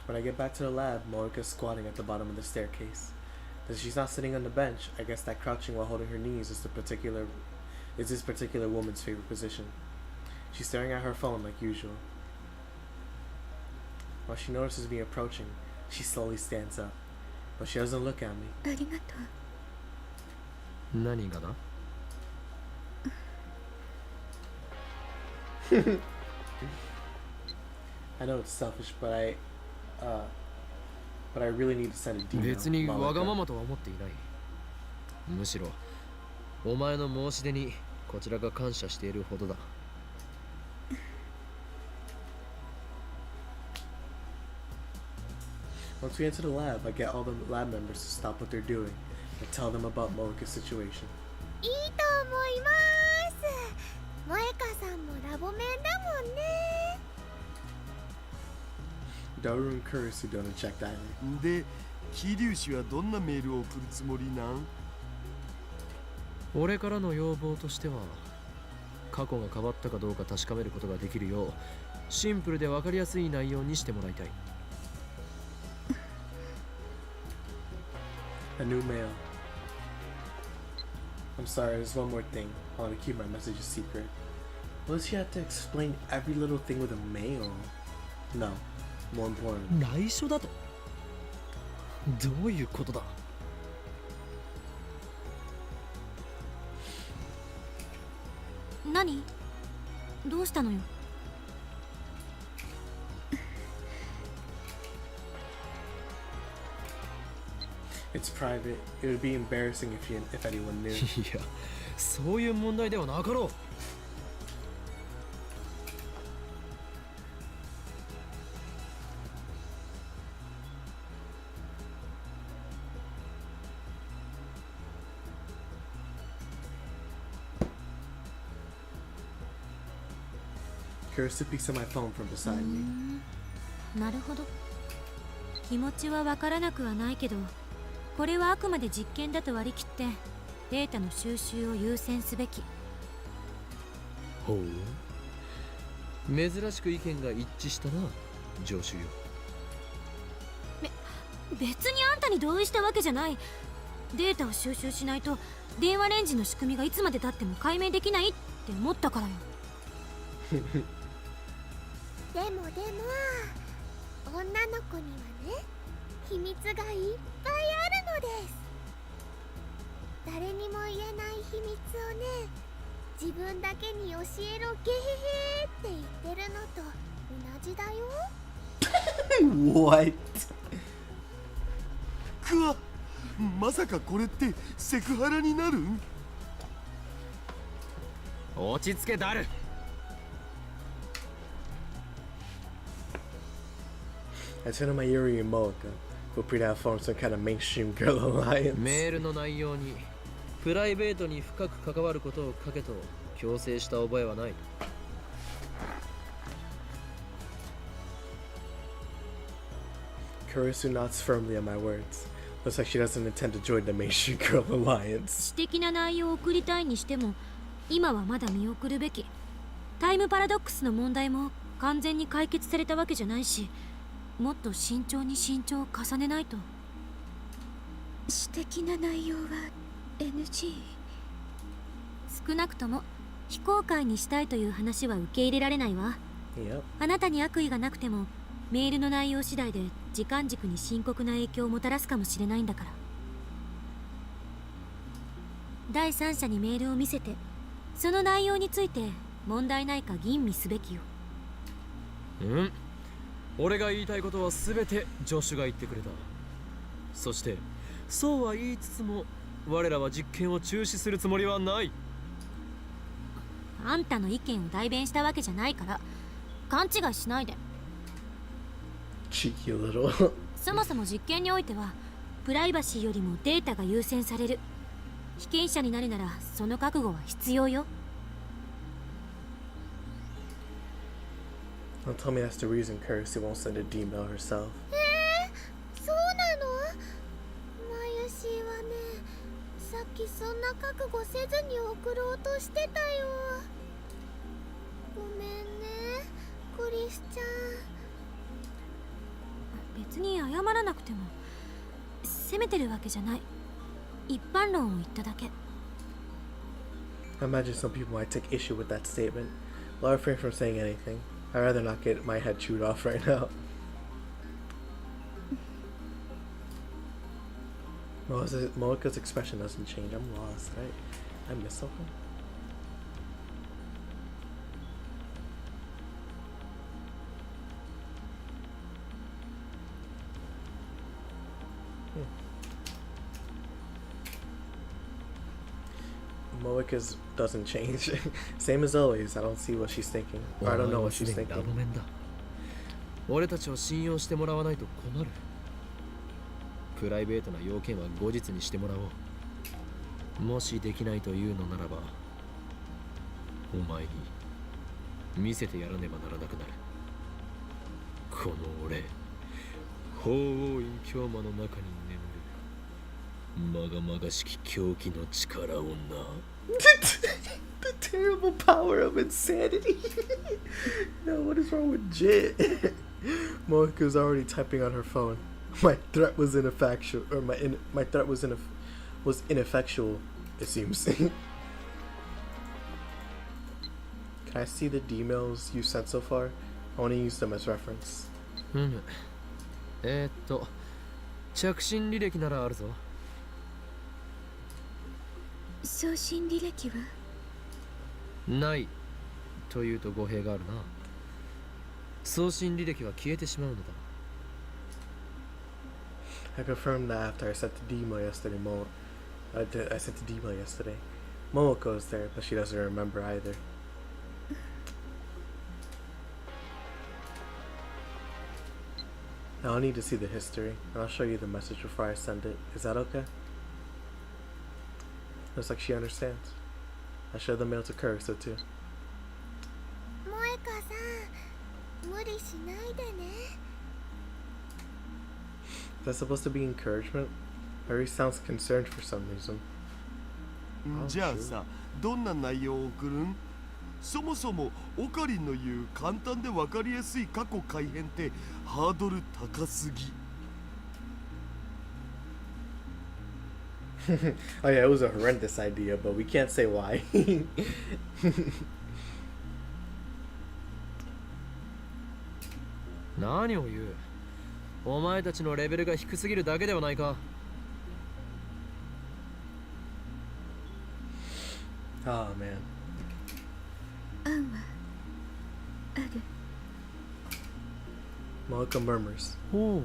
When I get back to the lab, Moeka's squatting at the bottom of the staircase. As she's not sitting on the bench, I guess that crouching while holding her knees is this particular woman's favorite position. She's staring at her phone like usual. While she notices me approaching, she slowly stands up, but she doesn't look at me. ありがとう。何がだ？ I know it's selfish, but I really need to send a D-mail. 別にわがままとは思っていない。むしろお前の申し出にこちらが感謝しているほどだ。Once we enter the lab, I get all the lab members to stop what they're doing and tell them about Moeka's situation. いいと思います。萌香さんもラボメンだもんね。 Daru and Kurisu don't check that in. で、桐生氏はどんなメールを送るつもりなん？俺からの要望としては過去が変わったかどうか確かめることができるようシンプルで分かりやすい内容にしてもらいたい。 A new mail. I'm sorry, there's one more thing. I want to keep my messages secret. Will she have to explain every little thing with a mail? No. More important. 内緒だとどういうことだ。何？どうしたのよ。It's private. It would be embarrassing if anyone knew. いや、そういう問題ではなかろう。Curse picks up my phone from beside me. なるほど。気持ちはわからなくはないけど、これはあくまで実験だと割り切ってデータの収集を優先すべき。ほう、珍しく意見が一致したな、上司よ。別にあんたに同意したわけじゃない。データを収集しないと電話レンジの仕組みがいつまでたっても解明できないって思ったからよ。でも女の子にはね、秘密がいっぱいあるのです。誰にも言えない秘密をね、自分だけに教えろゲヘヘって言ってるのと同じだよ。What? くわ、まさかこれってセクハラになる？落ち着けダル。I turned on my Yuri and Moeka, who appeared to have formed some kind of mainstream girl alliance. メールの内容にプライベートに深く関わることを書けと強制した覚えはない。Kurisu nods firmly at my words. Looks like she doesn't intend to join the mainstream girl alliance. 私的な内容を送りたいにしても、今はまだ見送るべき。タイムパラドックスの問題も完全に解決されたわけじゃないし、もっと慎重に慎重を重ねないと。私的な内容は NG。 少なくとも非公開にしたいという話は受け入れられないわ。 Yep. あなたに悪意がなくてもメールの内容次第で時間軸に深刻な影響をもたらすかもしれないんだから。第三者にメールを見せて、その内容について問題ないか吟味すべきよ。うん、俺が言いたいことは全てジョシュが言ってくれた。そしてそうは言いつつも我らは実験を中止するつもりはない。あんたの意見を代弁したわけじゃないから勘違いしないで。 Cheeky little. そもそも実験においてはプライバシーよりもデータが優先される。被験者になるならその覚悟は必要よ。 Don't tell me that's the reason Kurisu won't send a D-mail herself. そうなの？マユシーはね、さっきそんな覚悟せずに送ろうとしてたよ。ごめんね、クリスちゃん。別に謝らなくても。責めてるわけじゃない。一般論を言っただけ。 I imagine some people might take issue with that statement. Well, I refrain from saying anything. I'd rather not get my head chewed off right now. Moeka's expression doesn't change. I'm lost. I miss something. Moeka's doesn't change. Same as always. I don't see what she's thinking. Or I don't know what she's ラボ thinking. メンだ。俺たちを信用してもらわないと困る。プライベートな要件は後日にしてもらおう。もしできないというのならば、お前に見せてやらねばならなくなる。この俺、法王院京魔の中に眠るまがまがしき狂気の力女。 The terrible power of insanity. No, what is wrong with Jit? Moika's already typing on her phone. My threat was ineffectual, or my threat was ineffectual. It seems. Can I see the emails you sent so far? I want to use them as reference. 着信履歴ならあるぞ。送信履歴はないというと語弊があるな。送信履歴は消えてしまうのだ。 I confirmed that after I sent the email yesterday. I sent the email yesterday. Momoko is there, but she doesn't remember either. Now I'll need to see the history, and I'll show you the message before I send it. Is that okay? Looks like she understands. I showed the mail to Kurisa too. 萌香さん、無理しないでね。 Is that supposed to be encouragement? Harry sounds concerned for some reason. じゃあさ、どんな内容を送るん？そもそもオカリンの言う簡単で分かりやすい過去改変ってハードル高すぎ。Oh yeah, it was a horrendous idea, but we can't say why. 何を言う。お前たちのレベルが低すぎるだけではないか。 Oh man. 案はある。 Moika murmurs. ほう、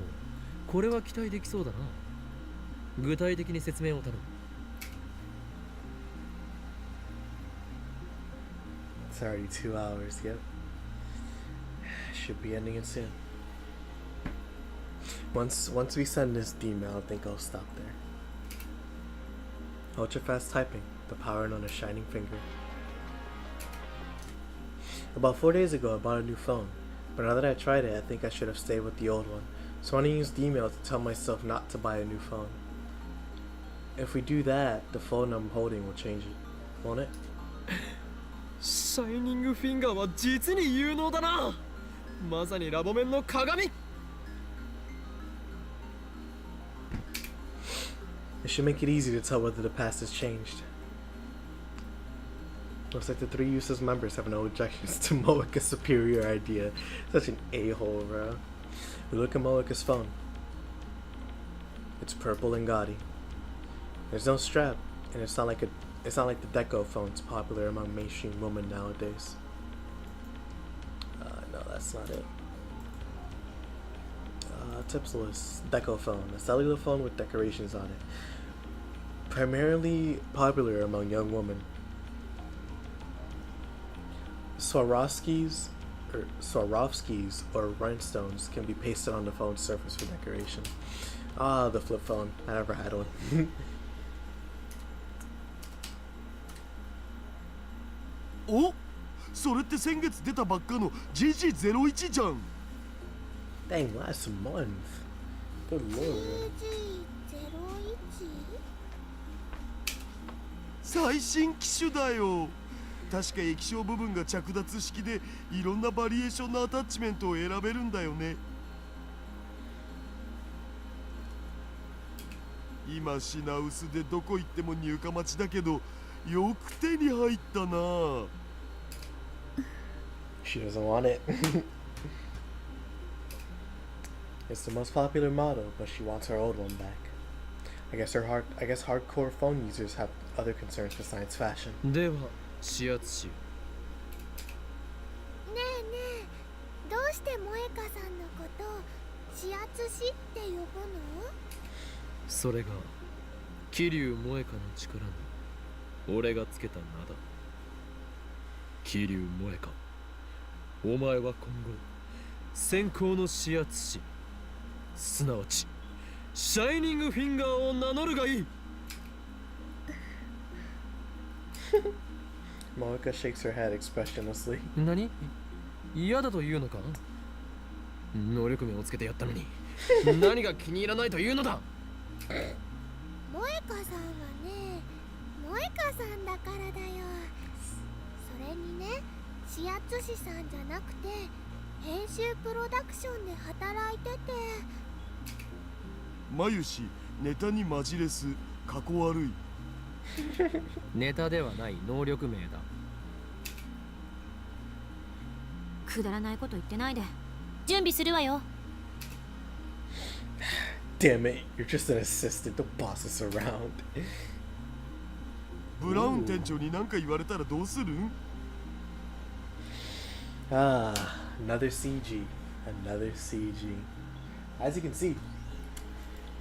これは期待できそうだな。具体的に説明を頼む。 It's already 2 hours, yep. Should be ending it soon. Once we send this email, I think I'll stop there. Ultra fast typing, the power known as shining finger. About 4 days ago, I bought a new phone, but now that I tried it, I think I should have stayed with the old one. So I want to use the email to tell myself not to buy a new phone. If we do that, the phone I'm holding will change it, won't it? シャイニングフィンガーは実に有能だな。まさにラボ面の鏡。 It should make it easy to tell whether the past has changed. Looks like the 3 useless members have no objections to Moika's superior idea. Such an a-hole, bro. We look at Moika's phone. It's purple and gaudy. There's no strap, and it's not like the Deco phones popular among mainstream women nowadays. No, that's not it. Tips list. Deco phone. A cellular phone with decorations on it. Primarily popular among young women. Swarovskis or rhinestones can be pasted on the phone's surface for decoration. Ah, the flip phone. I never had one. お、それって先月出たばっかの GG01 じゃん。 Dang, last month. Good lord. CG01? 最新機種だよ。確か液晶部分が着脱式でいろんなバリエーションのアタッチメントを選べるんだよね。今品薄でどこ行っても入荷待ちだけど、よく手に入ったな。 She doesn't want it. It's the most popular model, but she wants her old one back. I guess hardcore phone users have other concerns besides fashion. では、指圧しよねえねえ、どうして萌香さんのことを指圧師って呼ぶの？う。それが、桐生萌香の力に、俺がつけた名だ。桐生萌香、お前は今後、先行の指圧師、すなわち、シャイニングフィンガーを名乗るがいい。Moika shakes her head expressionlessly. 何？嫌だというのか？能力面をつけてやったのに何が気に入らないというのだ。萌香さんはね、萌香さんだからだよ。それにね、指圧師さんじゃなくて編集プロダクションで働いてて。眉氏ネタにマジレスかっこ悪い。ネタではない能力名だ。くだらないこと言ってないで。準備するわよ。Damn it, you're just an assistant. The boss is around. ブラウン店長に何か言われたらどうするん？ Ah, another CG. Another CG. As you can see,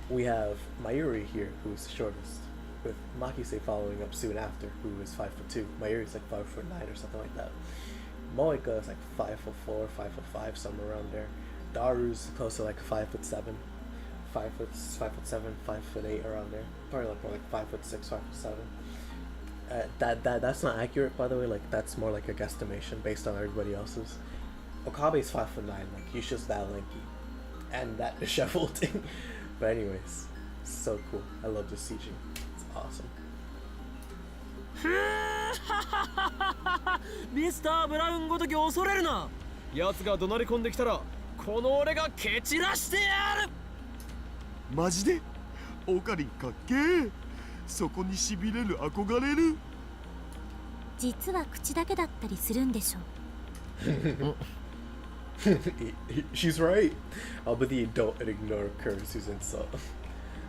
we have Mayuri here, who's the shortest, with Makise following up soon after, who is 5'2". Mayuri's like 5'9" or something like that. Moika is like 5'4", 5'5", somewhere around there. Daru's close to like 5'7", 5'7", 5'8", around there. Probably like more like 5'6", 5'7". That's not accurate, by the way. Like that's more like a guesstimation based on everybody else's. Okabe's 5'9", like he's just that lanky and that disheveled. But anyways, so cool. I love this CG. It's awesome. ミスター・ブラウンごとき恐れるな。奴が怒鳴り込んできたらこの俺が蹴散らしてやる。マジで？オカリンかっけー。そこにしびれる憧れる。実は口だけだったりするんでしょ。She's right. I'll be the adult and ignore Kurisu's insult.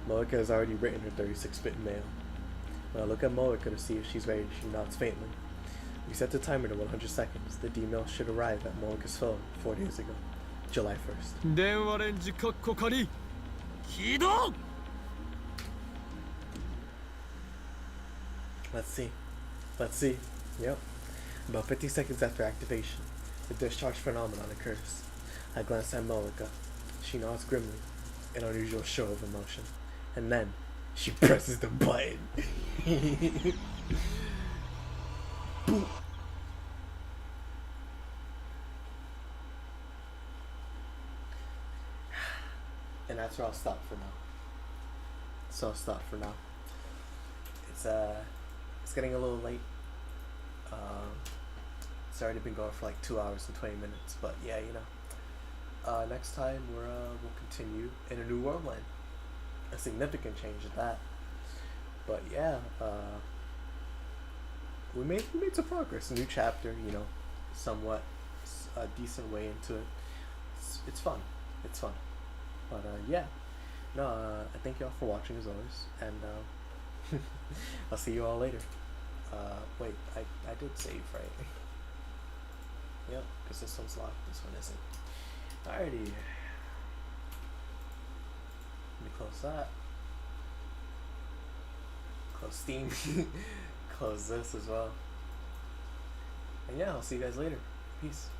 Moeka has already written her 36-bit mail. When I look at Moeka to see if she's ready, she nods faintly. We set the timer to 100 seconds. The D-mail should arrive at Moeka's phone 4 days ago, July 1st. 電話レンジかっこ仮起動。 Let's see. Let's see. Yep. About 50 seconds after activation, the discharge phenomenon occurs. I glance at Moeka. She nods grimly, an unusual show of emotion. And then, she presses the button. Boom. And that's where I'll stop for now. So I'll stop for now. It's getting a little late. It's already been going for like 2 hours and 20 minutes, but yeah, you know. Next time we'll continue in a new world line. A significant change at that. But yeah, we made some progress. A new chapter, you know, somewhat a decent way into it. It's fun. It's fun. But yeah, no, I thank y'all for watching as always, and I'll see you all later. Wait, I did save, right? Yep, because this one's locked, this one isn't. Alrighty. Let me close that. Close Steam. Close this as well. And yeah, I'll see you guys later. Peace.